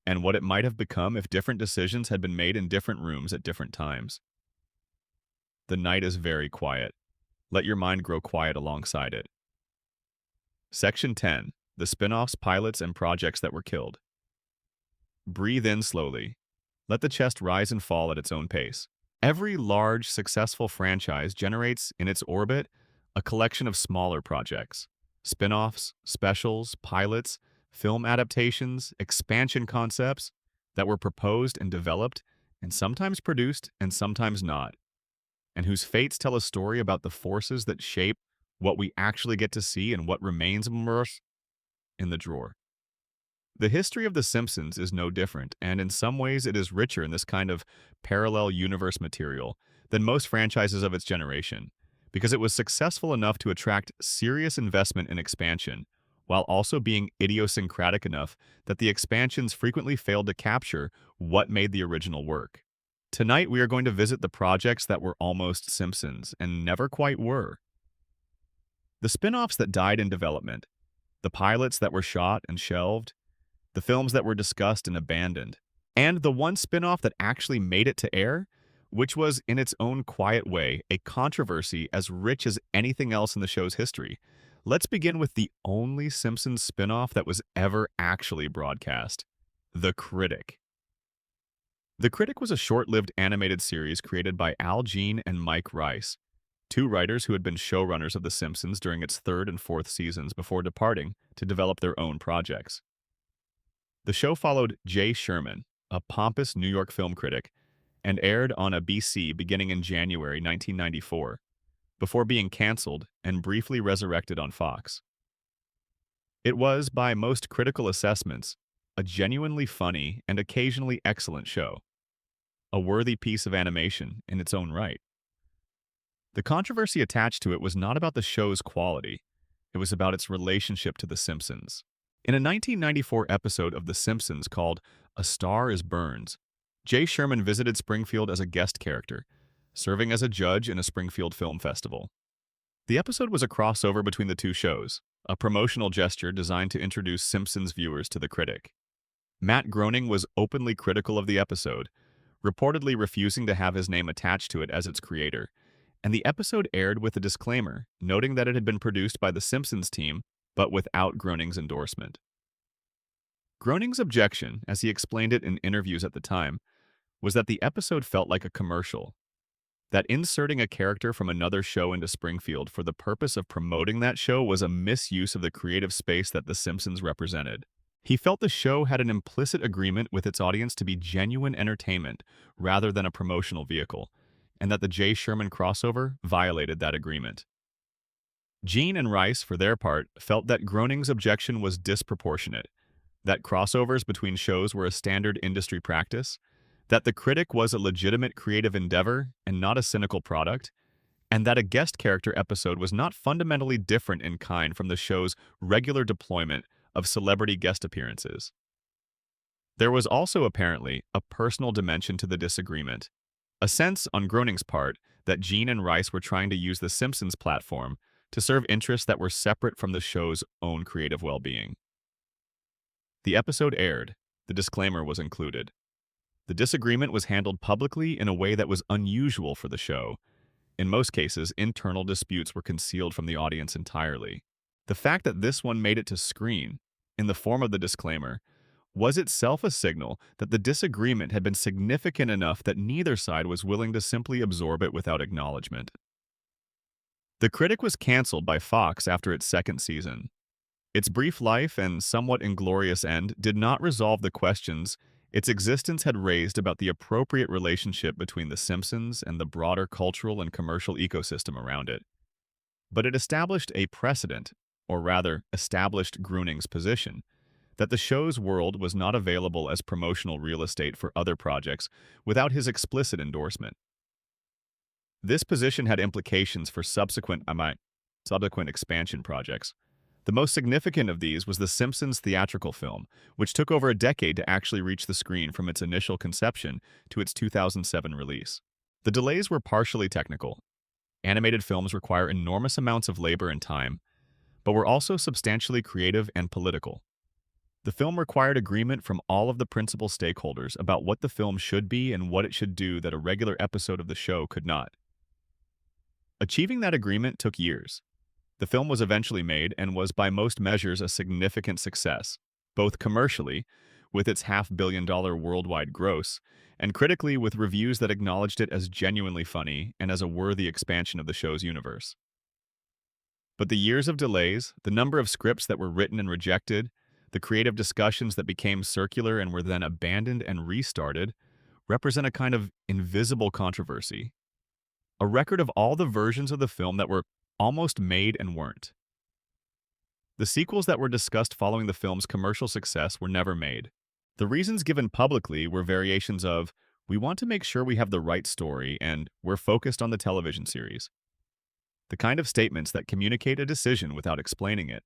and what it might have become if different decisions had been made in different rooms at different times. The night is very quiet. Let your mind grow quiet alongside it. Section 10. The spin-offs, pilots, and projects that were killed. Breathe in slowly. Let the chest rise and fall at its own pace. Every large, successful franchise generates, in its orbit, a collection of smaller projects. Spin-offs, specials, pilots, film adaptations, expansion concepts that were proposed and developed, and sometimes produced and sometimes not, and whose fates tell a story about the forces that shape what we actually get to see and what remains immersed in the drawer. The history of The Simpsons is no different, and in some ways it is richer in this kind of parallel universe material than most franchises of its generation, because it was successful enough to attract serious investment and expansion, while also being idiosyncratic enough that the expansions frequently failed to capture what made the original work. Tonight we are going to visit the projects that were almost Simpsons and never quite were. The spin-offs that died in development, the pilots that were shot and shelved, the films that were discussed and abandoned, and the one spin-off that actually made it to air, which was, in its own quiet way, a controversy as rich as anything else in the show's history. Let's begin with the only Simpsons spin-off that was ever actually broadcast, The Critic. The Critic was a short-lived animated series created by Al Jean and Mike Rice, two writers who had been showrunners of The Simpsons during its third and fourth seasons before departing to develop their own projects. The show followed Jay Sherman, a pompous New York film critic, and aired on ABC beginning in January 1994, before being canceled and briefly resurrected on Fox. It was, by most critical assessments, a genuinely funny and occasionally excellent show, a worthy piece of animation in its own right. The controversy attached to it was not about the show's quality, it was about its relationship to The Simpsons. In a 1994 episode of The Simpsons called A Star is Burns, Jay Sherman visited Springfield as a guest character, serving as a judge in a Springfield film festival. The episode was a crossover between the two shows, a promotional gesture designed to introduce Simpsons viewers to The Critic. Matt Groening was openly critical of the episode, reportedly refusing to have his name attached to it as its creator, and the episode aired with a disclaimer noting that it had been produced by the Simpsons team but without Groening's endorsement. Groening's objection, as he explained it in interviews at the time, was that the episode felt like a commercial, that inserting a character from another show into Springfield for the purpose of promoting that show was a misuse of the creative space that The Simpsons represented. He felt the show had an implicit agreement with its audience to be genuine entertainment rather than a promotional vehicle, and that the Jay Sherman crossover violated that agreement. Jean and Rice, for their part, felt that Groening's objection was disproportionate, that crossovers between shows were a standard industry practice, that The Critic was a legitimate creative endeavor and not a cynical product, and that a guest character episode was not fundamentally different in kind from the show's regular deployment of celebrity guest appearances. There was also apparently a personal dimension to the disagreement, a sense on Groening's part that Jean and Rice were trying to use the Simpsons platform to serve interests that were separate from the show's own creative well-being. The episode aired. The disclaimer was included. The disagreement was handled publicly in a way that was unusual for the show. In most cases, internal disputes were concealed from the audience entirely. The fact that this one made it to screen, in the form of the disclaimer, was itself a signal that the disagreement had been significant enough that neither side was willing to simply absorb it without acknowledgement. The Critic was canceled by Fox after its second season. Its brief life and somewhat inglorious end did not resolve the questions its existence had raised about the appropriate relationship between The Simpsons and the broader cultural and commercial ecosystem around it. But it established a precedent, or rather, established Groening's position, that the show's world was not available as promotional real estate for other projects without his explicit endorsement. This position had implications for subsequent expansion projects. The most significant of these was The Simpsons theatrical film, which took over a decade to actually reach the screen from its initial conception to its 2007 release. The delays were partially technical. Animated films require enormous amounts of labor and time, but were also substantially creative and political. The film required agreement from all of the principal stakeholders about what the film should be and what it should do that a regular episode of the show could not. Achieving that agreement took years. The film was eventually made and was by most measures a significant success, both commercially, with its $500 million worldwide gross, and critically with reviews that acknowledged it as genuinely funny and as a worthy expansion of the show's universe. But the years of delays, the number of scripts that were written and rejected, the creative discussions that became circular and were then abandoned and restarted, represent a kind of invisible controversy, a record of all the versions of the film that were almost made and weren't. The sequels that were discussed following the film's commercial success were never made. The reasons given publicly were variations of, "We want to make sure we have the right story," and "We're focused on the television series." The kind of statements that communicate a decision without explaining it.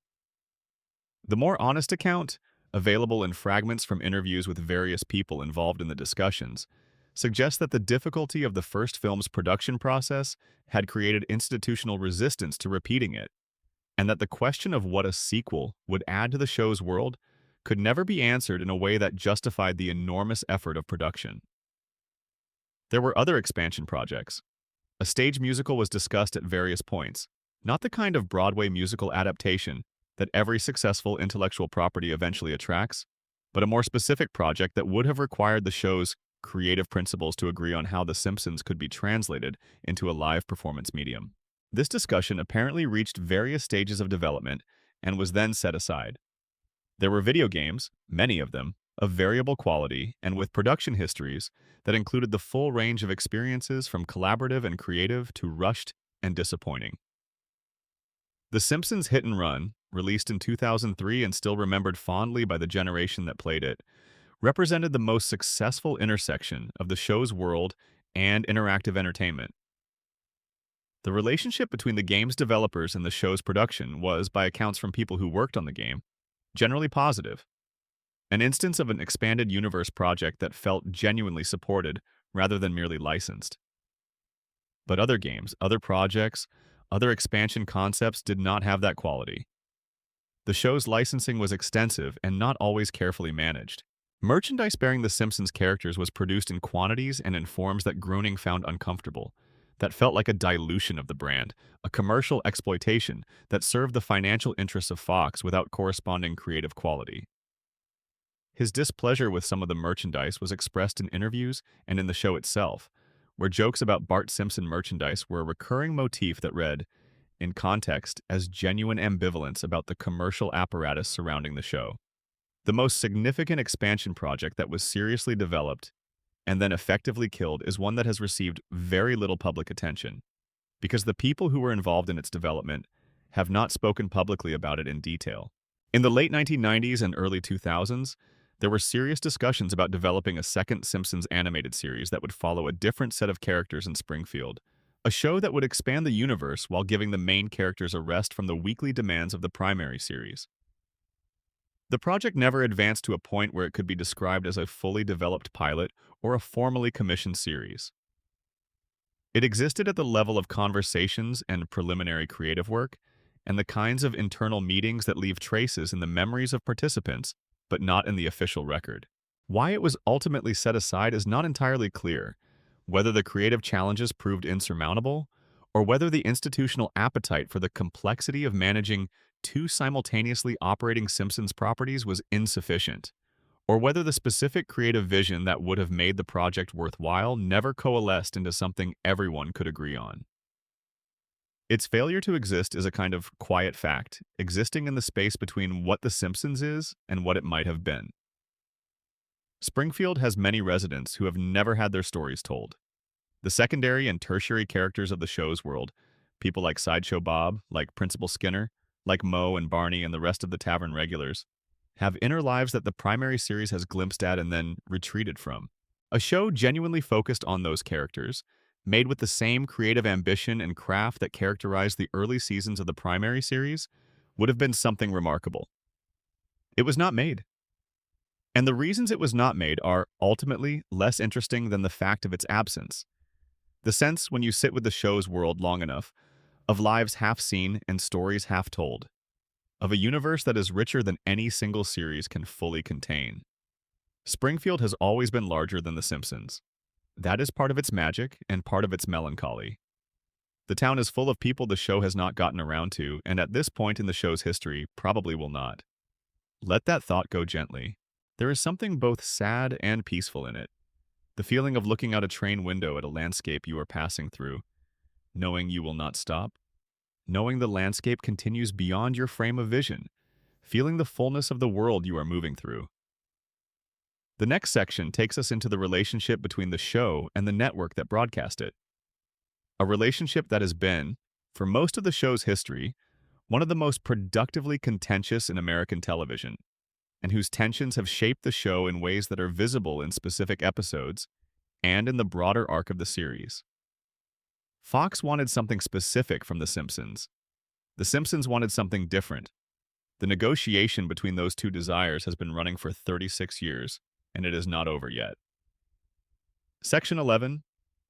The more honest account, available in fragments from interviews with various people involved in the discussions, suggests that the difficulty of the first film's production process had created institutional resistance to repeating it, and that the question of what a sequel would add to the show's world could never be answered in a way that justified the enormous effort of production. There were other expansion projects. A stage musical was discussed at various points, not the kind of Broadway musical adaptation that every successful intellectual property eventually attracts, but a more specific project that would have required the show's creative principles to agree on how The Simpsons could be translated into a live performance medium. This discussion apparently reached various stages of development and was then set aside. There were video games, many of them, of variable quality and with production histories that included the full range of experiences from collaborative and creative to rushed and disappointing. The Simpsons Hit and Run, released in 2003 and still remembered fondly by the generation that played it, represented the most successful intersection of the show's world and interactive entertainment. The relationship between the game's developers and the show's production was, by accounts from people who worked on the game, generally positive. An instance of an expanded universe project that felt genuinely supported rather than merely licensed. But other games, other projects, other expansion concepts did not have that quality. The show's licensing was extensive and not always carefully managed. Merchandise bearing The Simpsons characters was produced in quantities and in forms that Groening found uncomfortable, that felt like a dilution of the brand, a commercial exploitation that served the financial interests of Fox without corresponding creative quality. His displeasure with some of the merchandise was expressed in interviews and in the show itself, where jokes about Bart Simpson merchandise were a recurring motif that read, in context, as genuine ambivalence about the commercial apparatus surrounding the show. The most significant expansion project that was seriously developed and then effectively killed is one that has received very little public attention, because the people who were involved in its development have not spoken publicly about it in detail. In the late 1990s and early 2000s, there were serious discussions about developing a second Simpsons animated series that would follow a different set of characters in Springfield, a show that would expand the universe while giving the main characters a rest from the weekly demands of the primary series. The project never advanced to a point where it could be described as a fully developed pilot or a formally commissioned series. It existed at the level of conversations and preliminary creative work, and the kinds of internal meetings that leave traces in the memories of participants, but not in the official record. Why it was ultimately set aside is not entirely clear, whether the creative challenges proved insurmountable, or whether the institutional appetite for the complexity of managing two simultaneously operating Simpsons properties was insufficient, or whether the specific creative vision that would have made the project worthwhile never coalesced into something everyone could agree on. Its failure to exist is a kind of quiet fact, existing in the space between what The Simpsons is and what it might have been. Springfield has many residents who have never had their stories told. The secondary and tertiary characters of the show's world, people like Sideshow Bob, like Principal Skinner, like Moe and Barney and the rest of the tavern regulars, have inner lives that the primary series has glimpsed at and then retreated from. A show genuinely focused on those characters, made with the same creative ambition and craft that characterized the early seasons of the primary series, would have been something remarkable. It was not made. And the reasons it was not made are, ultimately, less interesting than the fact of its absence. The sense, when you sit with the show's world long enough, of lives half seen and stories half told, of a universe that is richer than any single series can fully contain. Springfield has always been larger than The Simpsons. That is part of its magic and part of its melancholy. The town is full of people the show has not gotten around to, and at this point in the show's history, probably will not. Let that thought go gently. There is something both sad and peaceful in it. The feeling of looking out a train window at a landscape you are passing through, knowing you will not stop, knowing the landscape continues beyond your frame of vision, feeling the fullness of the world you are moving through. The next section takes us into the relationship between the show and the network that broadcast it. A relationship that has been, for most of the show's history, one of the most productively contentious in American television, and whose tensions have shaped the show in ways that are visible in specific episodes and in the broader arc of the series. Fox wanted something specific from The Simpsons. The Simpsons wanted something different. The negotiation between those two desires has been running for 36 years, and it is not over yet. Section 11.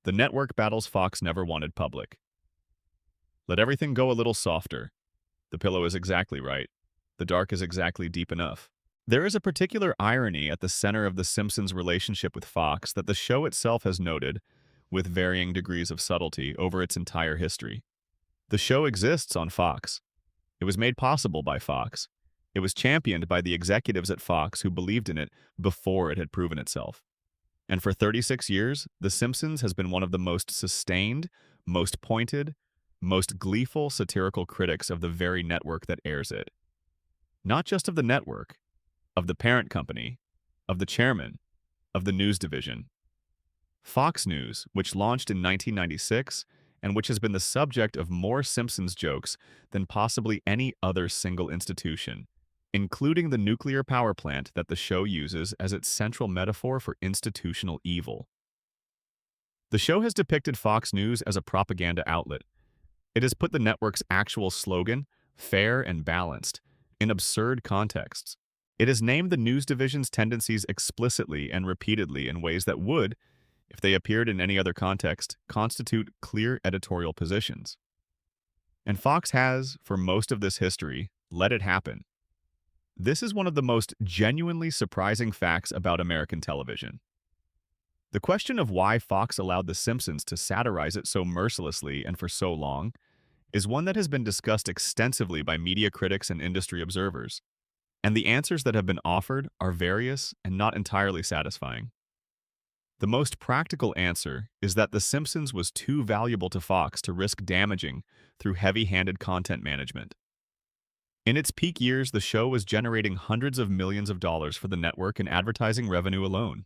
The network battles Fox never wanted public. Let everything go a little softer. The pillow is exactly right. The dark is exactly deep enough. There is a particular irony at the center of The Simpsons' relationship with Fox that the show itself has noted, with varying degrees of subtlety, over its entire history. The show exists on Fox. It was made possible by Fox. It was championed by the executives at Fox who believed in it before it had proven itself. And for 36 years, The Simpsons has been one of the most sustained, most pointed, most gleeful satirical critics of the very network that airs it. Not just of the network, of the parent company, of the chairman, of the news division. Fox News, which launched in 1996 and which has been the subject of more Simpsons jokes than possibly any other single institution, including the nuclear power plant that the show uses as its central metaphor for institutional evil. The show has depicted Fox News as a propaganda outlet. It has put the network's actual slogan, fair and balanced, in absurd contexts. It has named the news division's tendencies explicitly and repeatedly in ways that would, if they appeared in any other context, constitute clear editorial positions. And Fox has, for most of this history, let it happen. This is one of the most genuinely surprising facts about American television. The question of why Fox allowed The Simpsons to satirize it so mercilessly and for so long is one that has been discussed extensively by media critics and industry observers, and the answers that have been offered are various and not entirely satisfying. The most practical answer is that The Simpsons was too valuable to Fox to risk damaging through heavy-handed content management. In its peak years, the show was generating hundreds of millions of dollars for the network in advertising revenue alone.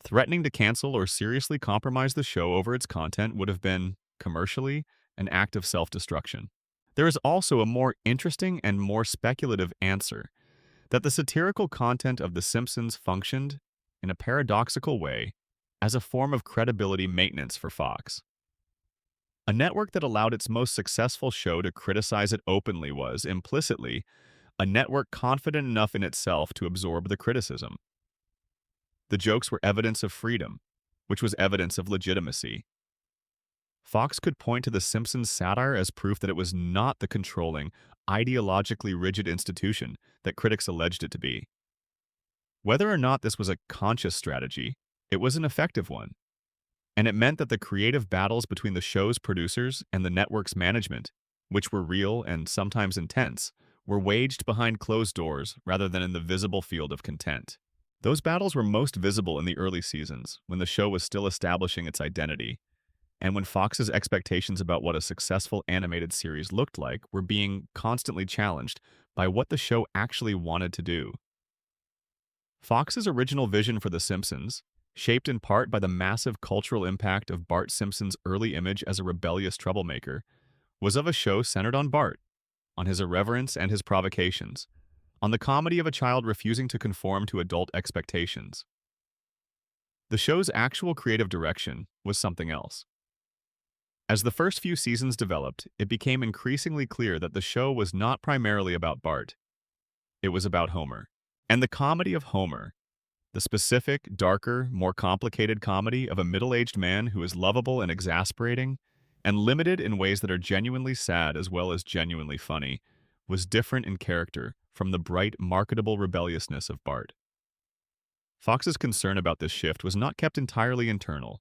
Threatening to cancel or seriously compromise the show over its content would have been, commercially, an act of self-destruction. There is also a more interesting and more speculative answer, that the satirical content of The Simpsons functioned, in a paradoxical way, as a form of credibility maintenance for Fox. A network that allowed its most successful show to criticize it openly was, implicitly, a network confident enough in itself to absorb the criticism. The jokes were evidence of freedom, which was evidence of legitimacy. Fox could point to The Simpsons' satire as proof that it was not the controlling, ideologically rigid institution that critics alleged it to be. Whether or not this was a conscious strategy, it was an effective one. And it meant that the creative battles between the show's producers and the network's management, which were real and sometimes intense, were waged behind closed doors rather than in the visible field of content. Those battles were most visible in the early seasons, when the show was still establishing its identity, and when Fox's expectations about what a successful animated series looked like were being constantly challenged by what the show actually wanted to do. Fox's original vision for The Simpsons, shaped in part by the massive cultural impact of Bart Simpson's early image as a rebellious troublemaker, was of a show centered on Bart, on his irreverence and his provocations, on the comedy of a child refusing to conform to adult expectations. The show's actual creative direction was something else. As the first few seasons developed, it became increasingly clear that the show was not primarily about Bart. It was about Homer. And the comedy of Homer, the specific, darker, more complicated comedy of a middle-aged man who is lovable and exasperating, and limited in ways that are genuinely sad as well as genuinely funny, was different in character from the bright, marketable rebelliousness of Bart. Fox's concern about this shift was not kept entirely internal.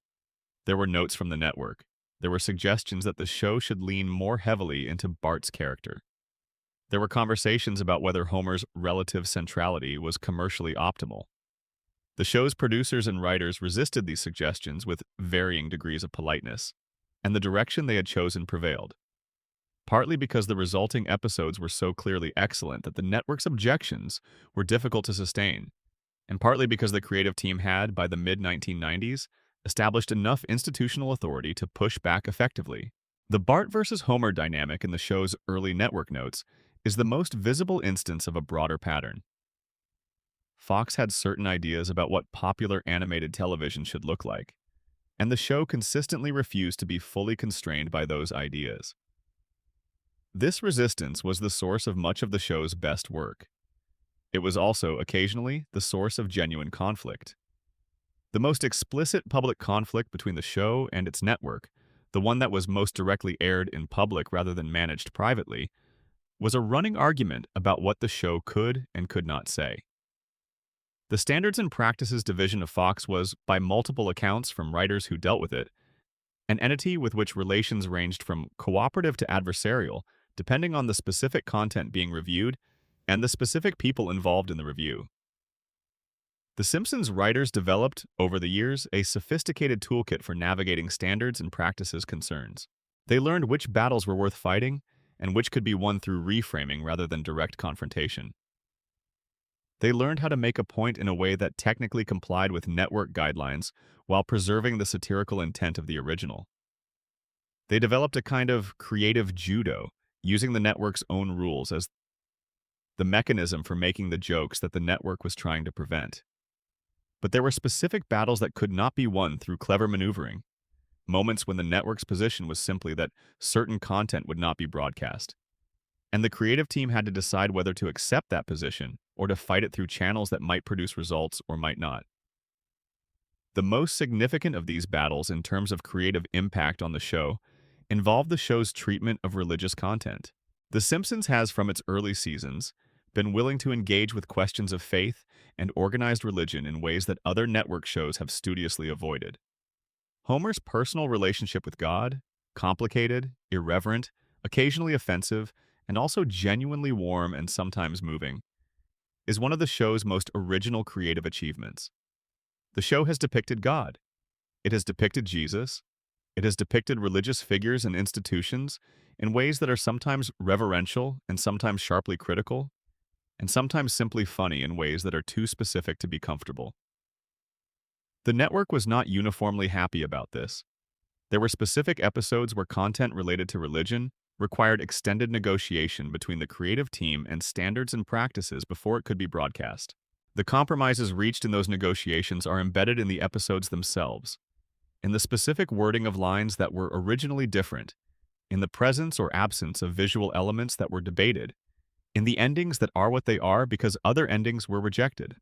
There were notes from the network. There were suggestions that the show should lean more heavily into Bart's character. There were conversations about whether Homer's relative centrality was commercially optimal. The show's producers and writers resisted these suggestions with varying degrees of politeness, and the direction they had chosen prevailed, partly because the resulting episodes were so clearly excellent that the network's objections were difficult to sustain, and partly because the creative team had, by the mid-1990s, established enough institutional authority to push back effectively. The Bart versus Homer dynamic in the show's early network notes is the most visible instance of a broader pattern. Fox had certain ideas about what popular animated television should look like, and the show consistently refused to be fully constrained by those ideas. This resistance was the source of much of the show's best work. It was also, occasionally, the source of genuine conflict. The most explicit public conflict between the show and its network, the one that was most directly aired in public rather than managed privately, was a running argument about what the show could and could not say. The Standards and Practices division of Fox was, by multiple accounts from writers who dealt with it, an entity with which relations ranged from cooperative to adversarial, depending on the specific content being reviewed and the specific people involved in the review. The Simpsons writers developed, over the years, a sophisticated toolkit for navigating standards and practices concerns. They learned which battles were worth fighting and which could be won through reframing rather than direct confrontation. They learned how to make a point in a way that technically complied with network guidelines while preserving the satirical intent of the original. They developed a kind of creative judo, using the network's own rules as the mechanism for making the jokes that the network was trying to prevent. But there were specific battles that could not be won through clever maneuvering, moments when the network's position was simply that certain content would not be broadcast. And the creative team had to decide whether to accept that position or to fight it through channels that might produce results or might not. The most significant of these battles in terms of creative impact on the show involved the show's treatment of religious content. The Simpsons has, from its early seasons, been willing to engage with questions of faith and organized religion in ways that other network shows have studiously avoided. Homer's personal relationship with God, complicated, irreverent, occasionally offensive, and also genuinely warm and sometimes moving, is one of the show's most original creative achievements. The show has depicted God. It has depicted Jesus. It has depicted religious figures and institutions in ways that are sometimes reverential and sometimes sharply critical, and sometimes simply funny in ways that are too specific to be comfortable. The network was not uniformly happy about this. There were specific episodes where content related to religion required extended negotiation between the creative team and standards and practices before it could be broadcast. The compromises reached in those negotiations are embedded in the episodes themselves, in the specific wording of lines that were originally different, in the presence or absence of visual elements that were debated, in the endings that are what they are because other endings were rejected.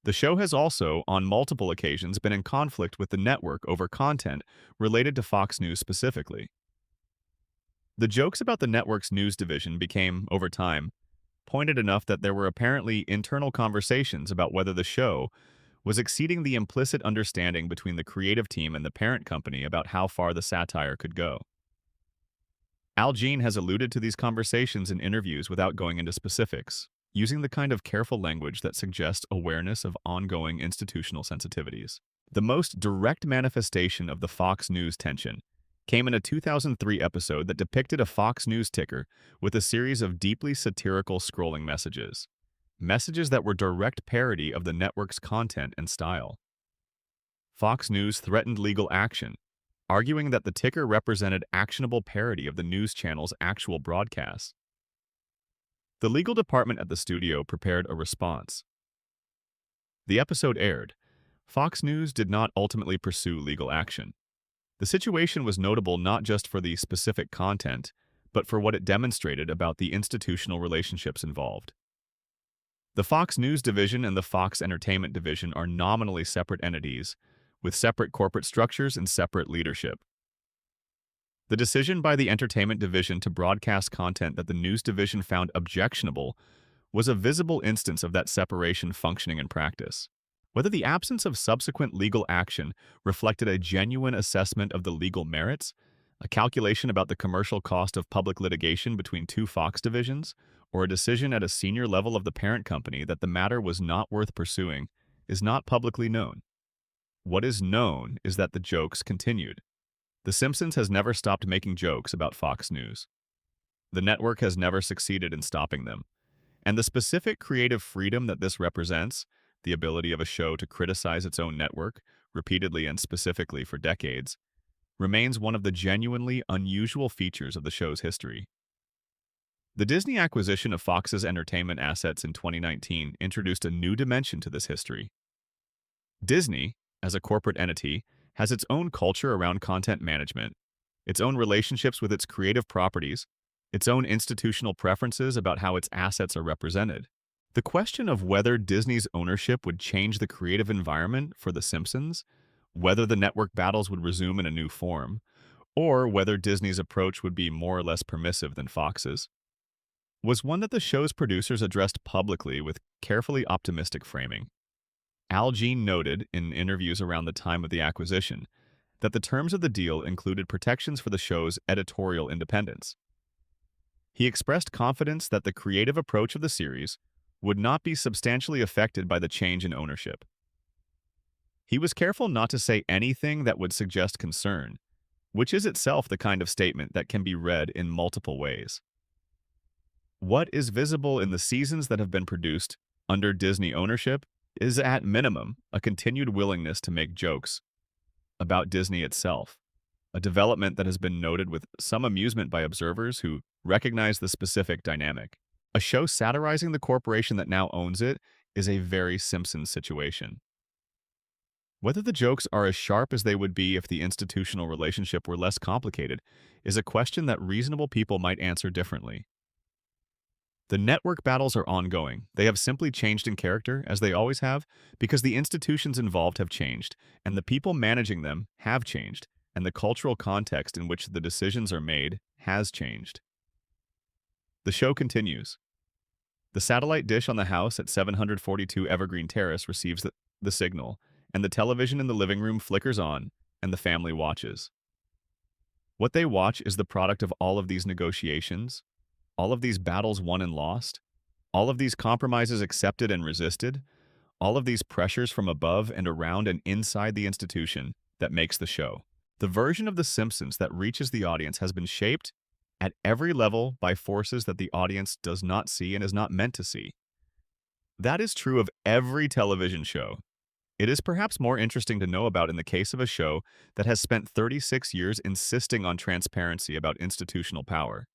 The show has also, on multiple occasions, been in conflict with the network over content related to Fox News specifically. The jokes about the network's news division became, over time, pointed enough that there were apparently internal conversations about whether the show was exceeding the implicit understanding between the creative team and the parent company about how far the satire could go. Al Jean has alluded to these conversations in interviews without going into specifics, using the kind of careful language that suggests awareness of ongoing institutional sensitivities. The most direct manifestation of the Fox News tension came in a 2003 episode that depicted a Fox News ticker with a series of deeply satirical scrolling messages. Messages that were direct parody of the network's content and style. Fox News threatened legal action, arguing that the ticker represented actionable parody of the news channel's actual broadcasts. The legal department at the studio prepared a response. The episode aired. Fox News did not ultimately pursue legal action. The situation was notable not just for the specific content, but for what it demonstrated about the institutional relationships involved. The Fox News division and the Fox Entertainment division are nominally separate entities, with separate corporate structures and separate leadership. The decision by the Entertainment division to broadcast content that the News division found objectionable was a visible instance of that separation functioning in practice. Whether the absence of subsequent legal action reflected a genuine assessment of the legal merits, a calculation about the commercial cost of public litigation between two Fox divisions, or a decision at a senior level of the parent company that the matter was not worth pursuing, is not publicly known. What is known is that the jokes continued. The Simpsons has never stopped making jokes about Fox News. The network has never succeeded in stopping them. And the specific creative freedom that this represents, the ability of a show to criticize its own network, repeatedly and specifically for decades, remains one of the genuinely unusual features of the show's history. The Disney acquisition of Fox's entertainment assets in 2019 introduced a new dimension to this history. Disney, as a corporate entity, has its own culture around content management, its own relationships with its creative properties, its own institutional preferences about how its assets are represented. The question of whether Disney's ownership would change the creative environment for The Simpsons, whether the network battles would resume in a new form, or whether Disney's approach would be more or less permissive than Fox's, was one that the show's producers addressed publicly with carefully optimistic framing. Al Jean noted in interviews around the time of the acquisition that the terms of the deal included protections for the show's editorial independence. He expressed confidence that the creative approach of the series would not be substantially affected by the change in ownership. He was careful not to say anything that would suggest concern, which is itself the kind of statement that can be read in multiple ways. What is visible in the seasons that have been produced under Disney ownership is at minimum a continued willingness to make jokes about Disney itself, a development that has been noted with some amusement by observers who recognize the specific dynamic. A show satirizing the corporation that now owns it is a very Simpsons situation. Whether the jokes are as sharp as they would be if the institutional relationship were less complicated is a question that reasonable people might answer differently. The network battles are ongoing. They have simply changed in character, as they always have, because the institutions involved have changed, and the people managing them have changed, and the cultural context in which the decisions are made has changed. The show continues. The satellite dish on the house at 742 Evergreen Terrace receives the signal, and the television in the living room flickers on, and the family watches. What they watch is the product of all of these negotiations, all of these battles won and lost, all of these compromises accepted and resisted, all of these pressures from above and around and inside the institution that makes the show. The version of The Simpsons that reaches the audience has been shaped at every level by forces that the audience does not see and is not meant to see. That is true of every television show. It is perhaps more interesting to know about in the case of a show that has spent 36 years insisting on transparency about institutional power,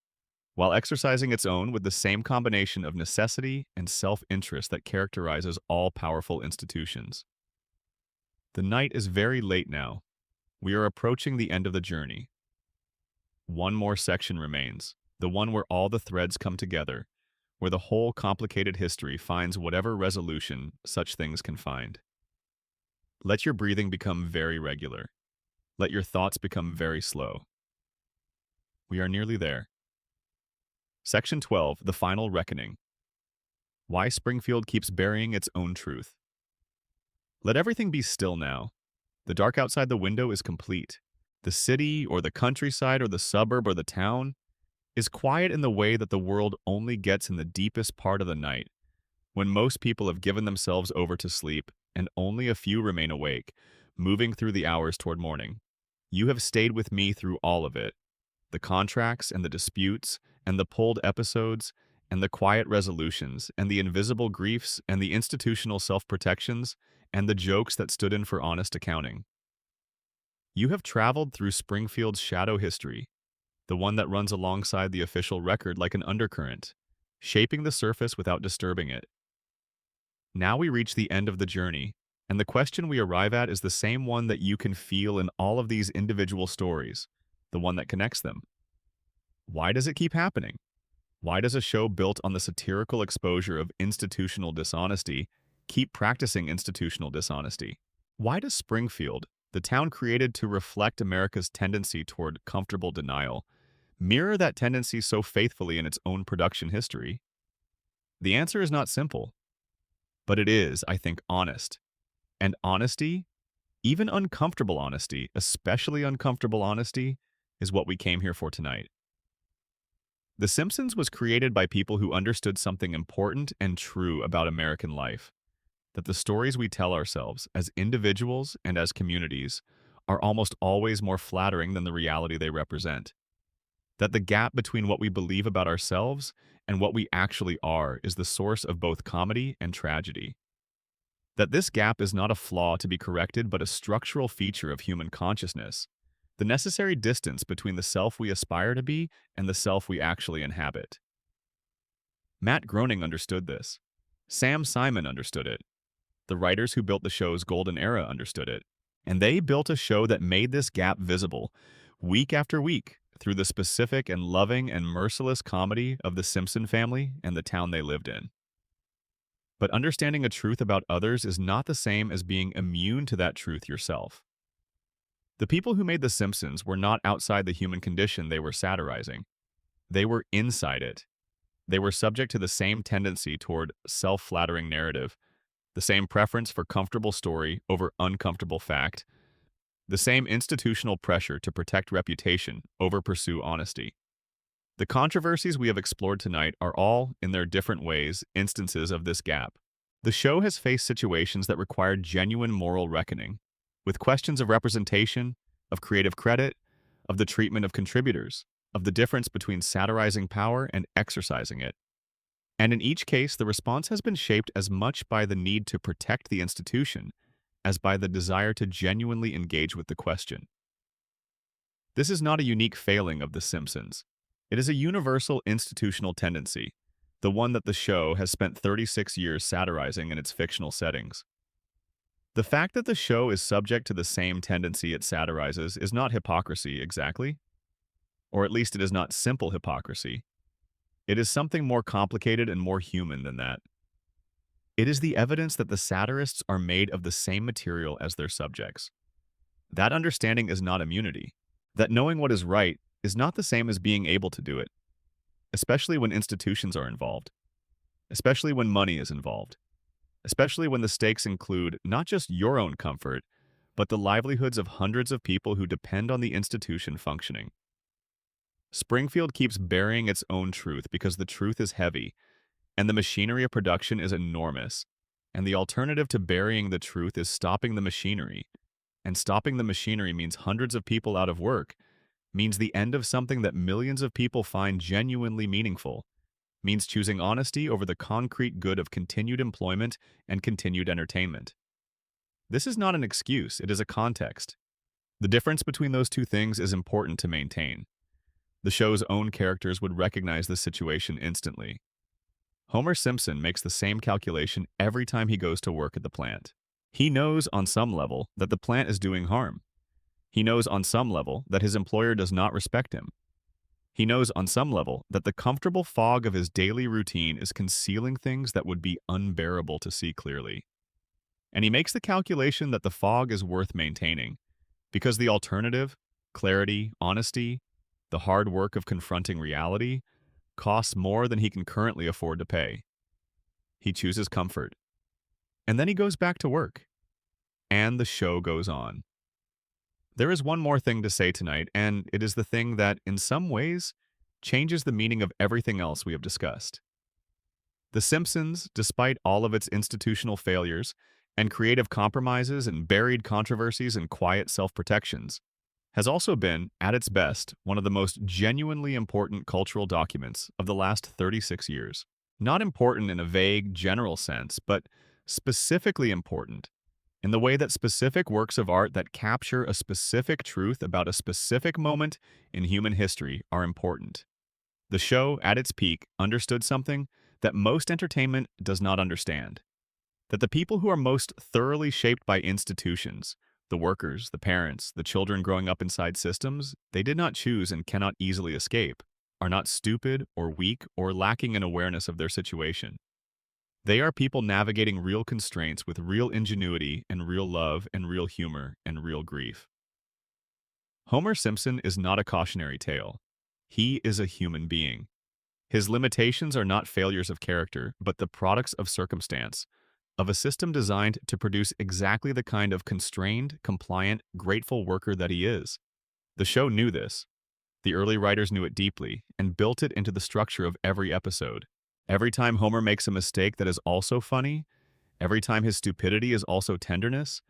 while exercising its own with the same combination of necessity and self-interest that characterizes all powerful institutions. The night is very late now. We are approaching the end of the journey. One more section remains, the one where all the threads come together, where the whole complicated history finds whatever resolution such things can find. Let your breathing become very regular. Let your thoughts become very slow. We are nearly there. Section 12, The Final Reckoning. Why Springfield Keeps Burying Its Own Truth. Let everything be still now. The dark outside the window is complete. The city, or the countryside, or the suburb, or the town is quiet in the way that the world only gets in the deepest part of the night, when most people have given themselves over to sleep and only a few remain awake, moving through the hours toward morning. You have stayed with me through all of it. The contracts and the disputes and the pulled episodes and the quiet resolutions and the invisible griefs and the institutional self-protections and the jokes that stood in for honest accounting. You have traveled through Springfield's shadow history, the one that runs alongside the official record like an undercurrent, shaping the surface without disturbing it. Now we reach the end of the journey, and the question we arrive at is the same one that you can feel in all of these individual stories, the one that connects them. Why does it keep happening? Why does a show built on the satirical exposure of institutional dishonesty keep practicing institutional dishonesty? Why does Springfield, the town created to reflect America's tendency toward comfortable denial, mirror that tendency so faithfully in its own production history? The answer is not simple, but it is, I think, honest. And honesty, even uncomfortable honesty, especially uncomfortable honesty, is what we came here for tonight. The Simpsons was created by people who understood something important and true about American life, that the stories we tell ourselves as individuals and as communities are almost always more flattering than the reality they represent. That the gap between what we believe about ourselves and what we actually are is the source of both comedy and tragedy. That this gap is not a flaw to be corrected but a structural feature of human consciousness, the necessary distance between the self we aspire to be and the self we actually inhabit. Matt Groening understood this. Sam Simon understood it. The writers who built the show's golden era understood it. And they built a show that made this gap visible, week after week, through the specific and loving and merciless comedy of the Simpson family and the town they lived in. But understanding a truth about others is not the same as being immune to that truth yourself. The people who made The Simpsons were not outside the human condition they were satirizing. They were inside it. They were subject to the same tendency toward self-flattering narrative, the same preference for comfortable story over uncomfortable fact, the same institutional pressure to protect reputation over pursue honesty. The controversies we have explored tonight are all, in their different ways, instances of this gap. The show has faced situations that required genuine moral reckoning, with questions of representation, of creative credit, of the treatment of contributors, of the difference between satirizing power and exercising it. And in each case, the response has been shaped as much by the need to protect the institution as by the desire to genuinely engage with the question. This is not a unique failing of The Simpsons. It is a universal institutional tendency, the one that the show has spent 36 years satirizing in its fictional settings. The fact that the show is subject to the same tendency it satirizes is not hypocrisy exactly, or at least it is not simple hypocrisy. It is something more complicated and more human than that. It is the evidence that the satirists are made of the same material as their subjects. That understanding is not immunity. That knowing what is right is not the same as being able to do it, especially when institutions are involved, especially when money is involved, especially when the stakes include not just your own comfort, but the livelihoods of hundreds of people who depend on the institution functioning. Springfield keeps burying its own truth because the truth is heavy, and the machinery of production is enormous, and the alternative to burying the truth is stopping the machinery, and stopping the machinery means hundreds of people out of work, means the end of something that millions of people find genuinely meaningful, means choosing honesty over the concrete good of continued employment and continued entertainment. This is not an excuse, it is a context. The difference between those two things is important to maintain. The show's own characters would recognize this situation instantly. Homer Simpson makes the same calculation every time he goes to work at the plant. He knows on some level that the plant is doing harm. He knows on some level that his employer does not respect him. He knows on some level that the comfortable fog of his daily routine is concealing things that would be unbearable to see clearly. And he makes the calculation that the fog is worth maintaining, because the alternative, clarity, honesty, the hard work of confronting reality, costs more than he can currently afford to pay. He chooses comfort. And then he goes back to work. And the show goes on. There is one more thing to say tonight, and it is the thing that, in some ways, changes the meaning of everything else we have discussed. The Simpsons, despite all of its institutional failures and creative compromises and buried controversies and quiet self-protections, has also been, at its best, one of the most genuinely important cultural documents of the last 36 years. Not important in a vague, general sense, but specifically important in the way that specific works of art that capture a specific truth about a specific moment in human history are important. The show, at its peak, understood something that most entertainment does not understand. That the people who are most thoroughly shaped by institutions, the workers, the parents, the children growing up inside systems they did not choose and cannot easily escape, are not stupid or weak or lacking in awareness of their situation. They are people navigating real constraints with real ingenuity and real love and real humor and real grief. Homer Simpson is not a cautionary tale. He is a human being. His limitations are not failures of character, but the products of circumstance, of a system designed to produce exactly the kind of constrained, compliant, grateful worker that he is. The show knew this. The early writers knew it deeply and built it into the structure of every episode. Every time Homer makes a mistake that is also funny, every time his stupidity is also tenderness,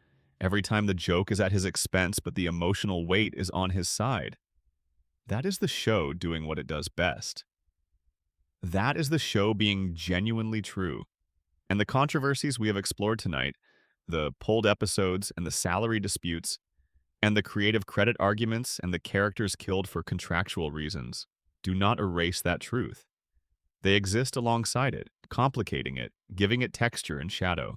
every time the joke is at his expense but the emotional weight is on his side. That is the show doing what it does best. That is the show being genuinely true. And the controversies we have explored tonight, the pulled episodes and the salary disputes, and the creative credit arguments and the characters killed for contractual reasons, do not erase that truth. They exist alongside it, complicating it, giving it texture and shadow.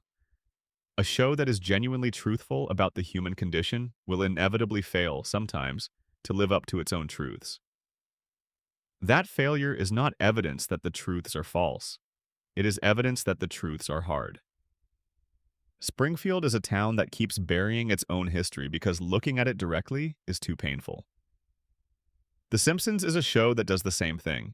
A show that is genuinely truthful about the human condition will inevitably fail, sometimes, to live up to its own truths. That failure is not evidence that the truths are false. It is evidence that the truths are hard. Springfield is a town that keeps burying its own history because looking at it directly is too painful. The Simpsons is a show that does the same thing.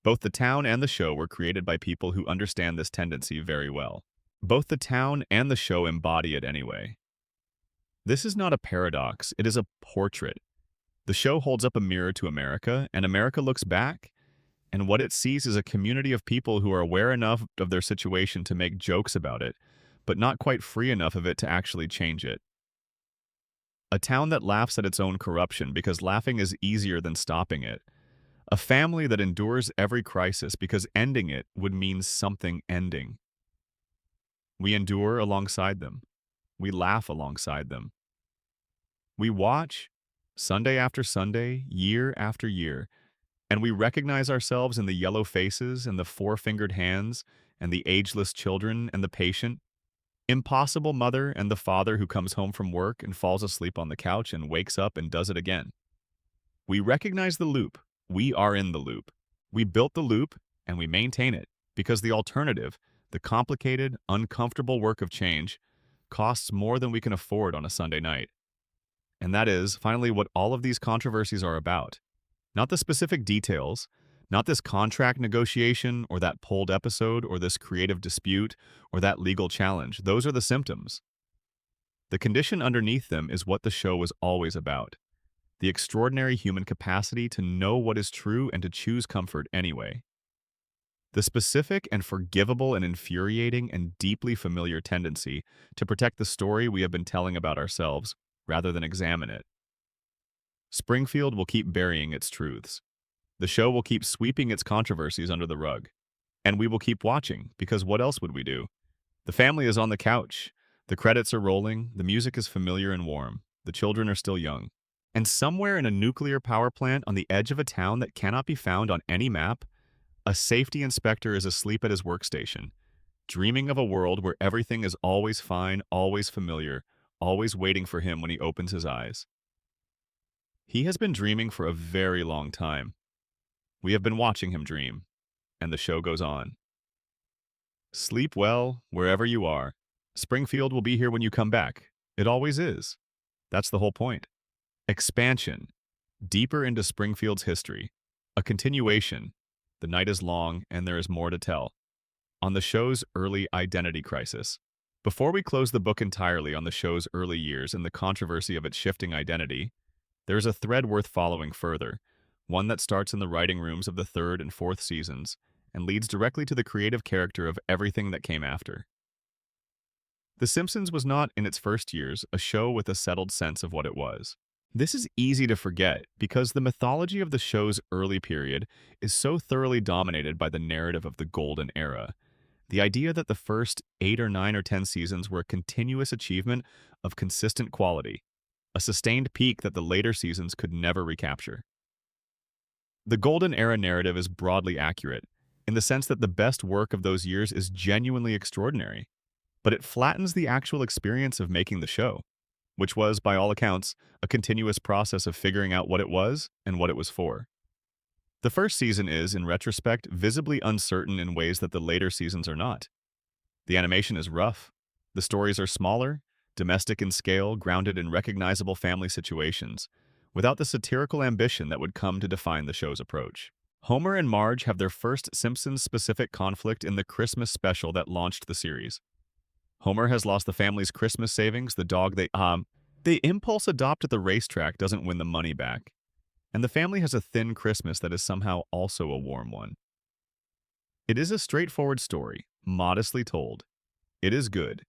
Both the town and the show were created by people who understand this tendency very well. Both the town and the show embody it anyway. This is not a paradox, it is a portrait. The show holds up a mirror to America, and America looks back, and what it sees is a community of people who are aware enough of their situation to make jokes about it, but not quite free enough of it to actually change it. A town that laughs at its own corruption because laughing is easier than stopping it. A family that endures every crisis because ending it would mean something ending. We endure alongside them. We laugh alongside them. We watch, Sunday after Sunday, year after year, and we recognize ourselves in the yellow faces and the four-fingered hands and the ageless children and the patient, impossible mother and the father who comes home from work and falls asleep on the couch and wakes up and does it again. We recognize the loop. We are in the loop. We built the loop and we maintain it because the alternative, the complicated, uncomfortable work of change, costs more than we can afford on a Sunday night. And that is, finally, what all of these controversies are about. Not the specific details, not this contract negotiation or that pulled episode or this creative dispute or that legal challenge. Those are the symptoms. The condition underneath them is what the show was always about. The extraordinary human capacity to know what is true and to choose comfort anyway. The specific and forgivable and infuriating and deeply familiar tendency to protect the story we have been telling about ourselves rather than examine it. Springfield will keep burying its truths. The show will keep sweeping its controversies under the rug. And we will keep watching, because what else would we do? The family is on the couch. The credits are rolling. The music is familiar and warm. The children are still young. And somewhere in a nuclear power plant on the edge of a town that cannot be found on any map, a safety inspector is asleep at his workstation, dreaming of a world where everything is always fine, always familiar, always waiting for him when he opens his eyes. He has been dreaming for a very long time. We have been watching him dream, and the show goes on. Sleep well, wherever you are. Springfield will be here when you come back. It always is. That's the whole point. Expansion. Deeper into Springfield's history. A continuation. The night is long, and there is more to tell. On the show's early identity crisis. Before we close the book entirely on the show's early years and the controversy of its shifting identity, there is a thread worth following further, one that starts in the writing rooms of the third and fourth seasons and leads directly to the creative character of everything that came after. The Simpsons was not, in its first years, a show with a settled sense of what it was. This is easy to forget because the mythology of the show's early period is so thoroughly dominated by the narrative of the golden era. The idea that the first 8 or 9 or 10 seasons were a continuous achievement of consistent quality, a sustained peak that the later seasons could never recapture. The golden era narrative is broadly accurate, in the sense that the best work of those years is genuinely extraordinary, but it flattens the actual experience of making the show, which was, by all accounts, a continuous process of figuring out what it was and what it was for. The first season is, in retrospect, visibly uncertain in ways that the later seasons are not. The animation is rough, the stories are smaller, domestic in scale, grounded in recognizable family situations, without the satirical ambition that would come to define the show's approach. Homer and Marge have their first Simpsons-specific conflict in the Christmas special that launched the series. Homer has lost the family's Christmas savings, the dog they impulse adopt at the racetrack doesn't win the money back, and the family has a thin Christmas that is somehow also a warm one. It is a straightforward story, modestly told. It is good.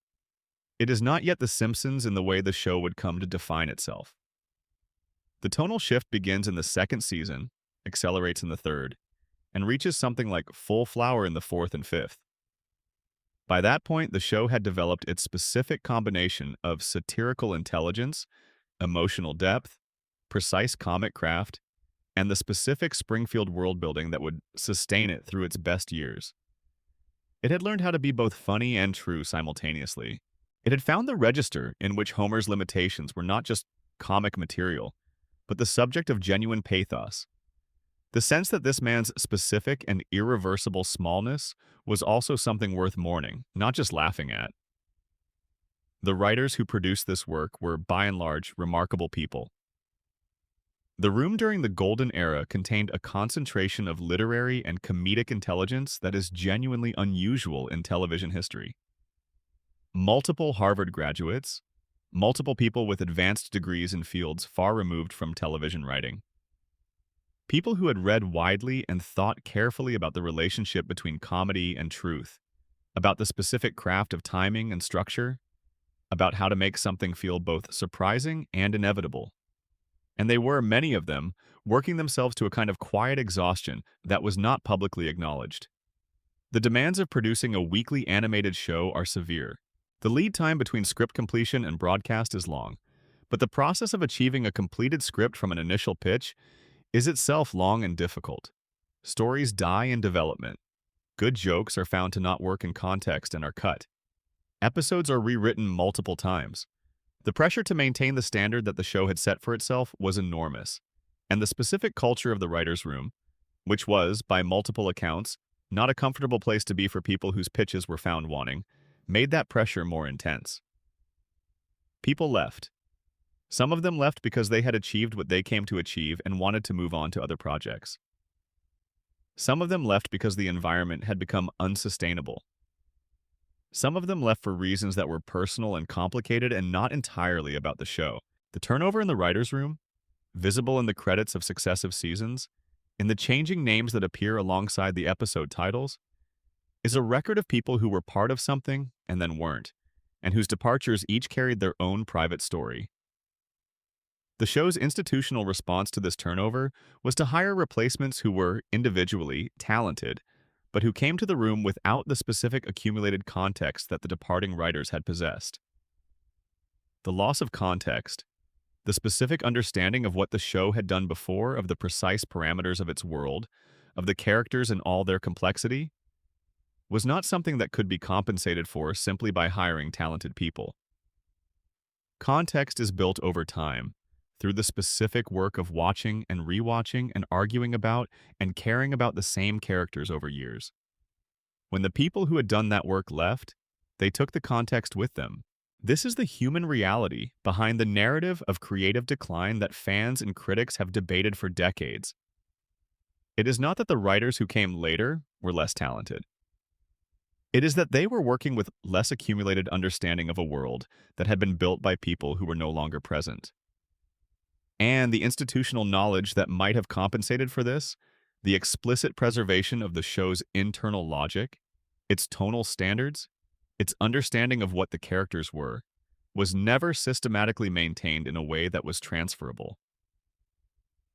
It is not yet The Simpsons in the way the show would come to define itself. The tonal shift begins in the second season, accelerates in the third, and reaches something like full flower in the fourth and fifth. By that point, the show had developed its specific combination of satirical intelligence, emotional depth, precise comic craft, and the specific Springfield world building that would sustain it through its best years. It had learned how to be both funny and true simultaneously. It had found the register in which Homer's limitations were not just comic material, but the subject of genuine pathos. The sense that this man's specific and irreversible smallness was also something worth mourning, not just laughing at. The writers who produced this work were, by and large, remarkable people. The room during the Golden Era contained a concentration of literary and comedic intelligence that is genuinely unusual in television history. Multiple Harvard graduates, multiple people with advanced degrees in fields far removed from television writing. People who had read widely and thought carefully about the relationship between comedy and truth, about the specific craft of timing and structure, about how to make something feel both surprising and inevitable. And they were, many of them, working themselves to a kind of quiet exhaustion that was not publicly acknowledged. The demands of producing a weekly animated show are severe. The lead time between script completion and broadcast is long, but the process of achieving a completed script from an initial pitch is itself long and difficult. Stories die in development. Good jokes are found to not work in context and are cut. Episodes are rewritten multiple times. The pressure to maintain the standard that the show had set for itself was enormous, and the specific culture of the writer's room, which was, by multiple accounts, not a comfortable place to be for people whose pitches were found wanting, made that pressure more intense. People left. Some of them left because they had achieved what they came to achieve and wanted to move on to other projects. Some of them left because the environment had become unsustainable. Some of them left for reasons that were personal and complicated and not entirely about the show. The turnover in the writer's room, visible in the credits of successive seasons, in the changing names that appear alongside the episode titles, is a record of people who were part of something and then weren't, and whose departures each carried their own private story. The show's institutional response to this turnover was to hire replacements who were, individually, talented, but who came to the room without the specific accumulated context that the departing writers had possessed. The loss of context, the specific understanding of what the show had done before, of the precise parameters of its world, of the characters in all their complexity, was not something that could be compensated for simply by hiring talented people. Context is built over time, through the specific work of watching and rewatching and arguing about and caring about the same characters over years. When the people who had done that work left, they took the context with them. This is the human reality behind the narrative of creative decline that fans and critics have debated for decades. It is not that the writers who came later were less talented. It is that they were working with less accumulated understanding of a world that had been built by people who were no longer present. And the institutional knowledge that might have compensated for this, the explicit preservation of the show's internal logic, its tonal standards, its understanding of what the characters were, was never systematically maintained in a way that was transferable.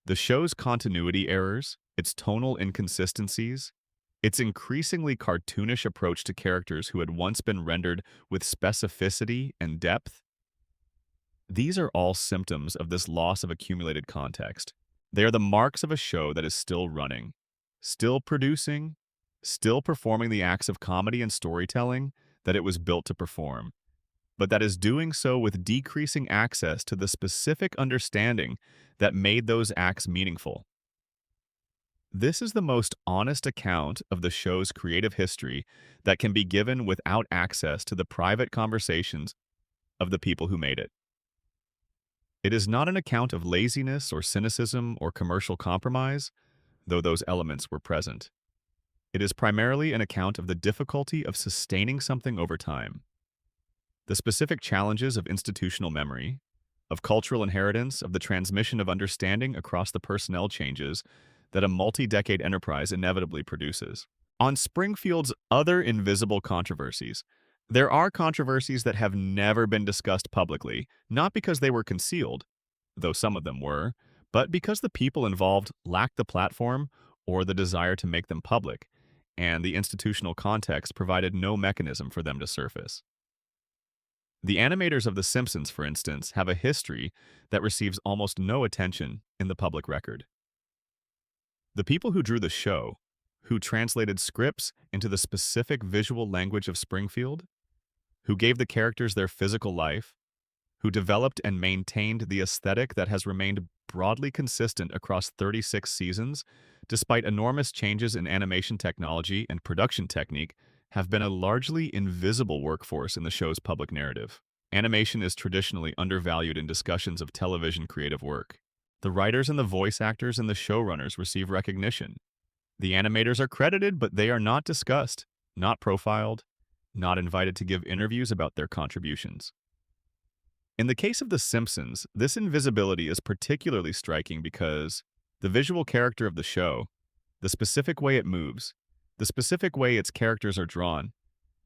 The show's continuity errors, its tonal inconsistencies, its increasingly cartoonish approach to characters who had once been rendered with specificity and depth, these are all symptoms of this loss of accumulated context. They are the marks of a show that is still running, still producing, still performing the acts of comedy and storytelling that it was built to perform, but that is doing so with decreasing access to the specific understanding that made those acts meaningful. This is the most honest account of the show's creative history that can be given without access to the private conversations of the people who made it. It is not an account of laziness or cynicism or commercial compromise, though those elements were present. It is primarily an account of the difficulty of sustaining something over time. The specific challenges of institutional memory, of cultural inheritance, of the transmission of understanding across the personnel changes that a multi-decade enterprise inevitably produces. On Springfield's other invisible controversies, there are controversies that have never been discussed publicly, not because they were concealed, though some of them were, but because the people involved lacked the platform or the desire to make them public, and the institutional context provided no mechanism for them to surface. The animators of The Simpsons, for instance, have a history that receives almost no attention in the public record. The people who drew the show, who translated scripts into the specific visual language of Springfield, who gave the characters their physical life, who developed and maintained the aesthetic that has remained broadly consistent across 36 seasons, despite enormous changes in animation technology and production technique, have been a largely invisible workforce in the show's public narrative. Animation is traditionally undervalued in discussions of television creative work. The writers and the voice actors and the showrunners receive recognition. The animators are credited, but they are not discussed, not profiled, not invited to give interviews about their contributions. In the case of The Simpsons, this invisibility is particularly striking because the visual character of the show, the specific way it moves, the specific way its characters are drawn,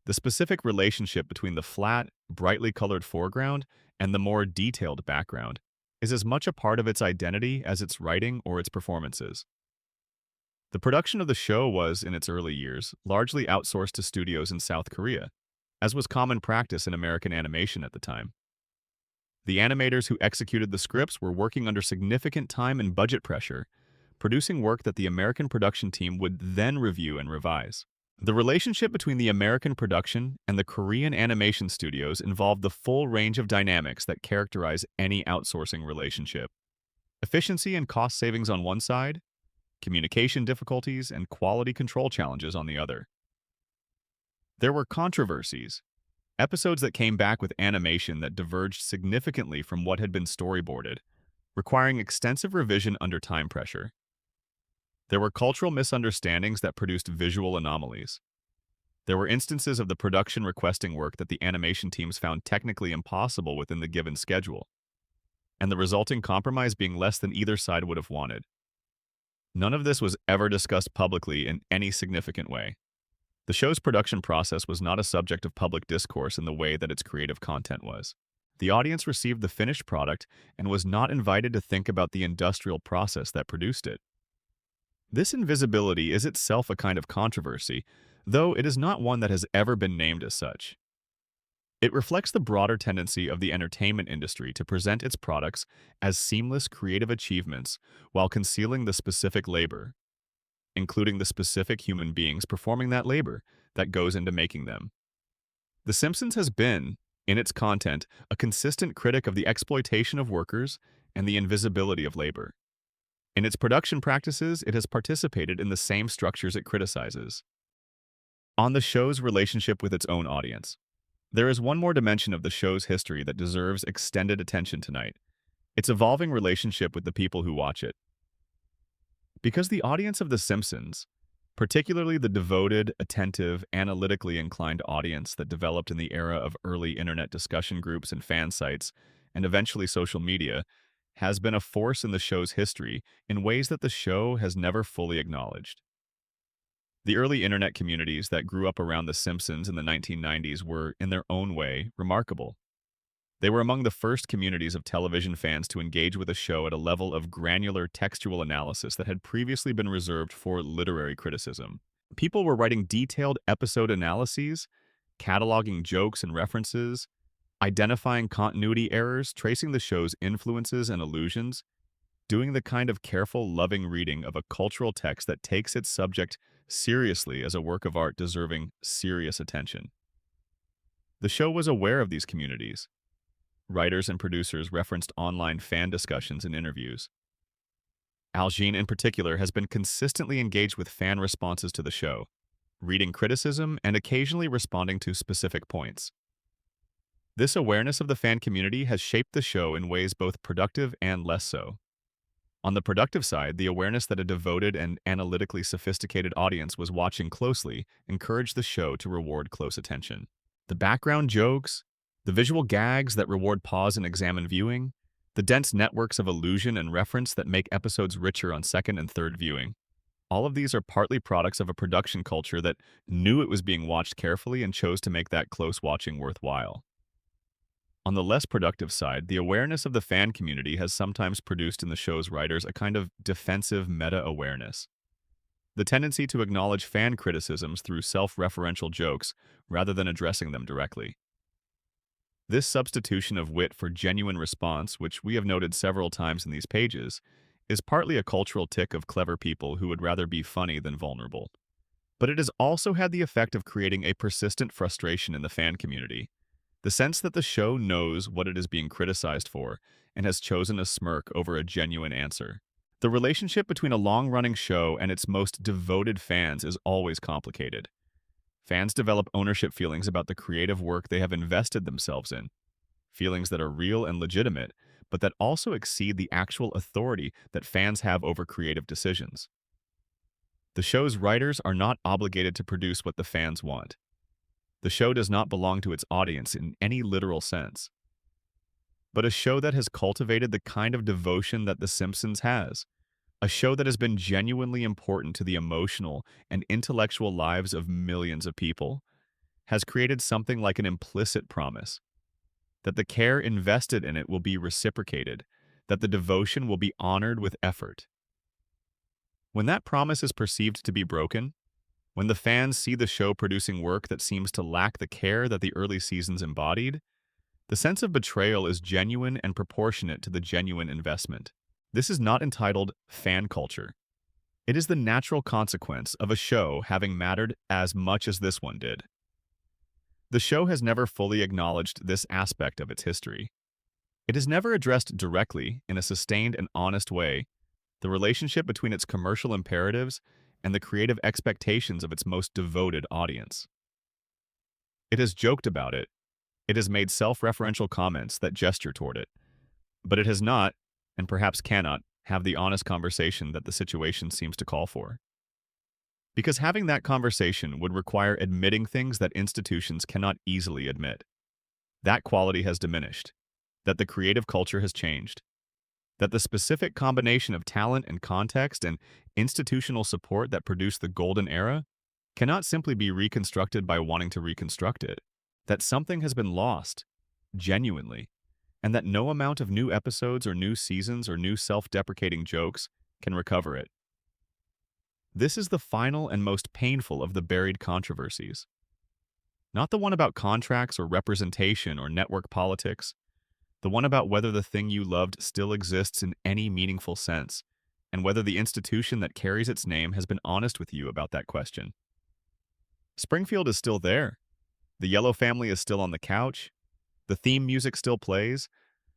the specific relationship between the flat, brightly colored foreground and the more detailed background, is as much a part of its identity as its writing or its performances. The production of the show was, in its early years, largely outsourced to studios in South Korea, as was common practice in American animation at the time. The animators who executed the scripts were working under significant time and budget pressure, producing work that the American production team would then review and revise. The relationship between the American production and the Korean animation studios involved the full range of dynamics that characterize any outsourcing relationship. Efficiency and cost savings on one side, communication difficulties and quality control challenges on the other. There were controversies, episodes that came back with animation that diverged significantly from what had been storyboarded, requiring extensive revision under time pressure. There were cultural misunderstandings that produced visual anomalies. There were instances of the production requesting work that the animation teams found technically impossible within the given schedule, and the resulting compromise being less than either side would have wanted. None of this was ever discussed publicly in any significant way. The show's production process was not a subject of public discourse in the way that its creative content was. The audience received the finished product and was not invited to think about the industrial process that produced it. This invisibility is itself a kind of controversy, though it is not one that has ever been named as such. It reflects the broader tendency of the entertainment industry to present its products as seamless creative achievements while concealing the specific labor, including the specific human beings performing that labor that goes into making them. The Simpsons has been, in its content, a consistent critic of the exploitation of workers and the invisibility of labor. In its production practices, it has participated in the same structures it criticizes. On the show's relationship with its own audience, there is one more dimension of the show's history that deserves extended attention tonight: its evolving relationship with the people who watch it. Because the audience of The Simpsons, particularly the devoted, attentive, analytically inclined audience that developed in the era of early internet discussion groups and fan sites, and eventually social media, has been a force in the show's history in ways that the show has never fully acknowledged. The early internet communities that grew up around The Simpsons in the 1990s were, in their own way, remarkable. They were among the first communities of television fans to engage with a show at a level of granular textual analysis that had previously been reserved for literary criticism. People were writing detailed episode analyses, cataloging jokes and references, identifying continuity errors, tracing the show's influences and allusions, doing the kind of careful, loving reading of a cultural text that takes its subject seriously as a work of art deserving serious attention. The show was aware of these communities. Writers and producers referenced online fan discussions and interviews. Al Jean, in particular, has been consistently engaged with fan responses to the show, reading criticism and occasionally responding to specific points. This awareness of the fan community has shaped the show in ways both productive and less so. On the productive side, the awareness that a devoted and analytically sophisticated audience was watching closely encouraged the show to reward close attention. The background jokes, The visual gags that reward pause and examine viewing, the dense networks of illusion and reference that make episodes richer on second and third viewing. All of these are partly products of a production culture that knew it was being watched carefully and chose to make that close watching worthwhile. On the less productive side, the awareness of the fan community has sometimes produced in the show's writers a kind of defensive meta-awareness. The tendency to acknowledge fan criticisms through self-referential jokes rather than addressing them directly. This substitution of wit for genuine response, which we have noted several times in these pages, is partly a cultural tick of clever people who would rather be funny than vulnerable. But it has also had the effect of creating a persistent frustration in the fan community. The sense that the show knows what it is being criticized for and has chosen a smirk over a genuine answer. The relationship between a long-running show and its most devoted fans is always complicated. Fans develop ownership feelings about the creative work they have invested themselves in, feelings that are real and legitimate, but that also exceed the actual authority that fans have over creative decisions. The show's writers are not obligated to produce what the fans want. The show does not belong to its audience in any literal sense. But a show that has cultivated the kind of devotion that The Simpsons has, a show that has been genuinely important to the emotional and intellectual lives of millions of people, has created something like an implicit promise that the care invested in it will be reciprocated, that the devotion will be honored with effort. When that promise is perceived to be broken, when the fans see the show producing work that seems to lack the care that the early seasons embodied, the sense of betrayal is genuine and proportionate to the genuine investment. This is not entitled fan culture. It is the natural consequence of a show having mattered as much as this one did. The show has never fully acknowledged this aspect of its history. It has never addressed directly, in a sustained and honest way, the relationship between its commercial imperatives and the creative expectations of its most devoted audience. It has joked about it. It has made self-referential comments that gesture toward it. But it has not, and perhaps cannot, have the honest conversation that the situation seems to call for. Because having that conversation would require admitting things that institutions cannot easily admit. That quality has diminished, that the creative culture has changed, that the specific combination of talent and context and institutional support that produced the golden era cannot simply be reconstructed by wanting to reconstruct it, that something has been lost, genuinely, and that no amount of new episodes or new seasons or new self-deprecating jokes can recover it. This is the final and most painful of the buried controversies. Not the one about contracts or representation or network politics, the one about whether the thing you loved still exists in any meaningful sense, and whether the institution that carries its name has been honest with you about that question. Springfield is still there. The Yellow family is still on the couch. The theme music still plays.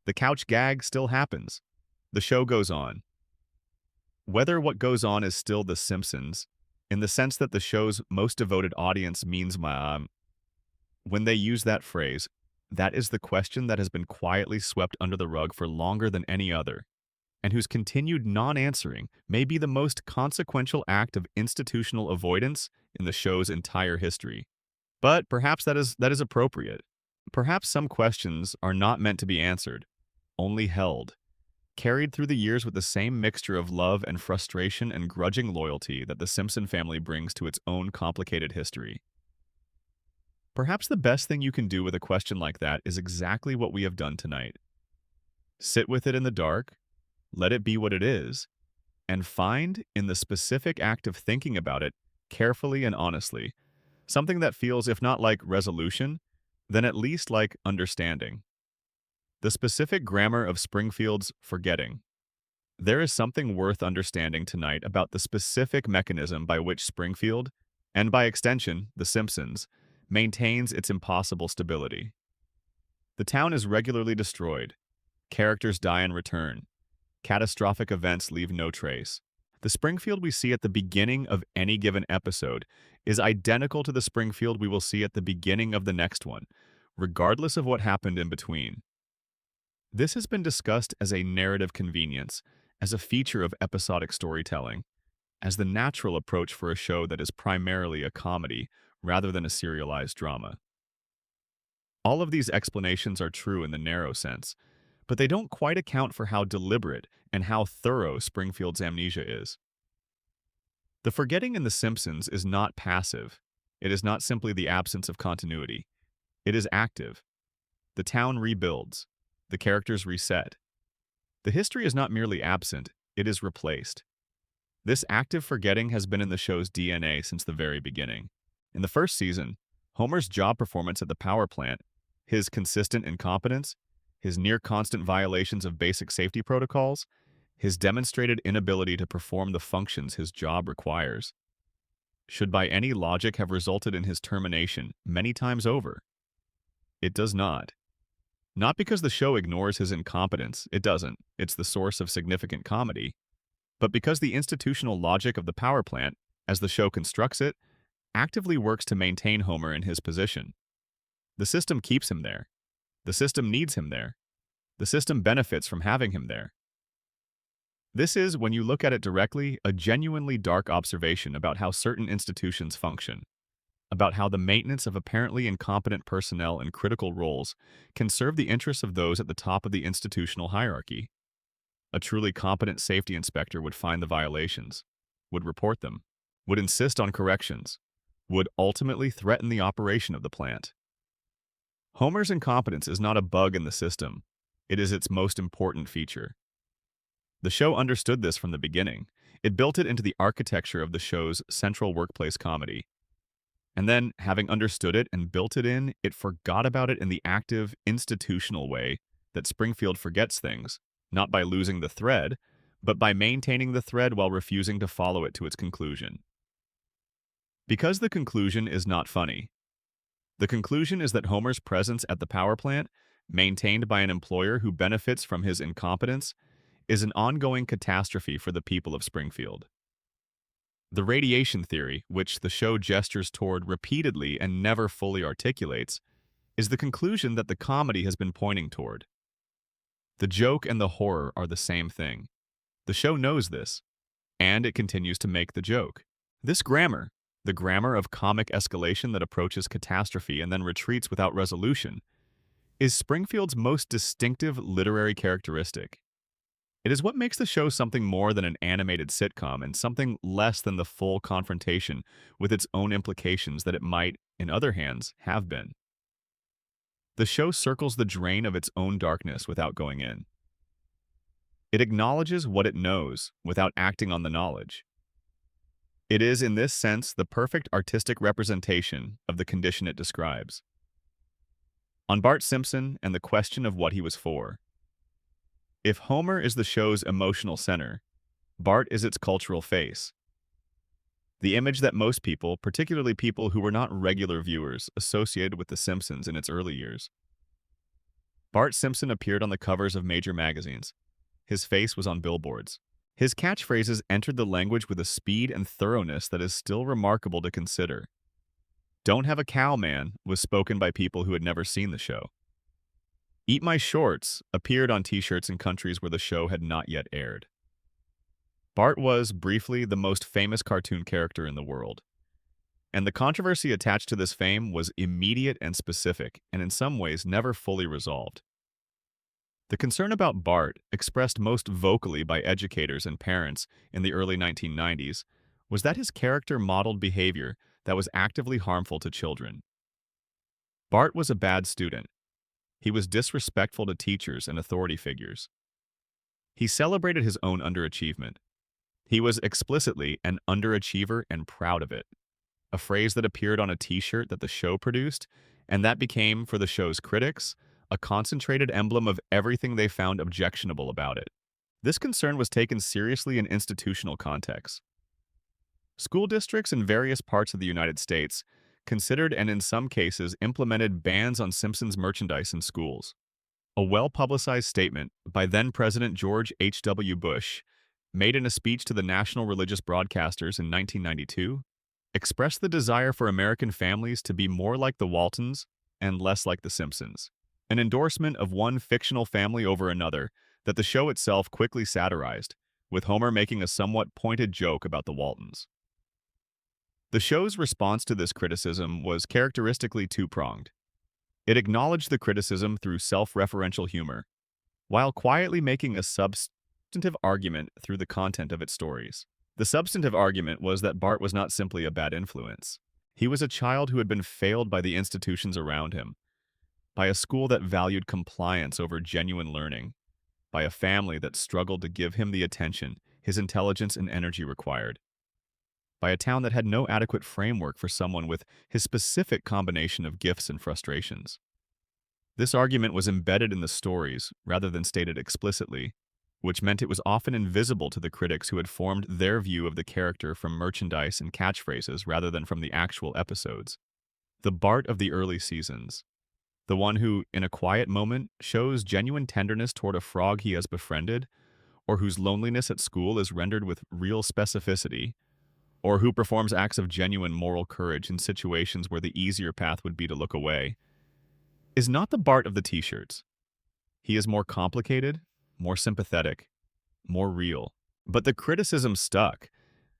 The couch gag still happens. The show goes on. Whether what goes on is still The Simpsons, in the sense that the show's most devoted audience means when they use that phrase, that is the question that has been quietly swept under the rug for longer than any other, and whose continued non-answering may be the most consequential act of institutional avoidance in the show's entire history. But perhaps that is appropriate. Perhaps some questions are not meant to be answered, only held, carried through the years with the same mixture of love and frustration and grudging loyalty that the Simpson family brings to its own complicated history. Perhaps the best thing you can do with a question like that is exactly what we have done tonight. Sit with it in the dark, let it be what it is, and find, in the specific act of thinking about it carefully and honestly, something that feels, if not like resolution, then at least like understanding. The specific grammar of Springfield's forgetting. There is something worth understanding tonight about the specific mechanism by which Springfield, and by extension, The Simpsons, maintains its impossible stability. The town is regularly destroyed. Characters die and return. Catastrophic events leave no trace. The Springfield we see at the beginning of any given episode is identical to the Springfield we will see at the beginning of the next one, regardless of what happened in between. This has been discussed as a narrative convenience, as a feature of episodic storytelling, as the natural approach for a show that is primarily a comedy rather than a serialized drama. All of these explanations are true in the narrow sense, but they don't quite account for how deliberate and how thorough Springfield's amnesia is. The forgetting in The Simpsons is not passive. It is not simply the absence of continuity. It is active. The town rebuilds. The characters reset. The history is not merely absent, it is replaced. This active forgetting has been in the show's DNA since the very beginning. In the first season, Homer's job performance at the power plant, his consistent incompetence, his near-constant violations of basic safety protocols, his demonstrated inability to perform the functions his job requires, should by any logic have resulted in his termination many times over. It does not. Not because the show ignores his incompetence, it doesn't, it's the source of significant comedy, but because the institutional logic of the power plant, as the show constructs it, actively works to maintain Homer in his position. The system keeps him there. The system needs him there. The system benefits from having him there. This is, when you look at it directly, a genuinely dark observation about how certain institutions function, about how the maintenance of apparently incompetent personnel in critical roles can serve the interests of those at the top of the institutional hierarchy. A truly competent safety inspector would find the violations, would report them, would insist on corrections, would ultimately threaten the operation of the plant. Homer's incompetence is not a bug in the system. It is its most important feature. The show understood this from the beginning. It built it into the architecture of the show's central workplace comedy. And then, having understood it and built it in, it forgot about it in the active, institutional way that Springfield forgets things, not by losing the thread, but by maintaining the thread while refusing to follow it to its conclusion. Because the conclusion is not funny. The conclusion is that Homer's presence at the power plant, maintained by an employer who benefits from his incompetence, is an ongoing catastrophe for the people of Springfield. The radiation theory, which the show gestures toward repeatedly and never fully articulates, is the conclusion that the comedy has been pointing toward. The joke and the horror are the same thing. The show knows this, and it continues to make the joke. This grammar, the grammar of comic escalation that approaches catastrophe and then retreats without resolution, is Springfield's most distinctive literary characteristic. It is what makes the show something more than an animated sitcom and something less than the full confrontation with its own implications that it might, in other hands, have been. The show circles the drain of its own darkness without going in. It acknowledges what it knows without acting on the knowledge. It is, in this sense, the perfect artistic representation of the condition it describes. On Bart Simpson and the question of what he was for. If Homer is the show's emotional center, Bart is its cultural face. The image that most people, particularly people who were not regular viewers, associated with The Simpsons in its early years. Bart Simpson appeared on the covers of major magazines. His face was on billboards. His catchphrases entered the language with a speed and thoroughness that is still remarkable to consider. "Don't have a cow, man," was spoken by people who had never seen the show. "Eat my shorts" appeared on t-shirts in countries where the show had not yet aired. Bart was, briefly, the most famous cartoon character in the world. And the controversy attached to this fame was immediate and specific, and in some ways never fully resolved. The concern about Bart, expressed most vocally by educators and parents in the early 1990s, was that his character modeled behavior that was actively harmful to children. Bart was a bad student. He was disrespectful to teachers and authority figures. He celebrated his own underachievement. He was explicitly an underachiever and proud of it, a phrase that appeared on a t-shirt that the show produced, and that became, for the show's critics, a concentrated emblem of everything they found objectionable about it. This concern was taken seriously in institutional contexts. School districts in various parts of the United States considered and in some cases implemented bans on Simpsons merchandise in schools. A well-publicized statement by then-President George H.W. Bush, made in a speech to the national religious broadcasters in 1992, expressed the desire for American families to be more like the Waltons and less like the Simpsons, an endorsement of one fictional family over another that the show itself quickly satirized, with Homer making a somewhat pointed joke about the Waltons. The show's response to this criticism was characteristically two-pronged. It acknowledged the criticism through self-referential humor, while quietly making a substantive argument through the content of its stories. The substantive argument was that Bart was not simply a bad influence. He was a child who had been failed by the institutions around him, by a school that valued compliance over genuine learning, by a family that struggled to give him the attention his intelligence and energy required, by a town that had no adequate framework for someone with his specific combination of gifts and frustrations. This argument was embedded in the stories rather than stated explicitly, which meant it was often invisible to the critics who had formed their view of the character from merchandise and catchphrases rather than from the actual episodes. The Bart of the early seasons. The one who, in a quiet moment, shows genuine tenderness toward a frog he has befriended, or whose loneliness at school is rendered with real specificity, or who performs acts of genuine moral courage in situations where the easier path would be to look away, is not the Bart of the t-shirts. He is more complicated, more sympathetic, more real. But the criticism stuck,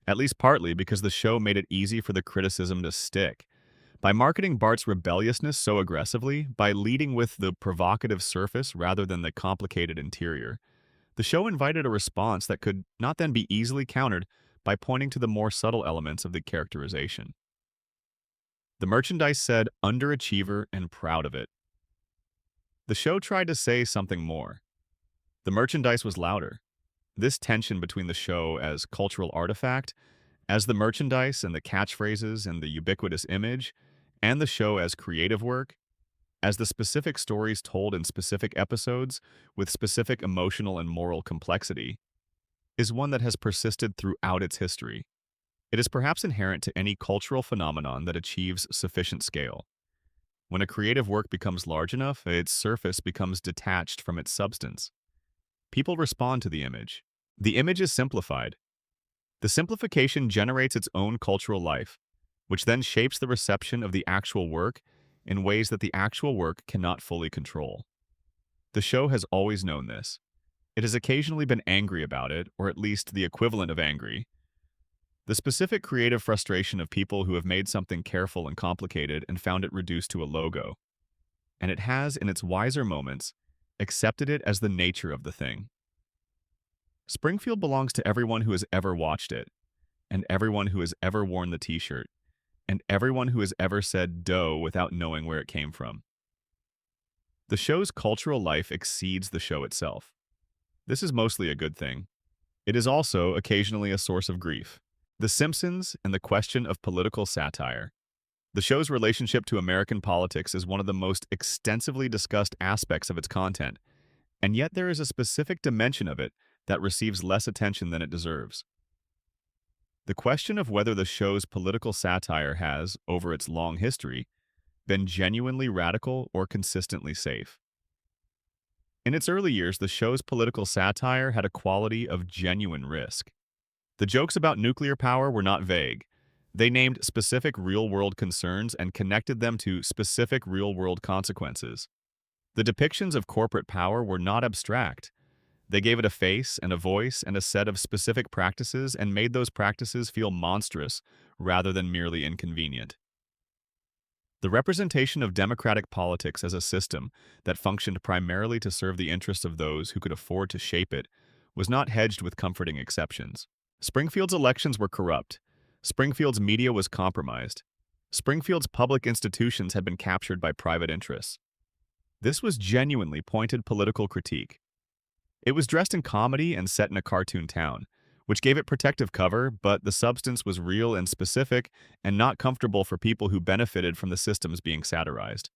at least partly because the show made it easy for the criticism to stick. By marketing Bart's rebelliousness so aggressively, by leading with the provocative surface rather than the complicated interior, the show invited a response that could not then be easily countered by pointing to the more subtle elements of the characterization. The merchandise said, underachiever and proud of it. The show tried to say something more. The merchandise was louder. This tension between the show as cultural artifact, as the merchandise and the catchphrases and the ubiquitous image, and the show as creative work, as the specific stories told in specific episodes with specific emotional and moral complexity, is one that has persisted throughout its history. It is perhaps inherent to any cultural phenomenon that achieves sufficient scale. When a creative work becomes large enough, its surface becomes detached from its substance. People respond to the image. The image is simplified. The simplification generates its own cultural life, which then shapes the reception of the actual work in ways that the actual work cannot fully control. The show has always known this. It has occasionally been angry about it, or at least the equivalent of angry. The specific creative frustration of people who have made something careful and complicated and found it reduced to a logo. And it has, in its wiser moments, accepted it as the nature of the thing. Springfield belongs to everyone who has ever watched it, and everyone who has ever worn the t-shirt, and everyone who has ever said dough without knowing where it came from. The show's cultural life exceeds the show itself. This is mostly a good thing. It is also occasionally a source of grief. The Simpsons and the question of political satire. The show's relationship to American politics is one of the most extensively discussed aspects of its content, and yet there is a specific dimension of it that receives less attention than it deserves. The question of whether the show's political satire has, over its long history, been genuinely radical or consistently safe. In its early years, the show's political satire had a quality of genuine risk. The jokes about nuclear power were not vague. They named specific real-world concerns and connected them to specific real-world consequences. The depictions of corporate power were not abstract. They gave it a face and a voice and a set of specific practices and made those practices feel monstrous rather than merely inconvenient. The representation of democratic politics as a system that functioned primarily to serve the interests of those who could afford to shape it was not hedged with comforting exceptions. Springfield's elections were corrupt. Springfield's media was compromised. Springfield's public institutions had been captured by private interests. This was genuinely pointed political critique. It was dressed in comedy and set in a cartoon town, which gave it protective cover, but the substance was real and specific and not comfortable for people who benefited from the systems being satirized.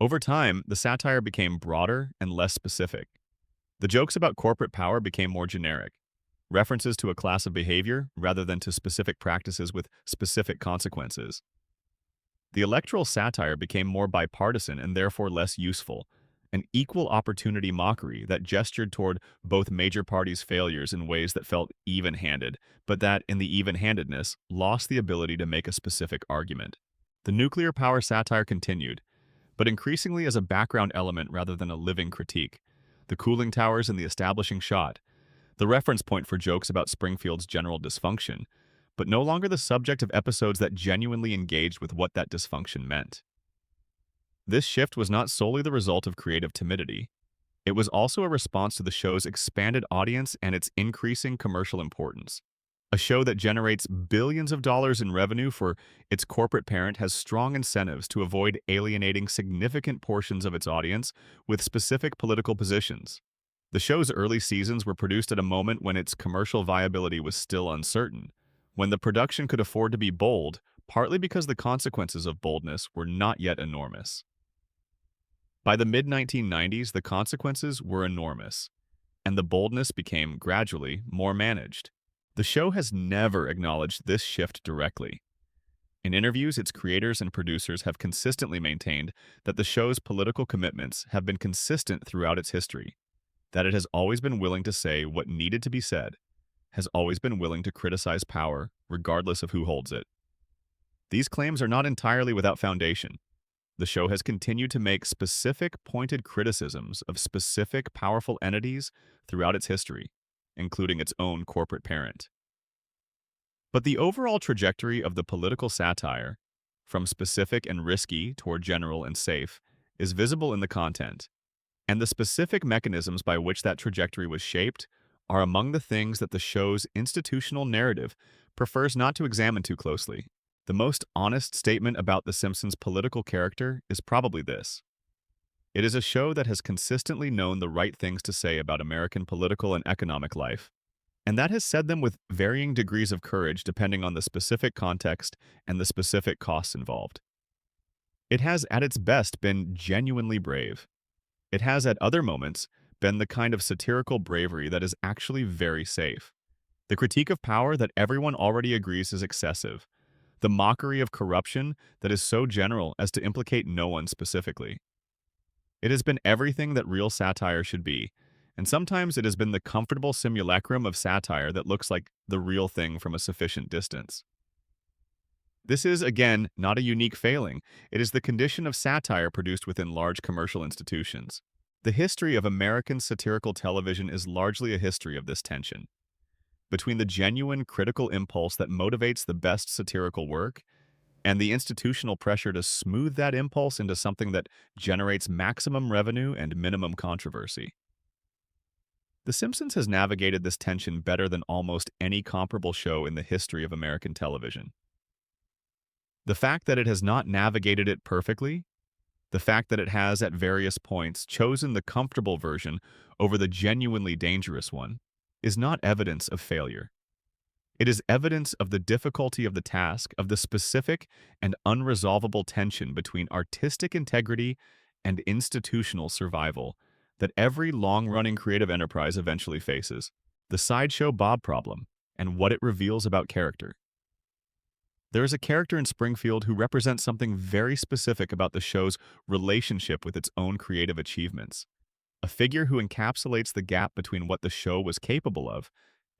Over time, the satire became broader and less specific. The jokes about corporate power became more generic, references to a class of behavior rather than to specific practices with specific consequences. The electoral satire became more bipartisan and therefore less useful, an equal opportunity mockery that gestured toward both major parties' failures in ways that felt even-handed, but that, in the even-handedness, lost the ability to make a specific argument. The nuclear power satire continued, but increasingly as a background element rather than a living critique. The cooling towers and the establishing shot, the reference point for jokes about Springfield's general dysfunction, but no longer the subject of episodes that genuinely engaged with what that dysfunction meant. This shift was not solely the result of creative timidity. It was also a response to the show's expanded audience and its increasing commercial importance. A show that generates billions of dollars in revenue for its corporate parent has strong incentives to avoid alienating significant portions of its audience with specific political positions. The show's early seasons were produced at a moment when its commercial viability was still uncertain, when the production could afford to be bold, partly because the consequences of boldness were not yet enormous. By the mid-1990s, the consequences were enormous, and the boldness became gradually more managed. The show has never acknowledged this shift directly. In interviews, its creators and producers have consistently maintained that the show's political commitments have been consistent throughout its history, that it has always been willing to say what needed to be said, has always been willing to criticize power, regardless of who holds it. These claims are not entirely without foundation. The show has continued to make specific, pointed criticisms of specific, powerful entities throughout its history, including its own corporate parent. But the overall trajectory of the political satire, from specific and risky toward general and safe, is visible in the content, and the specific mechanisms by which that trajectory was shaped are among the things that the show's institutional narrative prefers not to examine too closely. The most honest statement about The Simpsons' political character is probably this. It is a show that has consistently known the right things to say about American political and economic life, and that has said them with varying degrees of courage depending on the specific context and the specific costs involved. It has at its best been genuinely brave. It has at other moments been the kind of satirical bravery that is actually very safe. The critique of power that everyone already agrees is excessive. The mockery of corruption that is so general as to implicate no one specifically. It has been everything that real satire should be, and sometimes it has been the comfortable simulacrum of satire that looks like the real thing from a sufficient distance. This is, again, not a unique failing. It is the condition of satire produced within large commercial institutions. The history of American satirical television is largely a history of this tension between the genuine critical impulse that motivates the best satirical work and the institutional pressure to smooth that impulse into something that generates maximum revenue and minimum controversy. The Simpsons has navigated this tension better than almost any comparable show in the history of American television. The fact that it has not navigated it perfectly, the fact that it has at various points chosen the comfortable version over the genuinely dangerous one, is not evidence of failure. It is evidence of the difficulty of the task, of the specific and unresolvable tension between artistic integrity and institutional survival that every long-running creative enterprise eventually faces. The Sideshow Bob problem and what it reveals about character. There is a character in Springfield who represents something very specific about the show's relationship with its own creative achievements. A figure who encapsulates the gap between what the show was capable of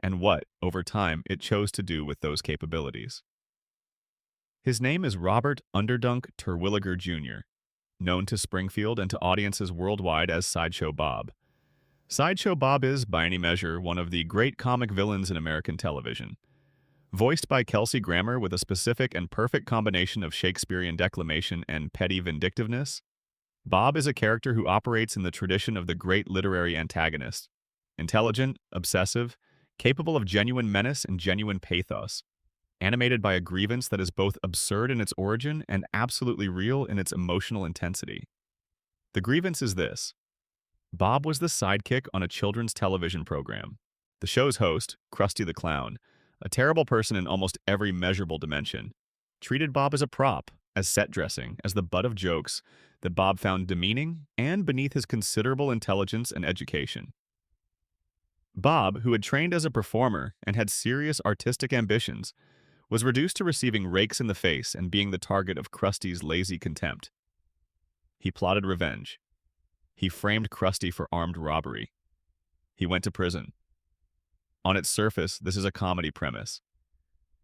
and what, over time, it chose to do with those capabilities. His name is Robert Underdunk Terwilliger Jr., known to Springfield and to audiences worldwide as Sideshow Bob. Sideshow Bob is, by any measure, one of the great comic villains in American television. Voiced by Kelsey Grammer with a specific and perfect combination of Shakespearean declamation and petty vindictiveness, Bob is a character who operates in the tradition of the great literary antagonist. Intelligent, obsessive, capable of genuine menace and genuine pathos, animated by a grievance that is both absurd in its origin and absolutely real in its emotional intensity. The grievance is this. Bob was the sidekick on a children's television program. The show's host, Krusty the Clown, a terrible person in almost every measurable dimension, treated Bob as a prop, as set dressing, as the butt of jokes that Bob found demeaning and beneath his considerable intelligence and education. Bob, who had trained as a performer and had serious artistic ambitions, was reduced to receiving rakes in the face and being the target of Krusty's lazy contempt. He plotted revenge. He framed Krusty for armed robbery. He went to prison. On its surface, this is a comedy premise.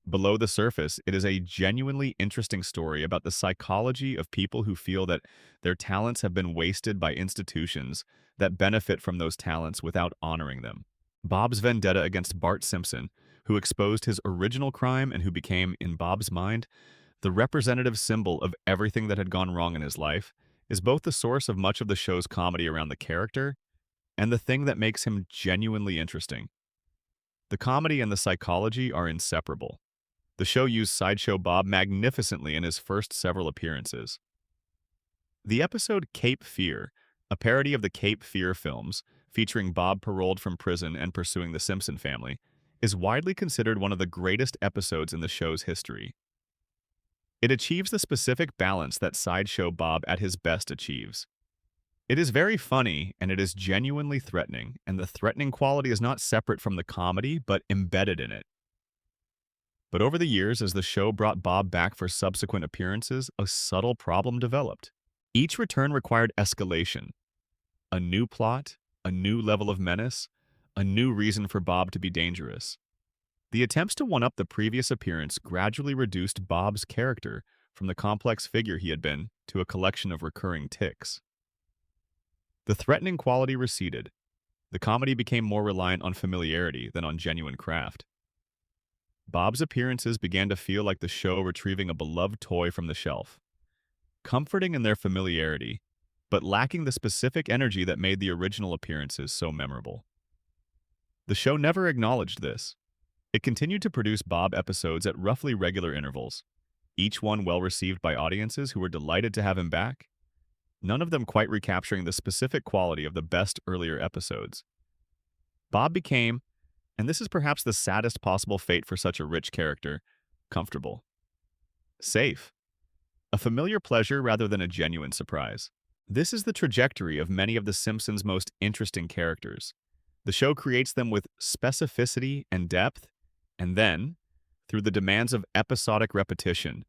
Below the surface, it is a genuinely interesting story about the psychology of people who feel that their talents have been wasted by institutions that benefit from those talents without honoring them. Bob's vendetta against Bart Simpson, who exposed his original crime and who became, in Bob's mind, the representative symbol of everything that had gone wrong in his life, is both the source of much of the show's comedy around the character and the thing that makes him genuinely interesting. The comedy and the psychology are inseparable. The show used Sideshow Bob magnificently in his first several appearances. The episode Cape Fear, a parody of the Cape Fear films, featuring Bob paroled from prison and pursuing the Simpson family, is widely considered one of the greatest episodes in the show's history. It achieves the specific balance that Sideshow Bob at his best achieves. It is very funny, and it is genuinely threatening, and the threatening quality is not separate from the comedy, but embedded in it. But over the years, as the show brought Bob back for subsequent appearances, a subtle problem developed. Each return required escalation. A new plot, a new level of menace, a new reason for Bob to be dangerous. The attempts to one-up the previous appearance gradually reduced Bob's character from the complex figure he had been to a collection of recurring tics. The threatening quality receded. The comedy became more reliant on familiarity than on genuine craft. Bob's appearances began to feel like the show retrieving a beloved toy from the shelf, comforting in their familiarity, but lacking the specific energy that made the original appearances so memorable. The show never acknowledged this. It continued to produce Bob episodes at roughly regular intervals, each one well-received by audiences who were delighted to have him back, none of them quite recapturing the specific quality of the best earlier episodes. Bob became, and this is perhaps the saddest possible fate for such a rich character, comfortable. Safe. A familiar pleasure rather than a genuine surprise. This is the trajectory of many of The Simpsons' most interesting characters. The show creates them with specificity and depth, and then, through the demands of episodic repetition,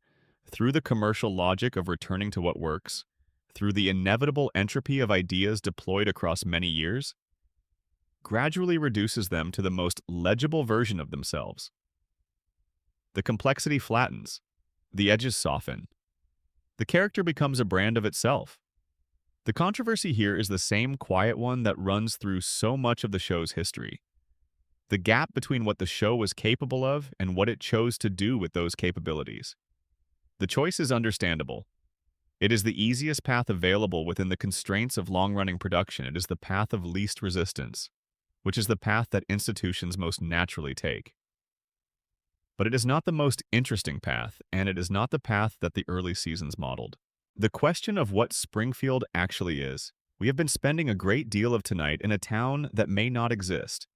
through the commercial logic of returning to what works, through the inevitable entropy of ideas deployed across many years, gradually reduces them to the most legible version of themselves. The complexity flattens, the edges soften. The character becomes a brand of itself. The controversy here is the same quiet one that runs through so much of the show's history. The gap between what the show was capable of and what it chose to do with those capabilities. The choice is understandable. It is the easiest path available within the constraints of long-running production. It is the path of least resistance, which is the path that institutions most naturally take. But it is not the most interesting path, and it is not the path that the early seasons modeled. The question of what Springfield actually is. We have been spending a great deal of tonight in a town that may not exist,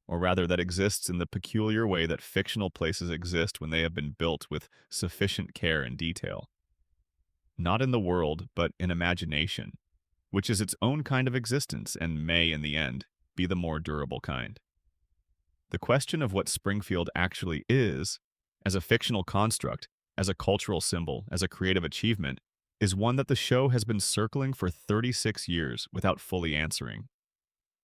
or rather that exists in the peculiar way that fictional places exist when they have been built with sufficient care and detail. Not in the world, but in imagination, which is its own kind of existence and may, in the end, be the more durable kind. The question of what Springfield actually is, as a fictional construct, as a cultural symbol, as a creative achievement, is one that the show has been circling for 36 years without fully answering.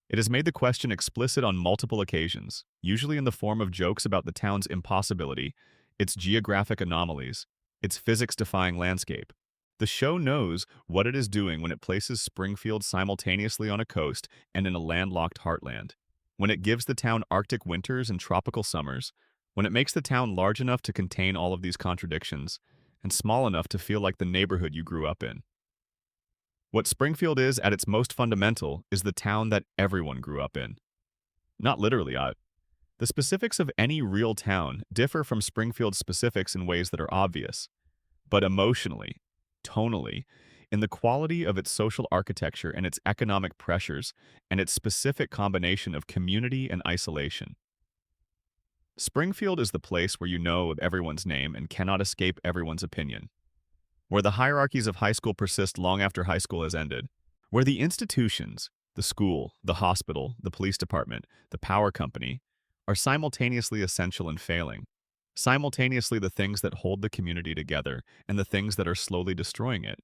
It has made the question explicit on multiple occasions, usually in the form of jokes about the town's impossibility, its geographic anomalies, its physics-defying landscape. The show knows what it is doing when it places Springfield simultaneously on a coast and in a landlocked heartland, when it gives the town Arctic winters and tropical summers, when it makes the town large enough to contain all of these contradictions, and small enough to feel like the neighborhood you grew up in. What Springfield is at its most fundamental is the town that everyone grew up in. Not literally, the specifics of any real town differ from Springfield's specifics in ways that are obvious, but emotionally, tonally, in the quality of its social architecture and its economic pressures and its specific combination of community and isolation. Springfield is the place where you know of everyone's name and cannot escape everyone's opinion, where the hierarchies of high school persist long after high school has ended, where the institutions, the school, the hospital, the police department, the power company, are simultaneously essential and failing, simultaneously the things that hold the community together and the things that are slowly destroying it.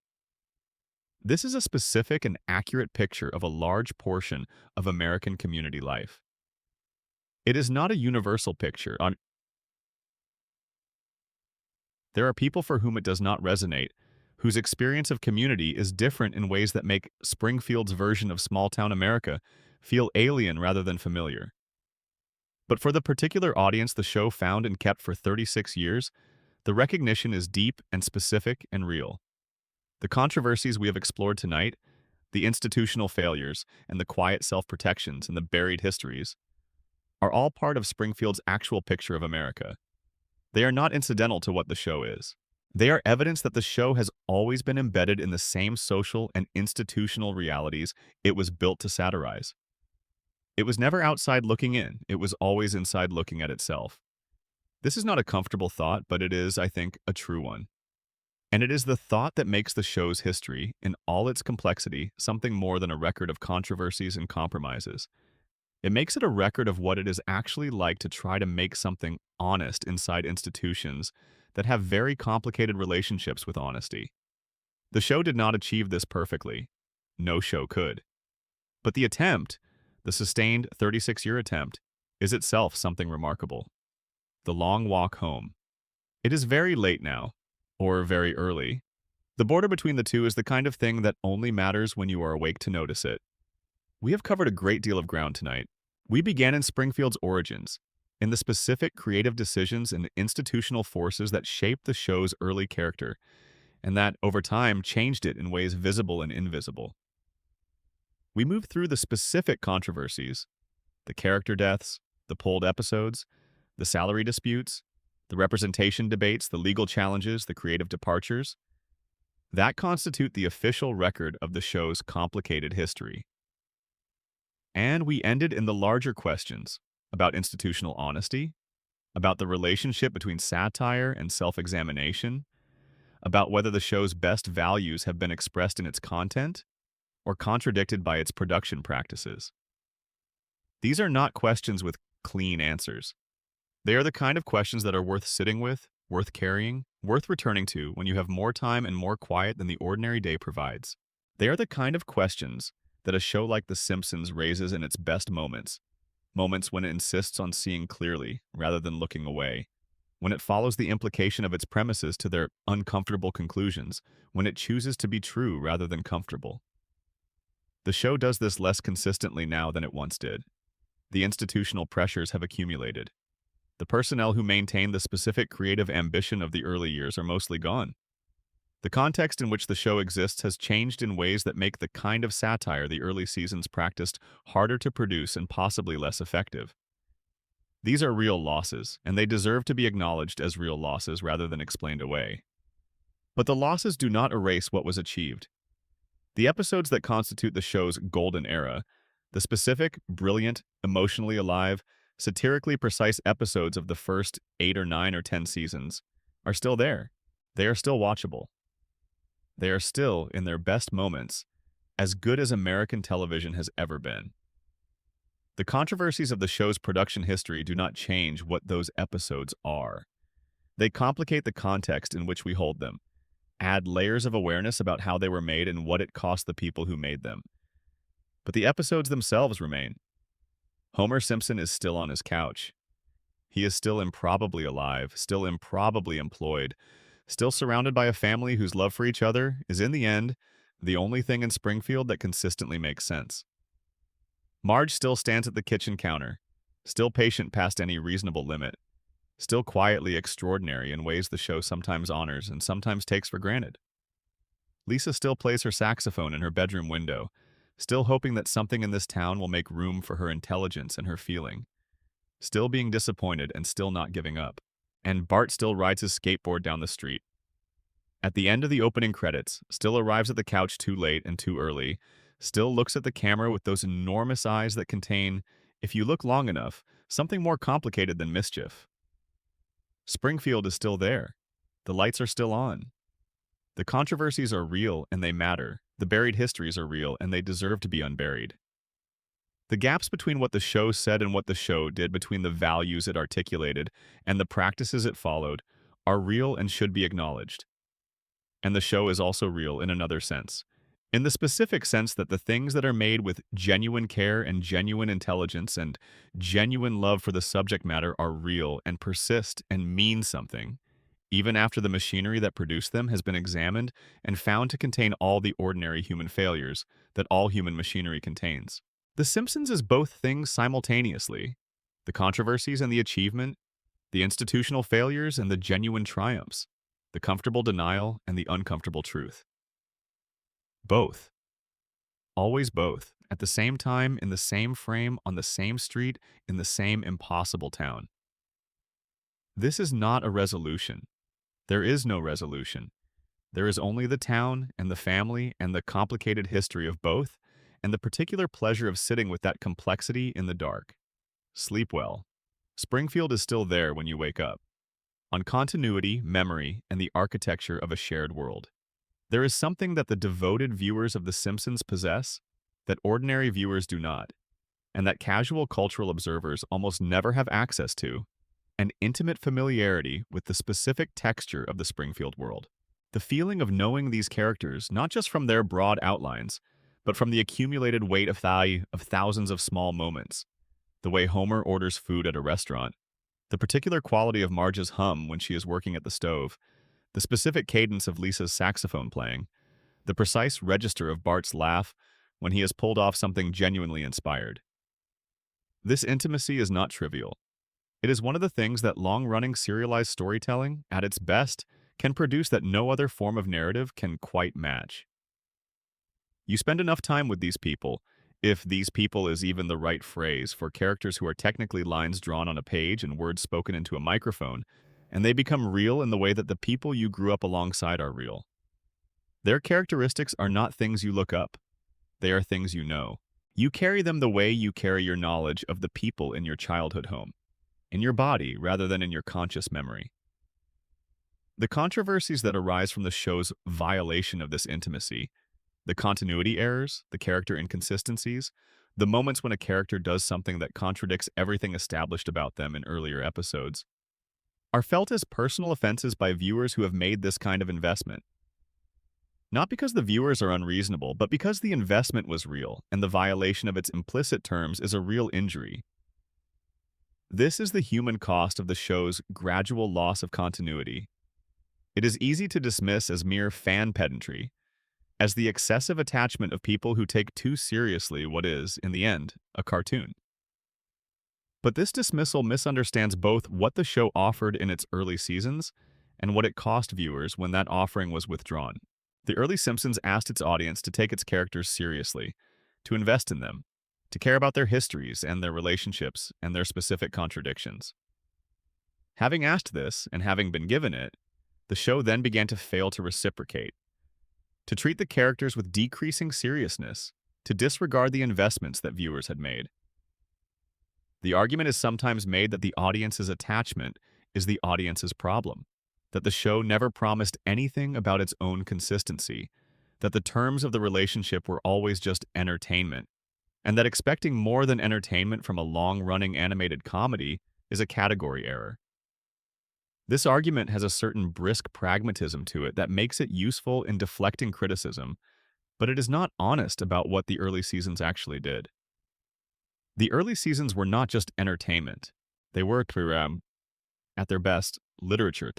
This is a specific and accurate picture of a large portion of American community life. It is not a universal picture. There are people for whom it does not resonate, whose experience of community is different in ways that make Springfield's version of small-town America feel alien rather than familiar. But for the particular audience the show found and kept for 36 years, the recognition is deep and specific and real. The controversies we have explored tonight, the institutional failures, and the quiet self-protections and the buried histories, are all part of Springfield's actual picture of America. They are not incidental to what the show is. They are evidence that the show has always been embedded in the same social and institutional realities it was built to satirize. It was never outside looking in, it was always inside looking at itself. This is not a comfortable thought, but it is, I think, a true one. And it is the thought that makes the show's history, in all its complexity, something more than a record of controversies and compromises. It makes it a record of what it is actually like to try to make something honest inside institutions that have very complicated relationships with honesty. The show did not achieve this perfectly. No show could. But the attempt, the sustained 36-year attempt, is itself something remarkable. The long walk home. It is very late now, or very early. The border between the two is the kind of thing that only matters when you are awake to notice it. We have covered a great deal of ground tonight. We began in Springfield's origins, in the specific creative decisions and institutional forces that shaped the show's early character, and that, over time, changed it in ways visible and invisible. We moved through the specific controversies, the character deaths, the pulled episodes, the salary disputes, the representation debates, the legal challenges, the creative departures, that constitute the official record of the show's complicated history. And we ended in the larger questions about institutional honesty, about the relationship between satire and self-examination, about whether the show's best values have been expressed in its content or contradicted by its production practices. These are not questions with clean answers. They are the kind of questions that are worth sitting with, worth carrying, worth returning to when you have more time and more quiet than the ordinary day provides. They are the kind of questions that a show like The Simpsons raises in its best moments, moments when it insists on seeing clearly rather than looking away, when it follows the implication of its premises to their uncomfortable conclusions, when it chooses to be true rather than comfortable. The show does this less consistently now than it once did. The institutional pressures have accumulated. The personnel who maintain the specific creative ambition of the early years are mostly gone. The context in which the show exists has changed in ways that make the kind of satire the early seasons practiced harder to produce and possibly less effective. These are real losses, and they deserve to be acknowledged as real losses rather than explained away. But the losses do not erase what was achieved. The episodes that constitute the show's golden era, the specific, brilliant, emotionally alive, satirically precise episodes of the first 8 or 9 or 10 seasons, are still there. They are still watchable. They are still, in their best moments, as good as American television has ever been. The controversies of the show's production history do not change what those episodes are. They complicate the context in which we hold them, add layers of awareness about how they were made and what it cost the people who made them. But the episodes themselves remain. Homer Simpson is still on his couch. He is still improbably alive, still improbably employed, still surrounded by a family whose love for each other is, in the end, the only thing in Springfield that consistently makes sense. Marge still stands at the kitchen counter, still patient past any reasonable limit, still quietly extraordinary in ways the show sometimes honors and sometimes takes for granted. Lisa still plays her saxophone in her bedroom window, still hoping that something in this town will make room for her intelligence and her feeling, still being disappointed and still not giving up. And Bart still rides his skateboard down the street. At the end of the opening credits, still arrives at the couch too late and too early, still looks at the camera with those enormous eyes that contain, if you look long enough, something more complicated than mischief. Springfield is still there. The lights are still on. The controversies are real and they matter. The buried histories are real and they deserve to be unburied. The gaps between what the show said and what the show did, between the values it articulated and the practices it followed, are real and should be acknowledged. And the show is also real in another sense. In the specific sense that the things that are made with genuine care and genuine intelligence and genuine love for the subject matter are real and persist and mean something, even after the machinery that produced them has been examined and found to contain all the ordinary human failures that all human machinery contains. The Simpsons is both things simultaneously: the controversies and the achievement, the institutional failures and the genuine triumphs, the comfortable denial and the uncomfortable truth. Both. Always both. At the same time, in the same frame, on the same street, in the same impossible town. This is not a resolution. There is no resolution. There is only the town and the family and the complicated history of both, and the particular pleasure of sitting with that complexity in the dark. Sleep well. Springfield is still there when you wake up. On continuity, memory, and the architecture of a shared world. There is something that the devoted viewers of The Simpsons possess that ordinary viewers do not, and that casual cultural observers almost never have access to, an intimate familiarity with the specific texture of the Springfield world. The feeling of knowing these characters, not just from their broad outlines, but from the accumulated weight of thousands of small moments. The way Homer orders food at a restaurant, the particular quality of Marge's hum when she is working at the stove, the specific cadence of Lisa's saxophone playing, the precise register of Bart's laugh when he has pulled off something genuinely inspired. This intimacy is not trivial. It is one of the things that long-running serialized storytelling, at its best, can produce that no other form of narrative can quite match. You spend enough time with these people, if these people is even the right phrase for characters who are technically lines drawn on a page and words spoken into a microphone, and they become real in the way that the people you grew up alongside are real. Their characteristics are not things you look up. They are things you know. You carry them the way you carry your knowledge of the people in your childhood home, in your body rather than in your conscious memory. The controversies that arise from the show's violation of this intimacy, the continuity errors, the character inconsistencies, the moments when a character does something that contradicts everything established about them in earlier episodes, are felt as personal offenses by viewers who have made this kind of investment. Not because the viewers are unreasonable, but because the investment was real, and the violation of its implicit terms is a real injury. This is the human cost of the show's gradual loss of continuity. It is easy to dismiss as mere fan pedantry, as the excessive attachment of people who take too seriously what is, in the end, a cartoon. But this dismissal misunderstands both what the show offered in its early seasons and what it cost viewers when that offering was withdrawn. The early Simpsons asked its audience to take its characters seriously, to invest in them, to care about their histories and their relationships and their specific contradictions. Having asked this, and having been given it, the show then began to fail to reciprocate, to treat the characters with decreasing seriousness, to disregard the investments that viewers had made. The argument is sometimes made that the audience's attachment is the audience's problem, that the show never promised anything about its own consistency, that the terms of the relationship were always just entertainment, and that expecting more than entertainment from a long-running animated comedy is a category error. This argument has a certain brisk pragmatism to it that makes it useful in deflecting criticism, but it is not honest about what the early seasons actually did. The early seasons were not just entertainment. They were, at their best, literature,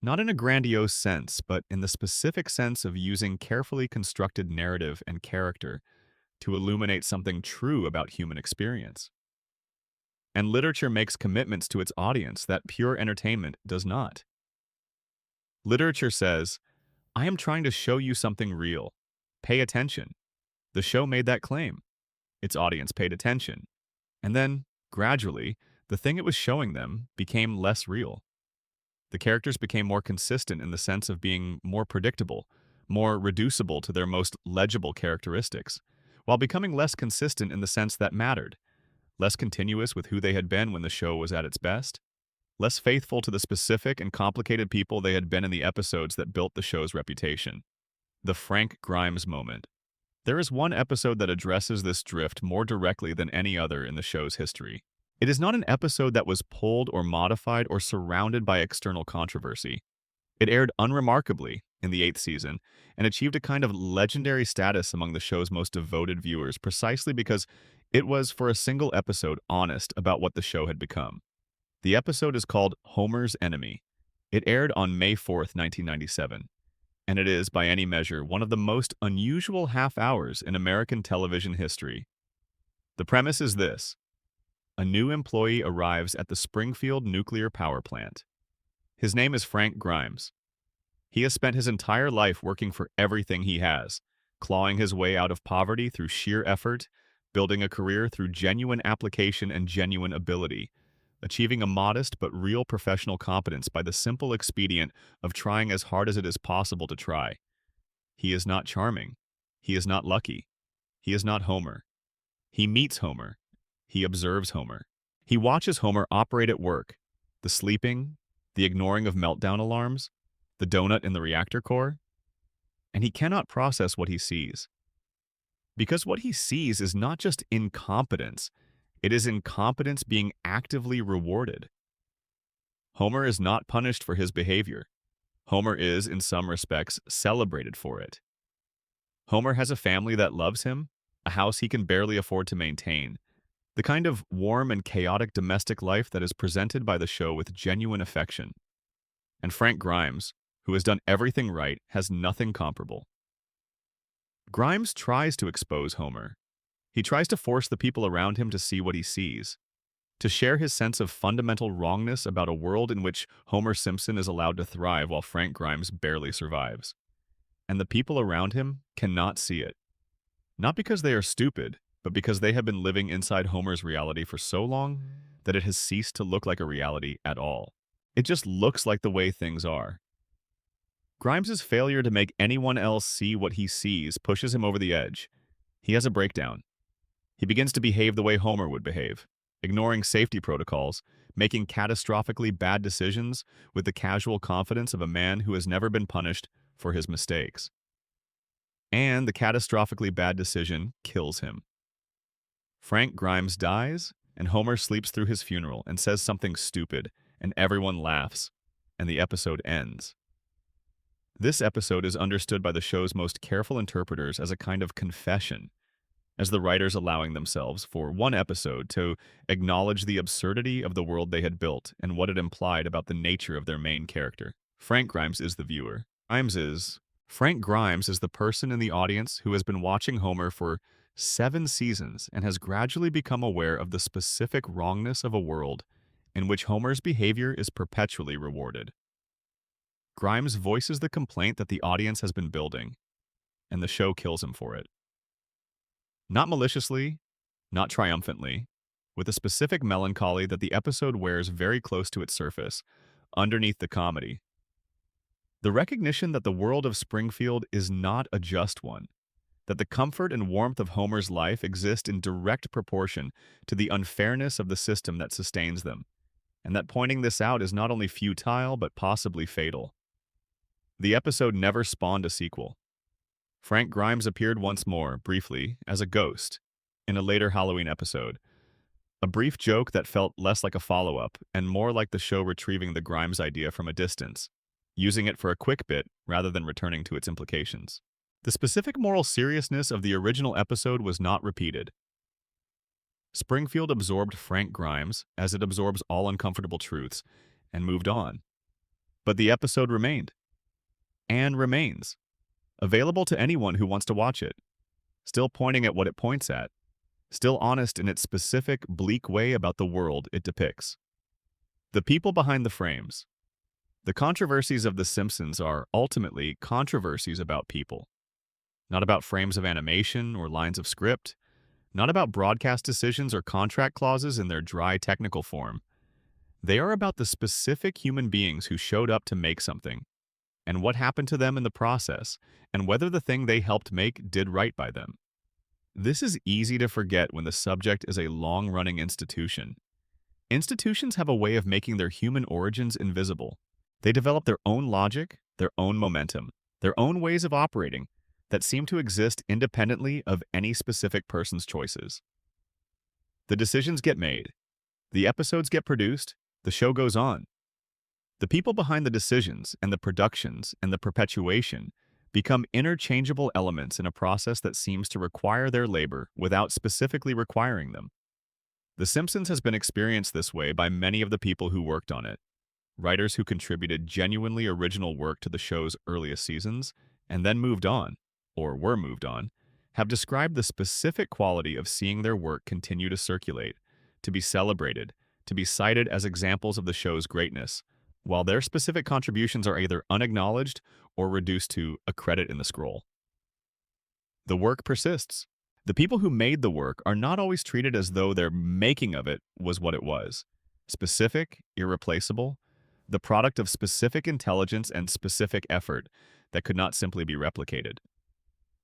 not in a grandiose sense, but in the specific sense of using carefully constructed narrative and character to illuminate something true about human experience. And literature makes commitments to its audience that pure entertainment does not. Literature says, I am trying to show you something real. Pay attention. The show made that claim. Its audience paid attention. And then, gradually, the thing it was showing them became less real. The characters became more consistent in the sense of being more predictable, more reducible to their most legible characteristics, while becoming less consistent in the sense that mattered, less continuous with who they had been when the show was at its best, less faithful to the specific and complicated people they had been in the episodes that built the show's reputation. The Frank Grimes moment. There is one episode that addresses this drift more directly than any other in the show's history. It is not an episode that was pulled or modified or surrounded by external controversy. It aired unremarkably in the 8th season and achieved a kind of legendary status among the show's most devoted viewers precisely because it was, for a single episode, honest about what the show had become. The episode is called Homer's Enemy. It aired on May 4th, 1997, and it is, by any measure, one of the most unusual half hours in American television history. The premise is this. A new employee arrives at the Springfield nuclear power plant. His name is Frank Grimes. He has spent his entire life working for everything he has, clawing his way out of poverty through sheer effort, building a career through genuine application and genuine ability, achieving a modest but real professional competence by the simple expedient of trying as hard as it is possible to try. He is not charming. He is not lucky. He is not Homer. He meets Homer. He observes Homer. He watches Homer operate at work, the sleeping, the ignoring of meltdown alarms, the donut in the reactor core, and he cannot process what he sees. Because what he sees is not just incompetence, it is incompetence being actively rewarded. Homer is not punished for his behavior. Homer is, in some respects, celebrated for it. Homer has a family that loves him, a house he can barely afford to maintain, the kind of warm and chaotic domestic life that is presented by the show with genuine affection. And Frank Grimes, who has done everything right, has nothing comparable. Grimes tries to expose Homer. He tries to force the people around him to see what he sees, to share his sense of fundamental wrongness about a world in which Homer Simpson is allowed to thrive while Frank Grimes barely survives. And the people around him cannot see it. Not because they are stupid, but because they have been living inside Homer's reality for so long that it has ceased to look like a reality at all. It just looks like the way things are. Grimes's failure to make anyone else see what he sees pushes him over the edge. He has a breakdown. He begins to behave the way Homer would behave, ignoring safety protocols, making catastrophically bad decisions with the casual confidence of a man who has never been punished for his mistakes. And the catastrophically bad decision kills him. Frank Grimes dies, and Homer sleeps through his funeral and says something stupid, and everyone laughs, and the episode ends. This episode is understood by the show's most careful interpreters as a kind of confession, as the writers allowing themselves, for one episode, to acknowledge the absurdity of the world they had built and what it implied about the nature of their main character. Frank Grimes is the viewer. Frank Grimes is the person in the audience who has been watching Homer for 7 seasons and has gradually become aware of the specific wrongness of a world in which Homer's behavior is perpetually rewarded. Grimes voices the complaint that the audience has been building, and the show kills him for it. Not maliciously, not triumphantly, with a specific melancholy that the episode wears very close to its surface, underneath the comedy. The recognition that the world of Springfield is not a just one, that the comfort and warmth of Homer's life exist in direct proportion to the unfairness of the system that sustains them, and that pointing this out is not only futile but possibly fatal. The episode never spawned a sequel. Frank Grimes appeared once more, briefly, as a ghost, in a later Halloween episode, a brief joke that felt less like a follow-up and more like the show retrieving the Grimes idea from a distance, using it for a quick bit rather than returning to its implications. The specific moral seriousness of the original episode was not repeated. Springfield absorbed Frank Grimes, as it absorbs all uncomfortable truths, and moved on. But the episode remained. And remains. Available to anyone who wants to watch it. Still pointing at what it points at. Still honest in its specific, bleak way about the world it depicts. The people behind the frames. The controversies of The Simpsons are, ultimately, controversies about people. Not about frames of animation or lines of script. Not about broadcast decisions or contract clauses in their dry technical form. They are about the specific human beings who showed up to make something, and what happened to them in the process, and whether the thing they helped make did right by them. This is easy to forget when the subject is a long-running institution. Institutions have a way of making their human origins invisible. They develop their own logic, their own momentum, their own ways of operating that seem to exist independently of any specific person's choices. The decisions get made. The episodes get produced. The show goes on. The people behind the decisions and the productions and the perpetuation become interchangeable elements in a process that seems to require their labor without specifically requiring them. The Simpsons has been experienced this way by many of the people who worked on it. Writers who contributed genuinely original work to the show's earliest seasons and then moved on, or were moved on, have described the specific quality of seeing their work continue to circulate, to be celebrated, to be cited as examples of the show's greatness, while their specific contributions are either unacknowledged or reduced to a credit in the scroll. The work persists. The people who made the work are not always treated as though their making of it was what it was. Specific, irreplaceable, the product of specific intelligence and specific effort that could not simply be replicated.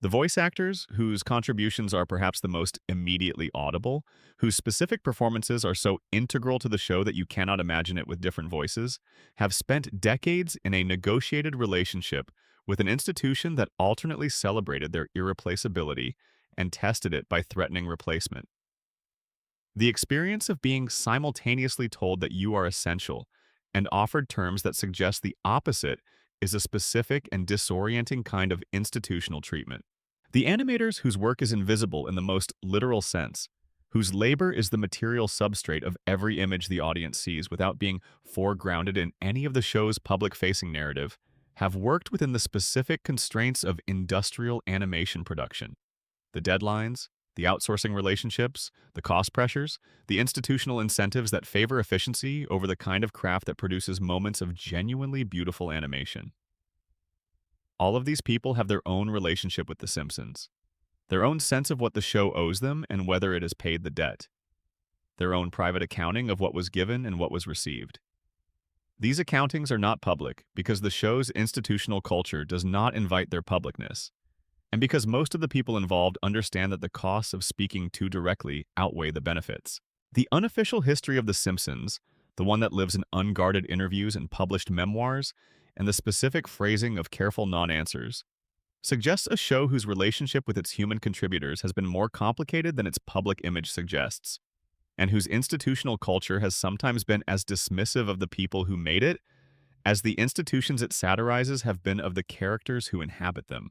The voice actors, whose contributions are perhaps the most immediately audible, whose specific performances are so integral to the show that you cannot imagine it with different voices, have spent decades in a negotiated relationship with an institution that alternately celebrated their irreplaceability and tested it by threatening replacement. The experience of being simultaneously told that you are essential and offered terms that suggest the opposite is a specific and disorienting kind of institutional treatment. The animators whose work is invisible in the most literal sense, whose labor is the material substrate of every image the audience sees without being foregrounded in any of the show's public-facing narrative, have worked within the specific constraints of industrial animation production. The deadlines, the outsourcing relationships, the cost pressures, the institutional incentives that favor efficiency over the kind of craft that produces moments of genuinely beautiful animation. All of these people have their own relationship with The Simpsons, their own sense of what the show owes them and whether it has paid the debt, their own private accounting of what was given and what was received. These accountings are not public because the show's institutional culture does not invite their publicness, and because most of the people involved understand that the costs of speaking too directly outweigh the benefits. The unofficial history of The Simpsons, the one that lives in unguarded interviews and published memoirs, and the specific phrasing of careful non-answers, suggests a show whose relationship with its human contributors has been more complicated than its public image suggests, and whose institutional culture has sometimes been as dismissive of the people who made it as the institutions it satirizes have been of the characters who inhabit them.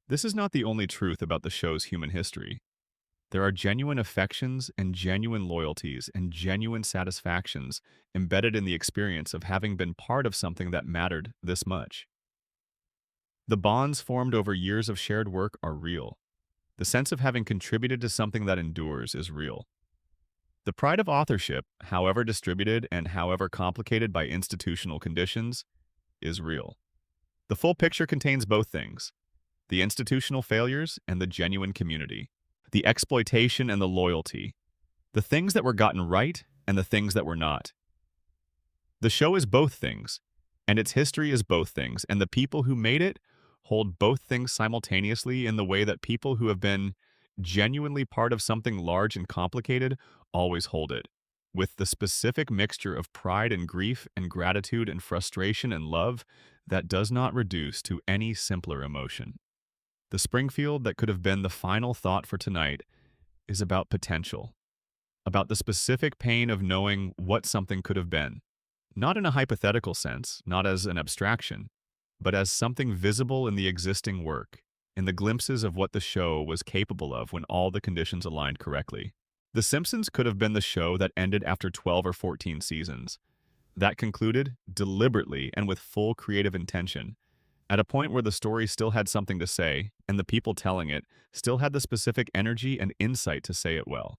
This is not the only truth about the show's human history. There are genuine affections and genuine loyalties and genuine satisfactions embedded in the experience of having been part of something that mattered this much. The bonds formed over years of shared work are real. The sense of having contributed to something that endures is real. The pride of authorship, however distributed and however complicated by institutional conditions, is real. The full picture contains both things: the institutional failures and the genuine community, the exploitation and the loyalty, the things that were gotten right and the things that were not. The show is both things, and its history is both things, and the people who made it hold both things simultaneously in the way that people who have been genuinely part of something large and complicated always hold it, with the specific mixture of pride and grief and gratitude and frustration and love that does not reduce to any simpler emotion. The Springfield that could have been the final thought for tonight is about potential, about the specific pain of knowing what something could have been, not in a hypothetical sense, not as an abstraction, but as something visible in the existing work, in the glimpses of what the show was capable of when all the conditions aligned correctly. The Simpsons could have been the show that ended after 12 or 14 seasons, that concluded, deliberately and with full creative intention, at a point where the story still had something to say, and the people telling it still had the specific energy and insight to say it well.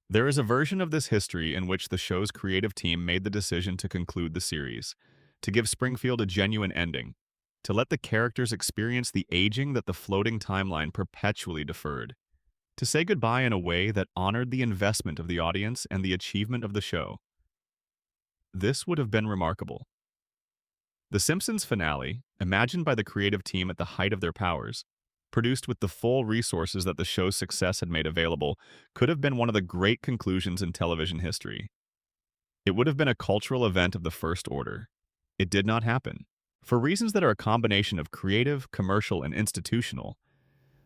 There is a version of this history in which the show's creative team made the decision to conclude the series, to give Springfield a genuine ending, to let the characters experience the aging that the floating timeline perpetually deferred, to say goodbye in a way that honored the investment of the audience and the achievement of the show. This would have been remarkable. The Simpsons finale, imagined by the creative team at the height of their powers, produced with the full resources that the show's success had made available, could have been one of the great conclusions in television history. It would have been a cultural event of the first order. It did not happen. For reasons that are a combination of creative, commercial, and institutional,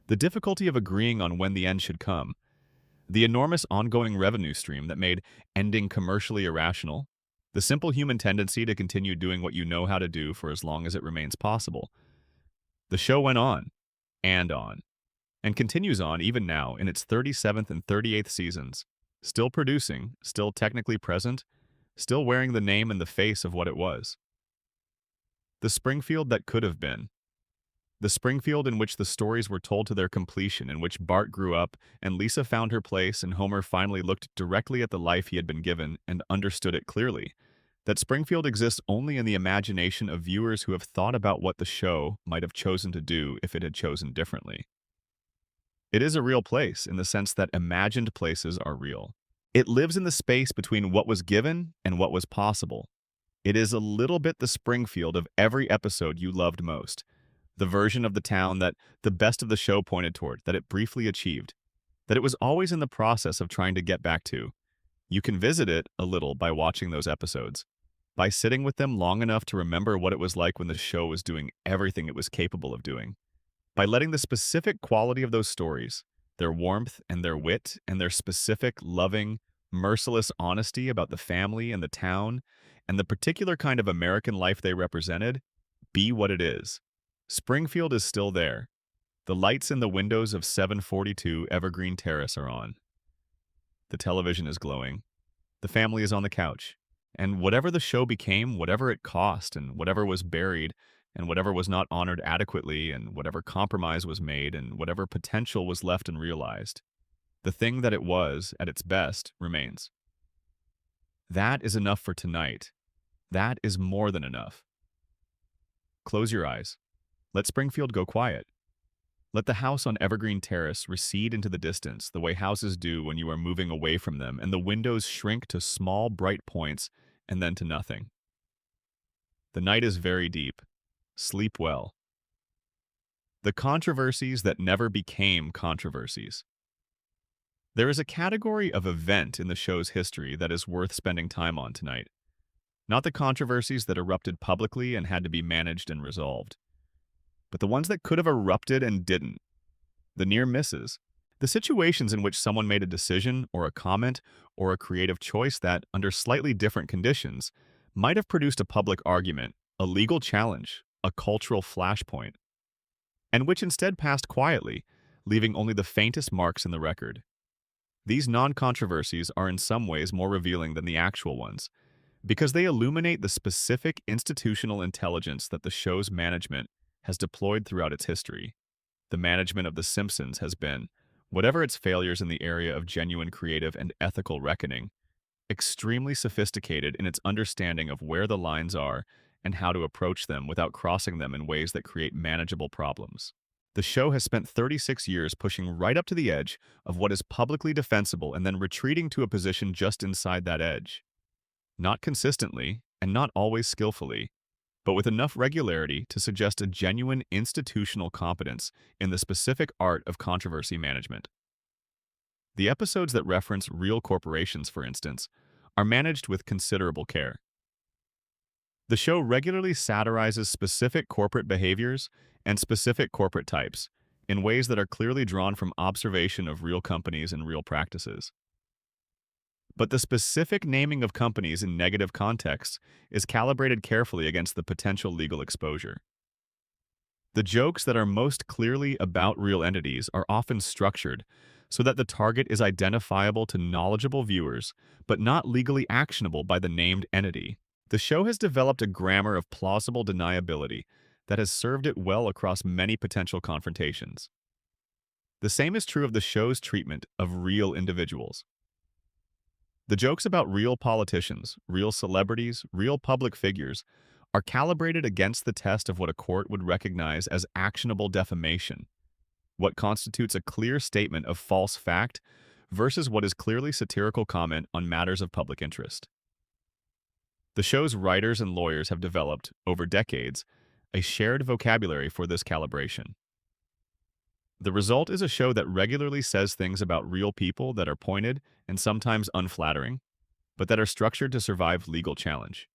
the difficulty of agreeing on when the end should come, the enormous ongoing revenue stream that made ending commercially irrational, the simple human tendency to continue doing what you know how to do for as long as it remains possible. The show went on, and continues on even now in its 37th and 38th seasons, still producing, still technically present, still wearing the name and the face of what it was. The Springfield that could have been. The Springfield in which the stories were told to their completion, in which Bart grew up and Lisa found her place and Homer finally looked directly at the life he had been given and understood it clearly. that Springfield exists only in the imagination of viewers who have thought about what the show might have chosen to do if it had chosen differently. It is a real place in the sense that imagined places are real. It lives in the space between what was given and what was possible. It is a little bit the Springfield of every episode you loved most, the version of the town that the best of the show pointed toward, that it briefly achieved, that it was always in the process of trying to get back to. You can visit it a little by watching those episodes, by sitting with them long enough to remember what it was like when the show was doing everything it was capable of doing, by letting the specific quality of those stories, their warmth and their wit and their specific, loving, merciless honesty about the family and the town and the particular kind of American life they represented, be what it is. Springfield is still there. The lights in the windows of 742 Evergreen Terrace are on. The television is glowing. The family is on the couch. And whatever the show became, whatever it cost, and whatever was buried, and whatever was not honored adequately, and whatever compromise was made, and whatever potential was left unrealized, the thing that it was, at its best, remains. That is enough for tonight. That is more than enough. Close your eyes. Let Springfield go quiet. Let the house on Evergreen Terrace recede into the distance the way houses do when you are moving away from them, and the windows shrink to small, bright points and then to nothing. The night is very deep. Sleep well. The controversies that never became controversies. There is a category of event in the show's history that is worth spending time on tonight. Not the controversies that erupted publicly and had to be managed and resolved, but the ones that could have erupted and didn't. The near misses. The situations in which someone made a decision or a comment or a creative choice that, under slightly different conditions, might have produced a public argument, a legal challenge, a cultural flashpoint, and which instead passed quietly, leaving only the faintest marks in the record. These non-controversies are in some ways more revealing than the actual ones, because they illuminate the specific institutional intelligence that the show's management has deployed throughout its history. The management of The Simpsons has been, whatever its failures in the area of genuine creative and ethical reckoning, extremely sophisticated in its understanding of where the lines are and how to approach them without crossing them in ways that create manageable problems. The show has spent 36 years pushing right up to the edge of what is publicly defensible and then retreating to a position just inside that edge. Not consistently, and not always skillfully, but with enough regularity to suggest a genuine institutional competence in the specific art of controversy management. The episodes that reference real corporations, for instance, are managed with considerable care. The show regularly satirizes specific corporate behaviors and specific corporate types in ways that are clearly drawn from observation of real companies and real practices. But the specific naming of companies in negative contexts is calibrated carefully against the potential legal exposure. The jokes that are most clearly about real entities are often structured so that the target is identifiable to knowledgeable viewers, but not legally actionable by the named entity. The show has developed a grammar of plausible deniability that has served it well across many potential confrontations. The same is true of the show's treatment of real individuals. The jokes about real politicians, real celebrities, real public figures are calibrated against the test of what a court would recognize as actionable defamation, what constitutes a clear statement of false fact versus what is clearly satirical comment on matters of public interest. The show's writers and lawyers have developed, over decades, a shared vocabulary for this calibration. The result is a show that regularly says things about real people that are pointed and sometimes unflattering, but that are structured to survive legal challenge.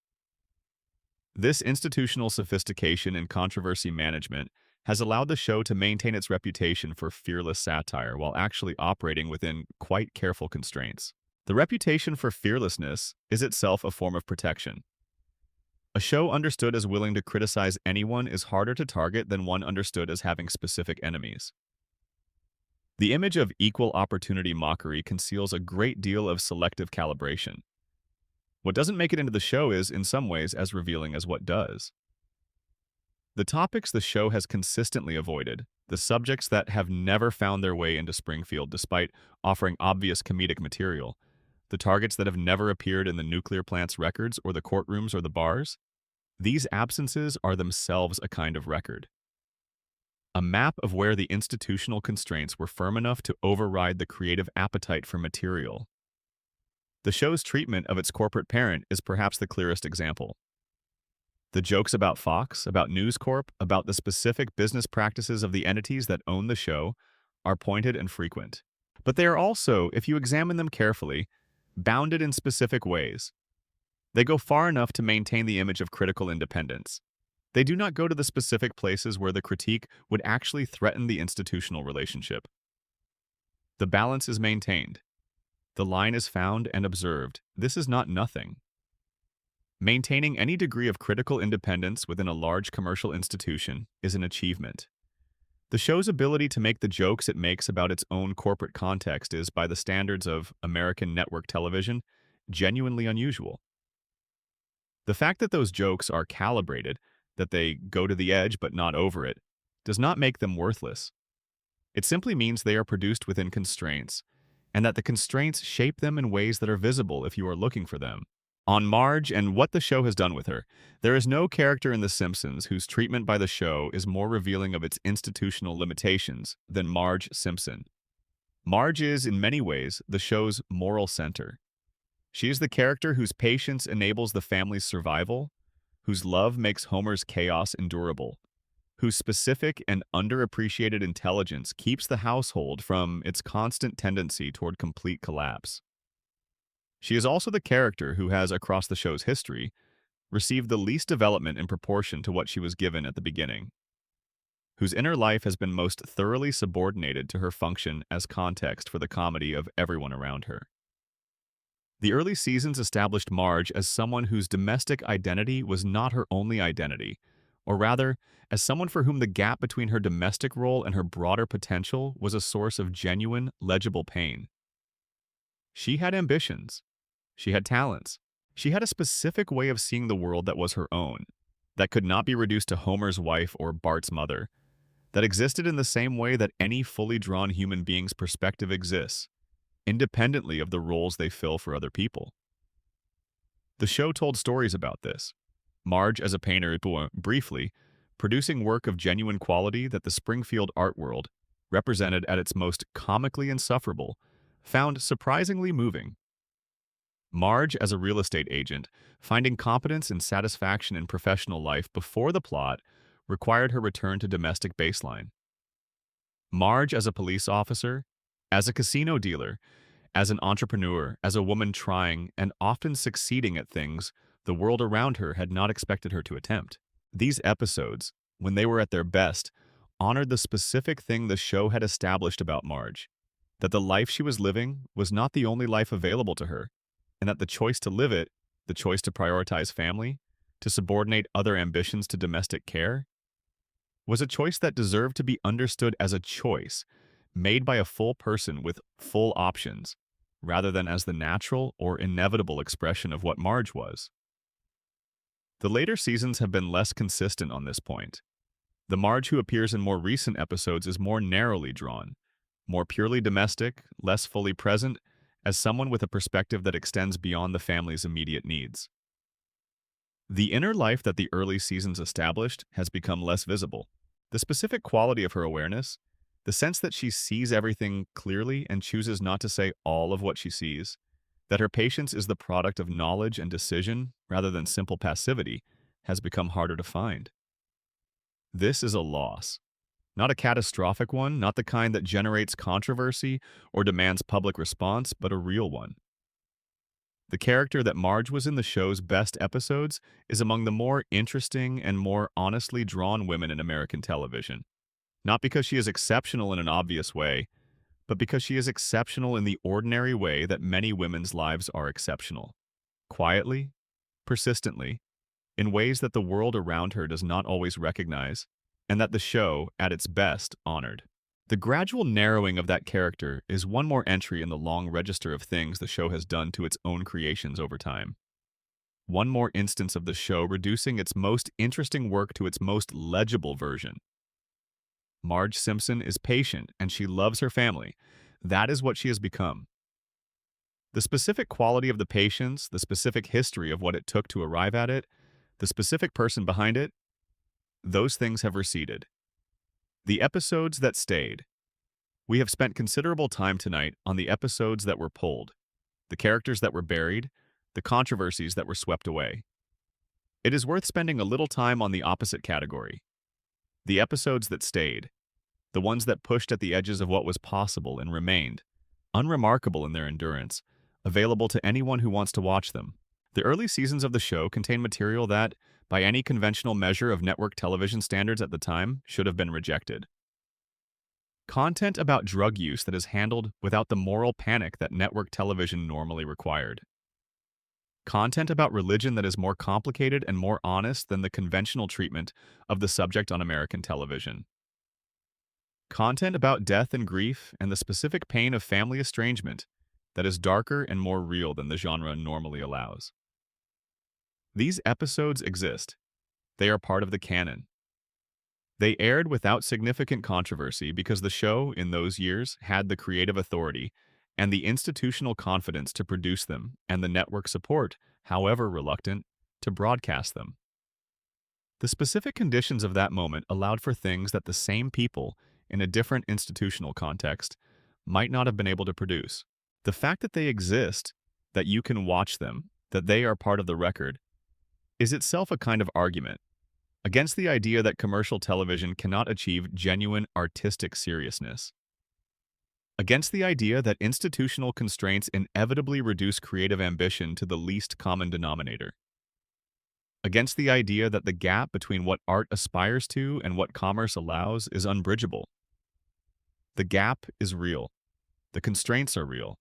This institutional sophistication in controversy management has allowed the show to maintain its reputation for fearless satire while actually operating within quite careful constraints. The reputation for fearlessness is itself a form of protection. A show understood as willing to criticize anyone is harder to target than one understood as having specific enemies. The image of equal opportunity mockery conceals a great deal of selective calibration. What doesn't make it into the show is, in some ways, as revealing as what does. The topics the show has consistently avoided, the subjects that have never found their way into Springfield despite offering obvious comedic material, the targets that have never appeared in the nuclear plant's records or the courtrooms or the bars. These absences are themselves a kind of record. A map of where the institutional constraints were firm enough to override the creative appetite for material. The show's treatment of its corporate parent is perhaps the clearest example. The jokes about Fox, about News Corp, about the specific business practices of the entities that own the show are pointed and frequent. But they are also, if you examine them carefully, bounded in specific ways. They go far enough to maintain the image of critical independence. They do not go to the specific places where the critique would actually threaten the institutional relationship. The balance is maintained. The line is found and observed. This is not nothing. Maintaining any degree of critical independence within a large commercial institution is an achievement. The show's ability to make the jokes it makes about its own corporate context is, by the standards of American network television, genuinely unusual. The fact that those jokes are calibrated, that they go to the edge but not over it, does not make them worthless. It simply means they are produced within constraints, and that the constraints shape them in ways that are visible if you are looking for them. On Marge and what the show has done with her, there is no character in The Simpsons whose treatment by the show is more revealing of its institutional limitations than Marge Simpson. Marge is, in many ways, the show's moral center. She is the character whose patience enables the family's survival, whose love makes Homer's chaos endurable, whose specific and underappreciated intelligence keeps the household from its constant tendency toward complete collapse. She is also the character who has, across the show's history, received the least development in proportion to what she was given at the beginning, whose inner life has been most thoroughly subordinated to her function as context for the comedy of everyone around her. The early seasons established Marge as someone whose domestic identity was not her only identity, or rather, as someone for whom the gap between her domestic role and her broader potential was a source of genuine, legible pain. She had ambitions. She had talents. She had a specific way of seeing the world that was her own, that could not be reduced to Homer's wife or Bart's mother, that existed in the same way that any fully drawn human being's perspective exists, independently of the roles they fill for other people. The show told stories about this. Marge as a painter, briefly, producing work of genuine quality that the Springfield art world, represented at its most comically insufferable, found surprisingly moving. Marge as a real estate agent, finding competence and satisfaction in professional life before the plot required her return to domestic baseline. Marge as a police officer, as a casino dealer, as an entrepreneur, as a woman trying and often succeeding at things the world around her had not expected her to attempt. These episodes, when they were at their best, honored the specific thing the show had established about Marge, that the life she was living was not the only life available to her, and that the choice to live it, the choice to prioritize family, to subordinate other ambitions to domestic care, was a choice that deserved to be understood as a choice made by a full person with full options, rather than as the natural or inevitable expression of what Marge was. The later seasons have been less consistent on this point. The Marge who appears in more recent episodes is more narrowly drawn, more purely domestic, less fully present, as someone with a perspective that extends beyond the family's immediate needs. The inner life that the early seasons established has become less visible. The specific quality of her awareness, the sense that she sees everything clearly and chooses not to say all of what she sees, that her patience is the product of knowledge and decision rather than simple passivity, has become harder to find. This is a loss. Not a catastrophic one, not the kind that generates controversy or demands public response, but a real one. The character that Marge was in the show's best episodes is among the more interesting and more honestly drawn women in American television. Not because she is exceptional in an obvious way, but because she is exceptional in the ordinary way that many women's lives are exceptional. Quietly, persistently, in ways that the world around her does not always recognize, and that the show, at its best, honored. The gradual narrowing of that character is one more entry in the long register of things the show has done to its own creations over time. One more instance of the show reducing its most interesting work to its most legible version. Marge Simpson is patient and she loves her family. That is what she has become. The specific quality of the patience, the specific history of what it took to arrive at it, the specific person behind it, those things have receded. The episodes that stayed. We have spent considerable time tonight on the episodes that were pulled, the characters that were buried, the controversies that were swept away. It is worth spending a little time on the opposite category. The episodes that stayed, the ones that pushed at the edges of what was possible and remained, unremarkable in their endurance, available to anyone who wants to watch them. The early seasons of the show contain material that, by any conventional measure of network television standards at the time, should have been rejected. Content about drug use that is handled without the moral panic that network television normally required. Content about religion that is more complicated and more honest than the conventional treatment of the subject on American television. Content about death and grief and the specific pain of family estrangement that is darker and more real than the genre normally allows. These episodes exist. They are part of the canon. They aired without significant controversy because the show, in those years, had the creative authority and the institutional confidence to produce them and the network support, however reluctant, to broadcast them. The specific conditions of that moment allowed for things that the same people, in a different institutional context, might not have been able to produce. The fact that they exist, that you can watch them, that they are part of the record, is itself a kind of argument against the idea that commercial television cannot achieve genuine artistic seriousness, against the idea that institutional constraints inevitably reduce creative ambition to the least common denominator, against the idea that the gap between what art aspires to and what commerce allows is unbridgeable. The gap is real. The constraints are real.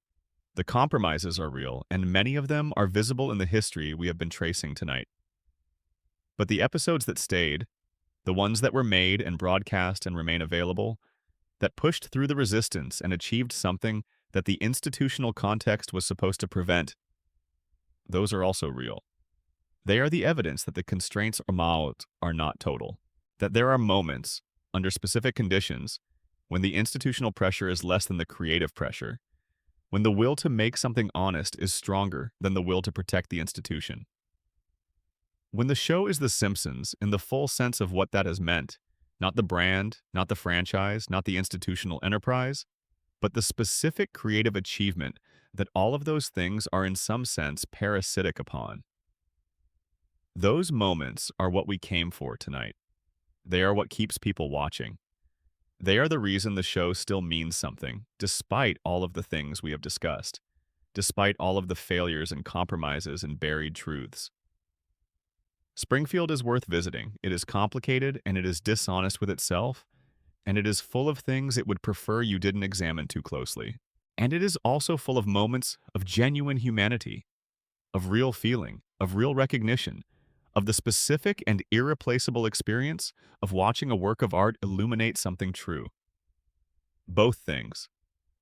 The compromises are real, and many of them are visible in the history we have been tracing tonight. But the episodes that stayed, the ones that were made and broadcast and remain available, that pushed through the resistance and achieved something that the institutional context was supposed to prevent, those are also real. They are the evidence that the constraints are not total, that there are moments, under specific conditions, when the institutional pressure is less than the creative pressure, when the will to make something honest is stronger than the will to protect the institution. When the show is The Simpsons, in the full sense of what that has meant, not the brand, not the franchise, not the institutional enterprise, but the specific creative achievement that all of those things are in some sense parasitic upon. Those moments are what we came for tonight. They are what keeps people watching. They are the reason the show still means something, despite all of the things we have discussed, despite all of the failures and compromises and buried truths. Springfield is worth visiting. It is complicated, and it is dishonest with itself, and it is full of things it would prefer you didn't examine too closely. And it is also full of moments of genuine humanity, of real feeling, of real recognition, of the specific and irreplaceable experience of watching a work of art illuminate something true. Both things,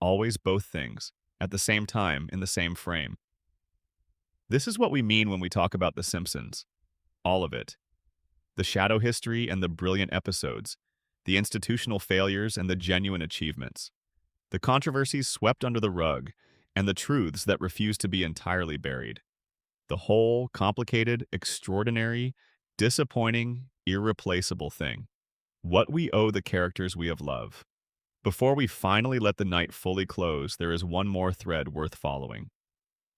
always both things, at the same time, in the same frame. This is what we mean when we talk about The Simpsons. All of it. The shadow history and the brilliant episodes, the institutional failures and the genuine achievements, the controversies swept under the rug, and the truths that refuse to be entirely buried. The whole, complicated, extraordinary, disappointing, irreplaceable thing. What we owe the characters we have loved. Before we finally let the night fully close, there is one more thread worth following.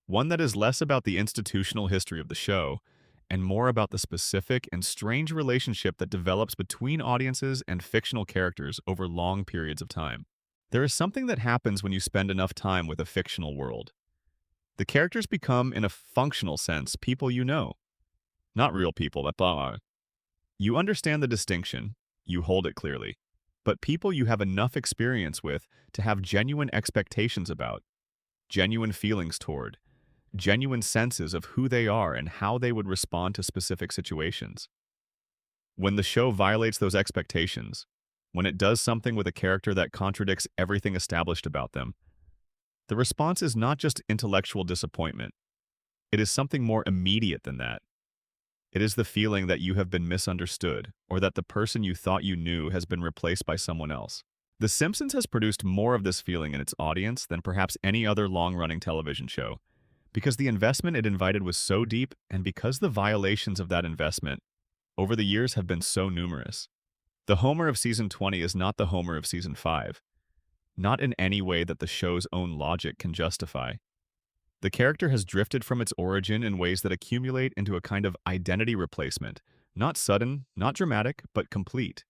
One that is less about the institutional history of the show and more about the specific and strange relationship that develops between audiences and fictional characters over long periods of time. There is something that happens when you spend enough time with a fictional world. The characters become, in a functional sense, people you know. Not real people, You understand the distinction, you hold it clearly, but people you have enough experience with to have genuine expectations about, genuine feelings toward, genuine senses of who they are and how they would respond to specific situations. When the show violates those expectations, when it does something with a character that contradicts everything established about them, the response is not just intellectual disappointment. It is something more immediate than that. It is the feeling that you have been misunderstood or that the person you thought you knew has been replaced by someone else. The Simpsons has produced more of this feeling in its audience than perhaps any other long-running television show, because the investment it invited was so deep and because the violations of that investment over the years have been so numerous. The Homer of Season 20 is not the Homer of Season 5, not in any way that the show's own logic can justify. The character has drifted from its origin in ways that accumulate into a kind of identity replacement, not sudden, not dramatic, but complete.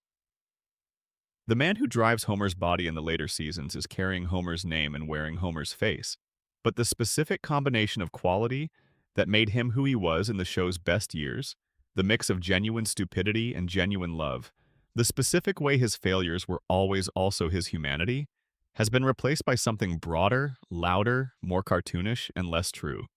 The man who drives Homer's body in the later seasons is carrying Homer's name and wearing Homer's face, but the specific combination of quality that made him who he was in the show's best years, the mix of genuine stupidity and genuine love, the specific way his failures were always also his humanity, has been replaced by something broader, louder, more cartoonish, and less true.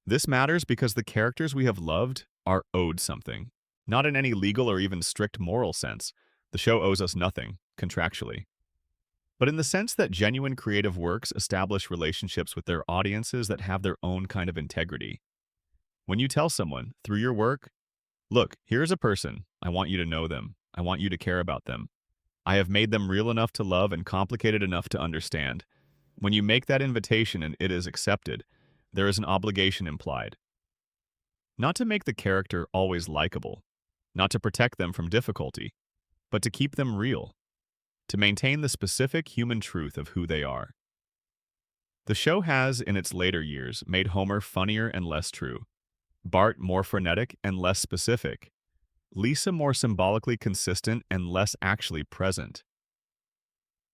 This matters because the characters we have loved are owed something, not in any legal or even strict moral sense. The show owes us nothing, contractually, but in the sense that genuine creative works establish relationships with their audiences that have their own kind of integrity. When you tell someone, through your work, look, here's a person, I want you to know them, I want you to care about them, I have made them real enough to love and complicated enough to understand. When you make that invitation and it is accepted, there is an obligation implied. Not to make the character always likable, not to protect them from difficulty, but to keep them real, to maintain the specific human truth of who they are. The show has, in its later years, made Homer funnier and less true, Bart more frenetic and less specific, Lisa more symbolically consistent and less actually present.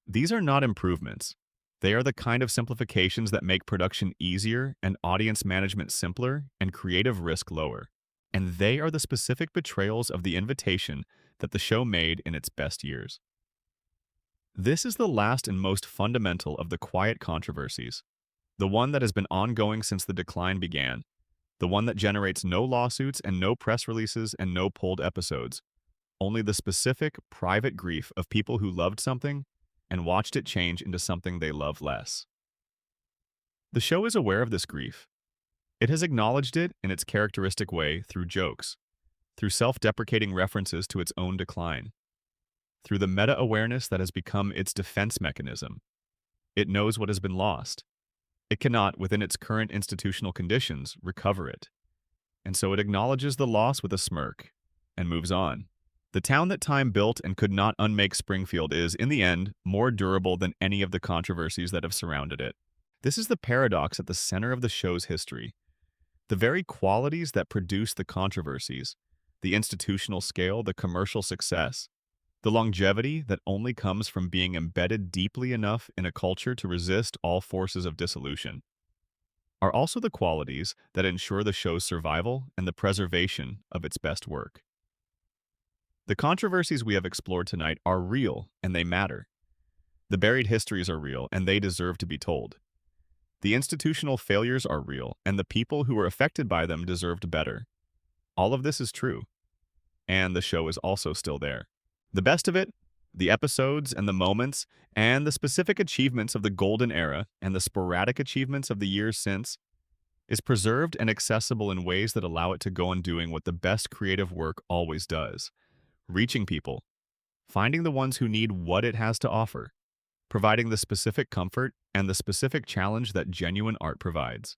These are not improvements. They are the kind of simplifications that make production easier and audience management simpler and creative risk lower. And they are the specific betrayals of the invitation that the show made in its best years. This is the last and most fundamental of the quiet controversies, the one that has been ongoing since the decline began, the one that generates no lawsuits and no press releases and no pulled episodes, only the specific, private grief of people who loved something and watched it change into something they love less. The show is aware of this grief. It has acknowledged it in its characteristic way through jokes, through self-deprecating references to its own decline, through the meta-awareness that has become its defense mechanism. It knows what has been lost. It cannot, within its current institutional conditions, recover it. And so it acknowledges the loss with a smirk and moves on. The town that time built and could not unmake Springfield is, in the end, more durable than any of the controversies that have surrounded it. This is the paradox at the center of the show's history. The very qualities that produce the controversies, the institutional scale, the commercial success, the longevity that only comes from being embedded deeply enough in a culture to resist all forces of dissolution, are also the qualities that ensure the show's survival and the preservation of its best work. The controversies we have explored tonight are real and they matter. The buried histories are real and they deserve to be told. The institutional failures are real and the people who were affected by them deserved better. All of this is true. And the show is also still there. The best of it, the episodes and the moments, and the specific achievements of the golden era and the sporadic achievements of the years since, is preserved and accessible in ways that allow it to go on doing what the best creative work always does: reaching people, finding the ones who need what it has to offer, providing the specific comfort and the specific challenge that genuine art provides.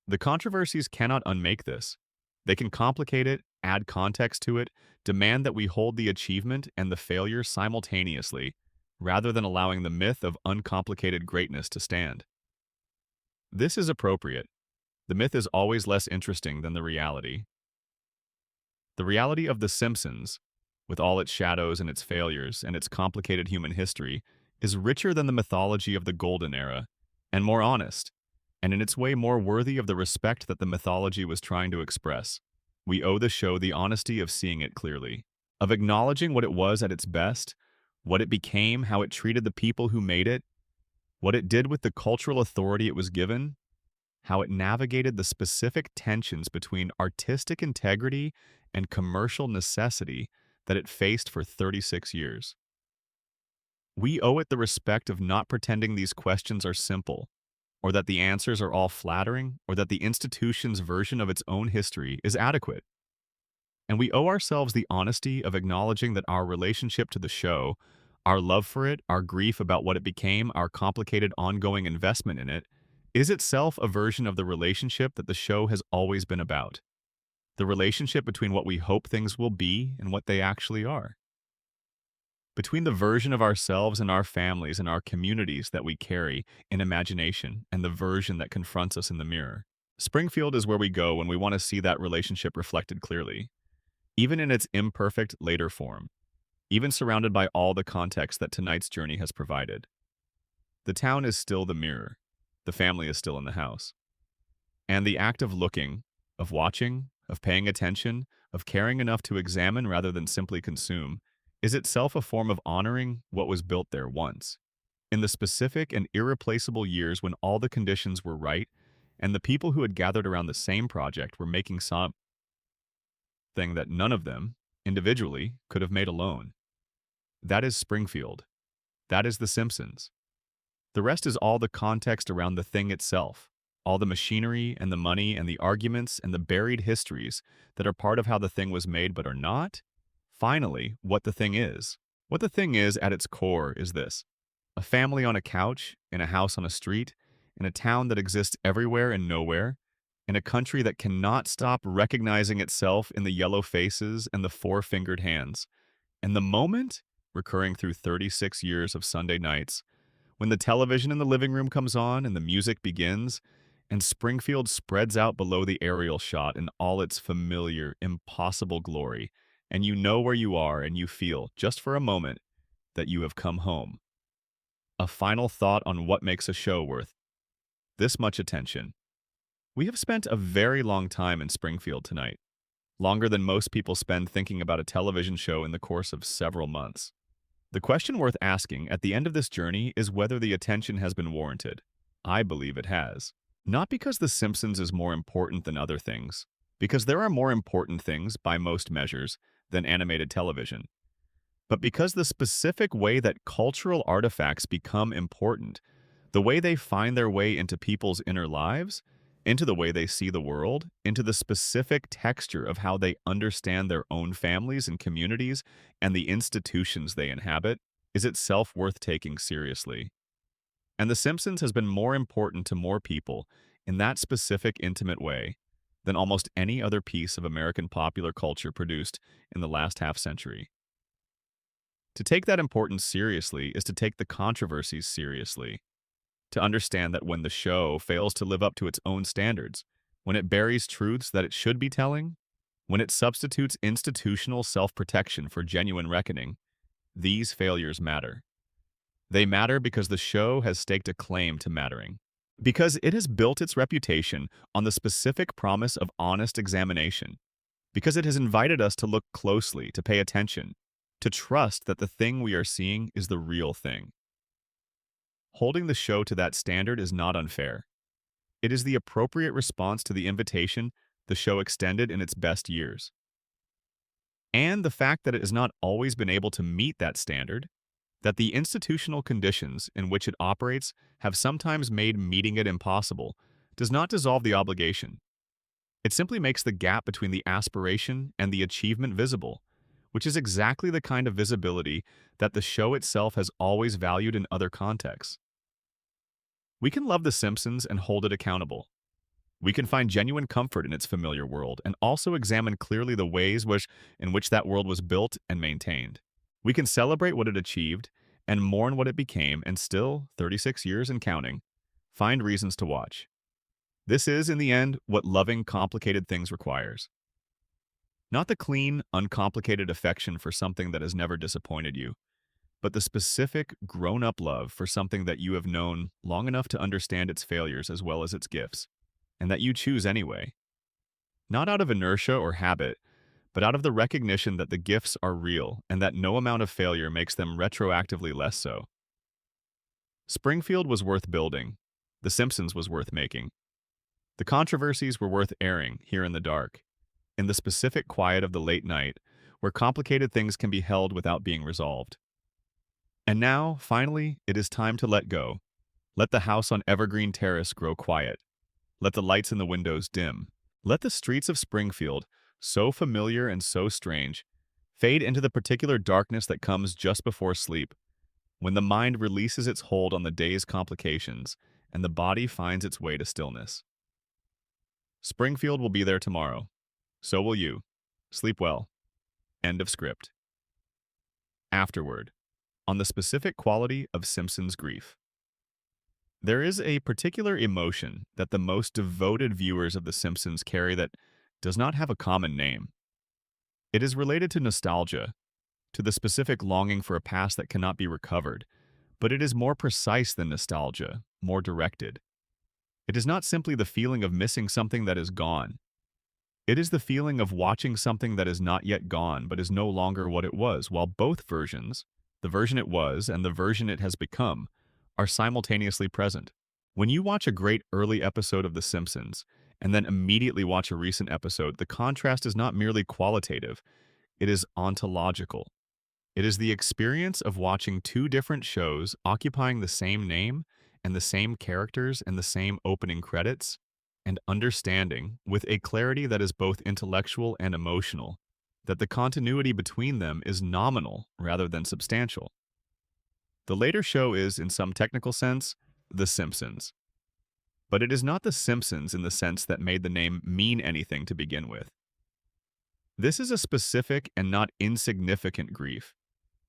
The controversies cannot unmake this. They can complicate it, add context to it, demand that we hold the achievement and the failure simultaneously, rather than allowing the myth of uncomplicated greatness to stand. This is appropriate. The myth is always less interesting than the reality. The reality of The Simpsons, with all its shadows and its failures and its complicated human history, is richer than the mythology of the golden era, and more honest, and in its way more worthy of the respect that the mythology was trying to express. We owe the show the honesty of seeing it clearly, of acknowledging what it was at its best, what it became, how it treated the people who made it, what it did with the cultural authority it was given, how it navigated the specific tensions between artistic integrity and commercial necessity that it faced for 36 years. We owe it the respect of not pretending these questions are simple, or that the answers are all flattering, or that the institution's version of its own history is adequate. And we owe ourselves the honesty of acknowledging that our relationship to the show, Our love for it, our grief about what it became, our complicated ongoing investment in it, is itself a version of the relationship that the show has always been about. The relationship between what we hope things will be and what they actually are. Between the version of ourselves and our families and our communities that we carry in imagination and the version that confronts us in the mirror. Springfield is where we go when we want to see that relationship reflected clearly, even in its imperfect later form, even surrounded by all the context that tonight's journey has provided. The town is still the mirror. The family is still in the house. And the act of looking, of watching, of paying attention, of caring enough to examine rather than simply consume, is itself a form of honoring what was built there once, in the specific and irreplaceable years when all the conditions were right and the people who had gathered around the same project were making something that none of them, individually, could have made alone. That is Springfield. That is The Simpsons. The rest is all the context around the thing itself, all the machinery and the money and the arguments and the buried histories that are part of how the thing was made but are not. Finally, what the thing is. What the thing is at its core is this: a family on a couch, in a house on a street, in a town that exists everywhere and nowhere, in a country that cannot stop recognizing itself in the yellow faces and the four-fingered hands. And the moment, recurring through 36 years of Sunday nights, when the television in the living room comes on and the music begins, and Springfield spreads out below the aerial shot in all its familiar, impossible glory, and you know where you are and you feel, just for a moment, that you have come home. A final thought on what makes a show worth this much attention. We have spent a very long time in Springfield tonight, longer than most people spend thinking about a television show in the course of several months. The question worth asking at the end of this journey is whether the attention has been warranted. I believe it has. Not because The Simpsons is more important than other things, because there are more important things, by most measures, than animated television, but because the specific way that cultural artifacts become important, the way they find their way into people's inner lives, into the way they see the world, into the specific texture of how they understand their own families and communities and the institutions they inhabit, is itself worth taking seriously. And The Simpsons has been more important to more people in that specific intimate way than almost any other piece of American popular culture produced in the last half-century. To take that importance seriously is to take the controversies seriously, to understand that when the show fails to live up to its own standards, when it buries truths that it should be telling, when it substitutes institutional self-protection for genuine reckoning, these failures matter. They matter because the show has staked a claim to mattering, because it has built its reputation on the specific promise of honest examination, because it has invited us to look closely, to pay attention, to trust that the thing we are seeing is the real thing. Holding the show to that standard is not unfair. It is the appropriate response to the invitation the show extended in its best years. And the fact that it has not always been able to meet that standard, that the institutional conditions in which it operates have sometimes made meeting it impossible, does not dissolve the obligation. It simply makes the gap between the aspiration and the achievement visible, which is exactly the kind of visibility that the show itself has always valued in other contexts. We can love The Simpsons and hold it accountable. We can find genuine comfort in its familiar world and also examine clearly the ways in which that world was built and maintained. We can celebrate what it achieved and mourn what it became and still, 36 years and counting, find reasons to watch. This is, in the end, what loving complicated things requires. Not the clean, uncomplicated affection for something that has never disappointed you, but the specific, grown-up love for something that you have known long enough to understand its failures as well as its gifts, and that you choose anyway. Not out of inertia or habit, but out of the recognition that the gifts are real and that no amount of failure makes them retroactively less so. Springfield was worth building. The Simpsons was worth making. The controversies were worth airing here in the dark, in the specific quiet of the late night, where complicated things can be held without being resolved. And now, finally, it is time to let go. Let the house on Evergreen Terrace grow quiet. Let the lights in the windows dim. Let the streets of Springfield, so familiar and so strange, fade into the particular darkness that comes just before sleep, when the mind releases its hold on the day's complications and the body finds its way to stillness. Springfield will be there tomorrow. So will you. Sleep well. End of script. Afterward, on the specific quality of Simpsons grief. There is a particular emotion that the most devoted viewers of The Simpsons carry that does not have a common name. It is related to nostalgia, to the specific longing for a past that cannot be recovered, but it is more precise than nostalgia, more directed. It is not simply the feeling of missing something that is gone. It is the feeling of watching something that is not yet gone but is no longer what it was, while both versions, the version it was and the version it has become, are simultaneously present. When you watch a great early episode of The Simpsons and then immediately watch a recent episode, the contrast is not merely qualitative, it is ontological. It is the experience of watching two different shows occupying the same name and the same characters and the same opening credits, and understanding, with a clarity that is both intellectual and emotional, that the continuity between them is nominal rather than substantial. The later show is, in some technical sense, The Simpsons. But it is not The Simpsons in the sense that made the name mean anything to begin with. This is a specific and not insignificant grief.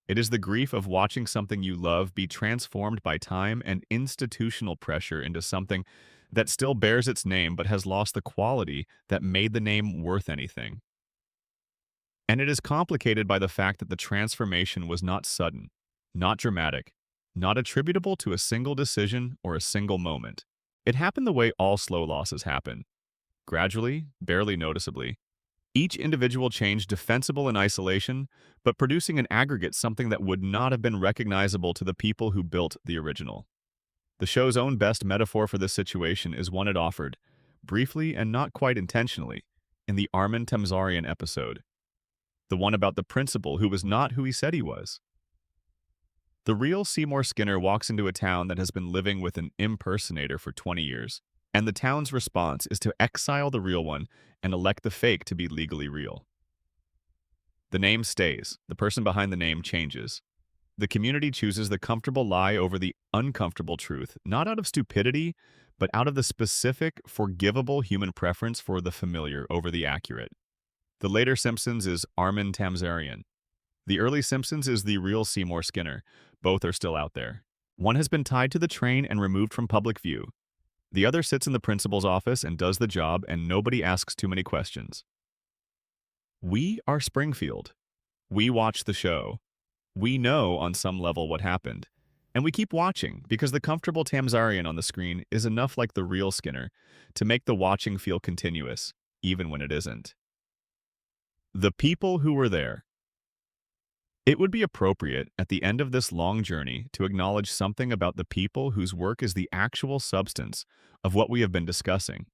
It is the grief of watching something you love be transformed by time and institutional pressure into something that still bears its name but has lost the quality that made the name worth anything. And it is complicated by the fact that the transformation was not sudden, not dramatic, not attributable to a single decision or a single moment. It happened the way all slow losses happen. Gradually, barely noticeably. Each individual change defensible in isolation, but producing in aggregate something that would not have been recognizable to the people who built the original. The show's own best metaphor for this situation is one it offered, briefly and not quite intentionally, in the Armin Tamzarian episode. The one about the principal who was not who he said he was. The real Seymour Skinner walks into a town that has been living with an impersonator for 20 years, and the town's response is to exile the real one and elect the fake to be legally real. The name stays, the person behind the name changes. The community chooses the comfortable lie over the uncomfortable truth, not out of stupidity, but out of the specific, forgivable human preference for the familiar over the accurate. The later Simpsons is Armin Tamzarian. The early Simpsons is the real Seymour Skinner. Both are still out there. One has been tied to the train and removed from public view. The other sits in the principal's office and does the job, and nobody asks too many questions. We are Springfield. We watch the show. We know on some level what happened. And we keep watching because the comfortable Tamzarian on the screen is enough like the real Skinner to make the watching feel continuous, even when it isn't. The people who were there. It would be appropriate at the end of this long journey to acknowledge something about the people whose work is the actual substance of what we have been discussing.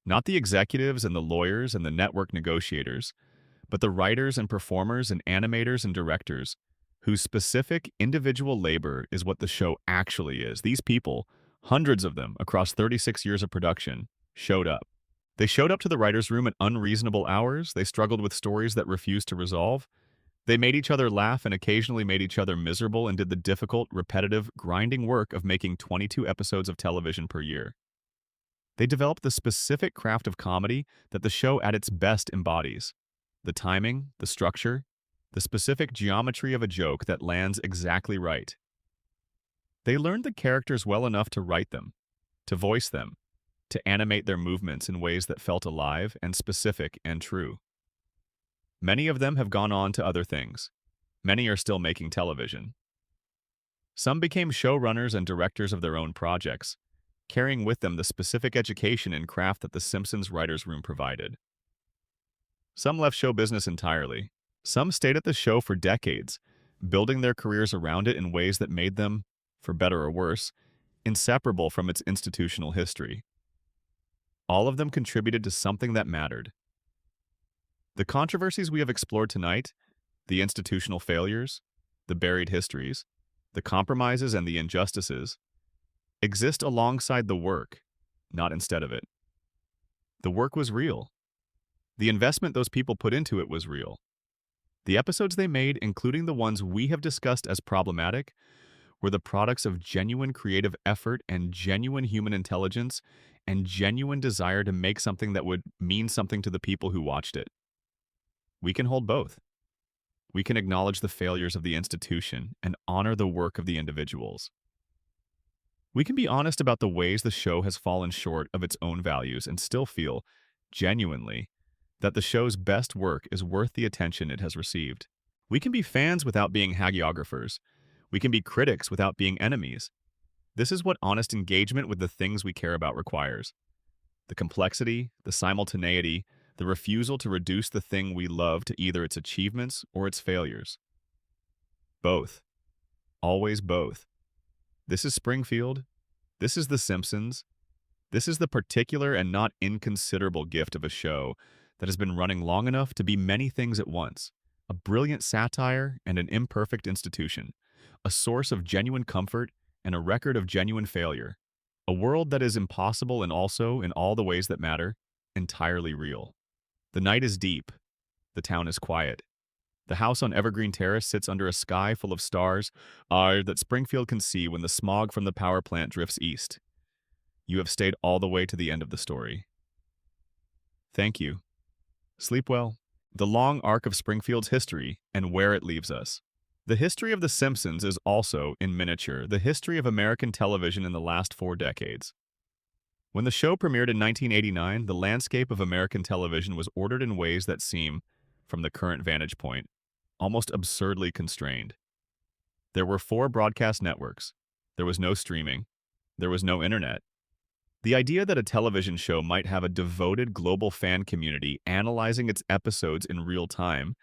Not the executives and the lawyers and the network negotiators, but the writers and performers and animators and directors whose specific individual labor is what the show actually is. These people, hundreds of them across 36 years of production, showed up. They showed up to the writer's room at unreasonable hours. They struggled with stories that refused to resolve. They made each other laugh and occasionally made each other miserable and did the difficult, repetitive, grinding work of making 22 episodes of television per year. They developed the specific craft of comedy that the show at its best embodies. The timing, the structure, the specific geometry of a joke that lands exactly right. They learned the characters well enough to write them, to voice them, to animate their movements in ways that felt alive and specific and true. Many of them have gone on to other things. Many are still making television. Some became showrunners and directors of their own projects, carrying with them the specific education and craft that the Simpsons writers' room provided. Some left show business entirely. Some stayed at the show for decades, building their careers around it in ways that made them, for better or worse, inseparable from its institutional history. All of them contributed to something that mattered. The controversies we have explored tonight, the institutional failures, the buried histories, the compromises and the injustices, exist alongside the work, not instead of it. The work was real. The investment those people put into it was real. The episodes they made, including the ones we have discussed as problematic, were the products of genuine creative effort and genuine human intelligence and genuine desire to make something that would mean something to the people who watched it. We can hold both. We can acknowledge the failures of the institution and honor the work of the individuals. We can be honest about the ways the show has fallen short of its own values and still feel, genuinely, that the show's best work is worth the attention it has received. We can be fans without being hagiographers. We can be critics without being enemies. This is what honest engagement with the things we care about requires. The complexity, the simultaneity, the refusal to reduce the thing we love to either its achievements or its failures. Both. Always both. This is Springfield. This is The Simpsons. This is the particular and not inconsiderable gift of a show that has been running long enough to be many things at once: a brilliant satire and an imperfect institution, a source of genuine comfort and a record of genuine failure, a world that is impossible and also, in all the ways that matter, entirely real. The night is deep. The town is quiet. The house on Evergreen Terrace sits under a sky full of stars that Springfield can see when the smog from the power plant drifts east. You have stayed all the way to the end of the story. Thank you. Sleep well. The long arc of Springfield's history and where it leaves us. The history of The Simpsons is also, in miniature, the history of American television in the last 4 decades. When the show premiered in 1989, the landscape of American television was ordered in ways that seem, from the current vantage point, almost absurdly constrained. There were 4 broadcast networks. There was no streaming. There was no internet. The idea that a television show might have a devoted global fan community analyzing its episodes in real time,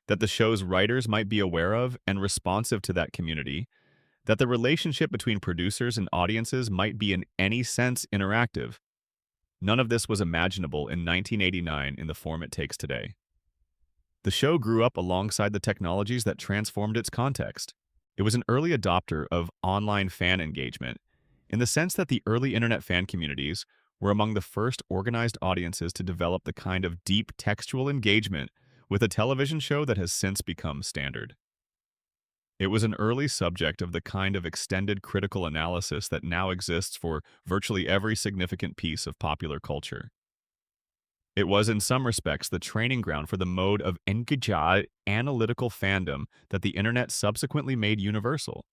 that the show's writers might be aware of and responsive to that community, that the relationship between producers and audiences might be in any sense interactive. None of this was imaginable in 1989 in the form it takes today. The show grew up alongside the technologies that transformed its context. It was an early adopter of online fan engagement, in the sense that the early internet fan communities were among the first organized audiences to develop the kind of deep textual engagement with a television show that has since become standard. It was an early subject of the kind of extended critical analysis that now exists for virtually every significant piece of popular culture. It was, in some respects, the training ground for the mode of engaged analytical fandom that the internet subsequently made universal.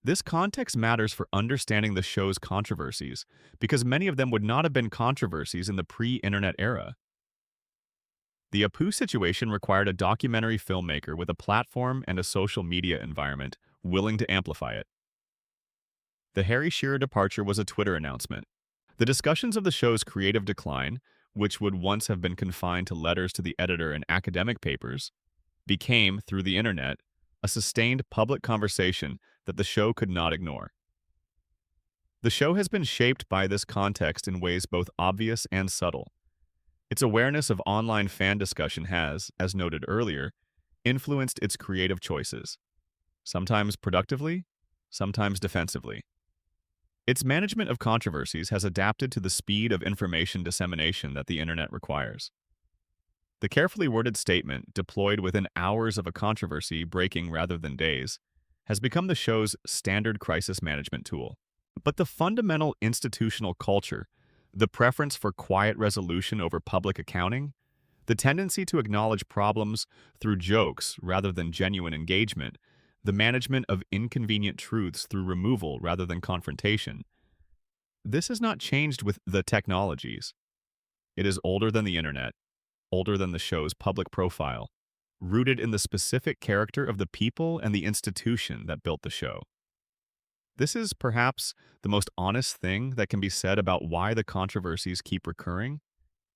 This context matters for understanding the show's controversies, because many of them would not have been controversies in the pre-internet era. The Apu situation required a documentary filmmaker with a platform and a social media environment willing to amplify it. The Harry Shearer departure was a Twitter announcement. The discussions of the show's creative decline, which would once have been confined to letters to the editor and academic papers, became, through the internet, a sustained public conversation that the show could not ignore. The show has been shaped by this context in ways both obvious and subtle. Its awareness of online fan discussion has, as noted earlier, influenced its creative choices, sometimes productively, sometimes defensively. Its management of controversies has adapted to the speed of information dissemination that the internet requires. The carefully worded statement, deployed within hours of a controversy breaking rather than days, has become the show's standard crisis management tool. But the fundamental institutional culture, the preference for quiet resolution over public accounting, the tendency to acknowledge problems through jokes rather than genuine engagement, the management of inconvenient truths through removal rather than confrontation. This has not changed with the technologies. It is older than the internet, older than the show's public profile, rooted in the specific character of the people and the institution that built the show. This is perhaps the most honest thing that can be said about why the controversies keep recurring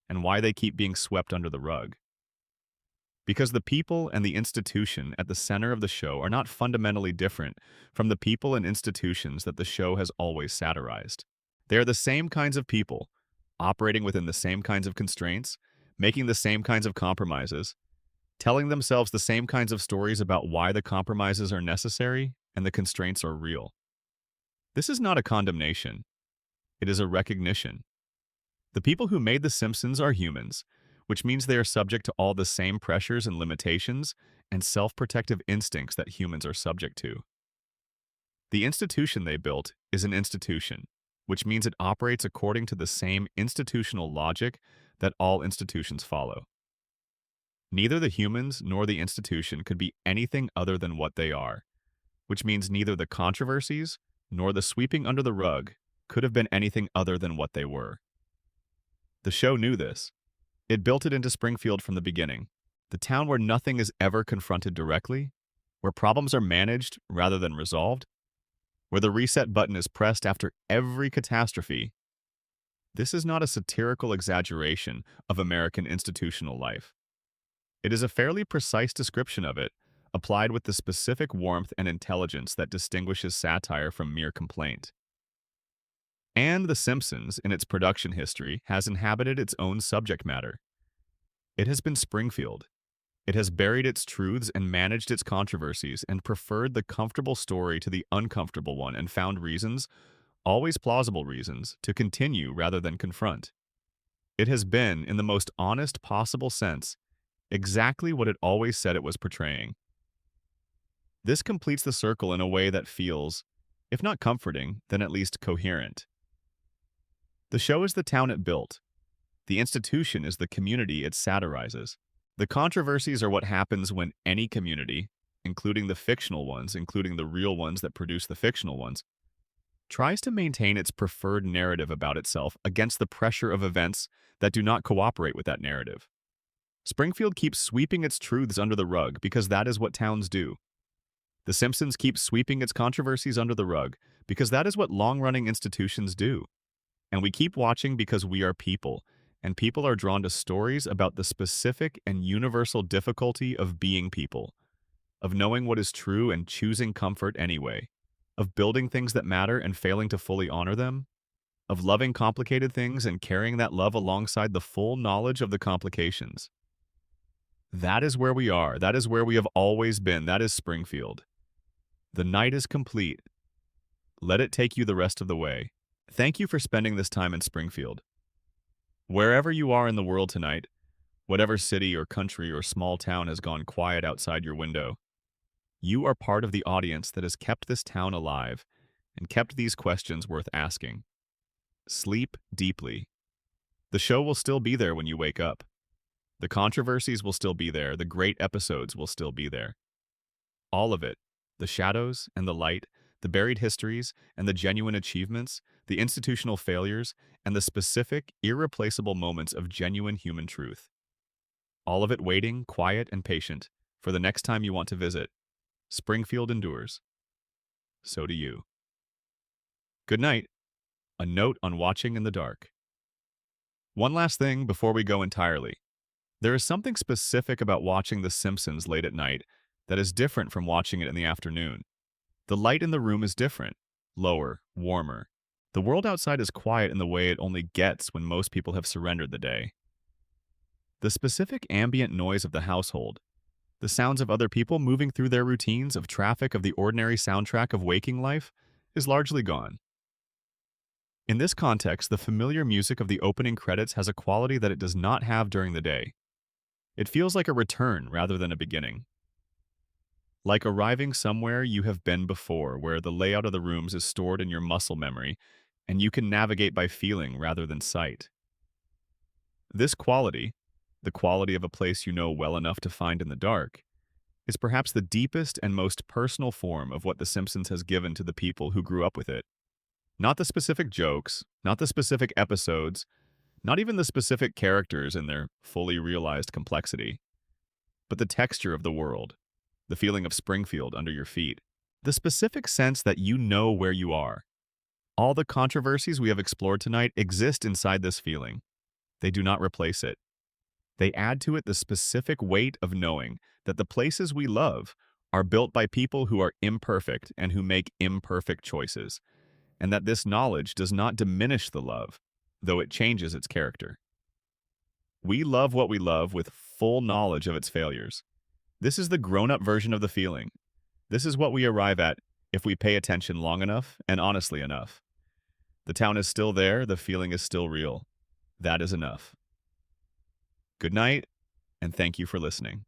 and why they keep being swept under the rug. Because the people and the institution at the center of the show are not fundamentally different from the people and institutions that the show has always satirized. They are the same kinds of people, operating within the same kinds of constraints, making the same kinds of compromises, telling themselves the same kinds of stories about why the compromises are necessary and the constraints are real. This is not a condemnation. It is a recognition. The people who made The Simpsons are humans, which means they are subject to all the same pressures and limitations and self-protective instincts that humans are subject to. The institution they built is an institution, which means it operates according to the same institutional logic that all institutions follow. Neither the humans nor the institution could be anything other than what they are, which means neither the controversies nor the sweeping under the rug could have been anything other than what they were. The show knew this. It built it into Springfield from the beginning, the town where nothing is ever confronted directly, where problems are managed rather than resolved, where the reset button is pressed after every catastrophe. This is not a satirical exaggeration of American institutional life. It is a fairly precise description of it, applied with the specific warmth and intelligence that distinguishes satire from mere complaint. And The Simpsons, in its production history, has inhabited its own subject matter. It has been Springfield. It has buried its truths and managed its controversies and preferred the comfortable story to the uncomfortable one and found reasons, always plausible reasons, to continue rather than confront. It has been, in the most honest possible sense, exactly what it always said it was portraying. This completes the circle in a way that feels, if not comforting, then at least coherent. The show is the town it built. The institution is the community it satirizes. The controversies are what happens when any community, including the fictional ones, including the real ones that produce the fictional ones, tries to maintain its preferred narrative about itself against the pressure of events that do not cooperate with that narrative. Springfield keeps sweeping its truths under the rug because that is what towns do. The Simpsons keep sweeping its controversies under the rug because that is what long-running institutions do. And we keep watching because we are people, and people are drawn to stories about the specific and universal difficulty of being people, of knowing what is true and choosing comfort anyway, of building things that matter and failing to fully honor them, of loving complicated things and carrying that love alongside the full knowledge of the complications. That is where we are. That is where we have always been. That is Springfield. The night is complete. Let it take you the rest of the way. Thank you for spending this time in Springfield. Wherever you are in the world tonight, whatever city or country or small town has gone quiet outside your window, you are part of the audience that has kept this town alive and kept these questions worth asking. Sleep deeply. The show will still be there when you wake up. The controversies will still be there. The great episodes will still be there. All of it, the shadows and the light, the buried histories and the genuine achievements, the institutional failures, and the specific, irreplaceable moments of genuine human truth. All of it waiting, quiet and patient, for the next time you want to visit. Springfield endures. So do you. Good night. A note on watching in the dark. One last thing before we go entirely. There is something specific about watching The Simpsons late at night that is different from watching it in the afternoon. The light in the room is different, lower, warmer. The world outside is quiet in the way it only gets when most people have surrendered the day. The specific ambient noise of the household, the sounds of other people moving through their routines of traffic of the ordinary soundtrack of waking life, is largely gone. In this context, the familiar music of the opening credits has a quality that it does not have during the day. It feels like a return rather than a beginning. Like arriving somewhere you have been before, where the layout of the rooms is stored in your muscle memory, and you can navigate by feeling rather than sight. This quality, the quality of a place you know well enough to find in the dark, is perhaps the deepest and most personal form of what The Simpsons has given to the people who grew up with it. Not the specific jokes, not the specific episodes, not even the specific characters in their fully realized complexity, but the texture of the world, the feeling of Springfield under your feet, the specific sense that you know where you are. All the controversies we have explored tonight exist inside this feeling. They do not replace it. They add to it the specific weight of knowing that the places we love are built by people who are imperfect and who make imperfect choices, and that this knowledge does not diminish the love, though it changes its character. We love what we love with full knowledge of its failures. This is the grown-up version of the feeling. This is what we arrive at if we pay attention long enough and honestly enough. The town is still there, the feeling is still real. That is enough. Good night, and thank you for listening.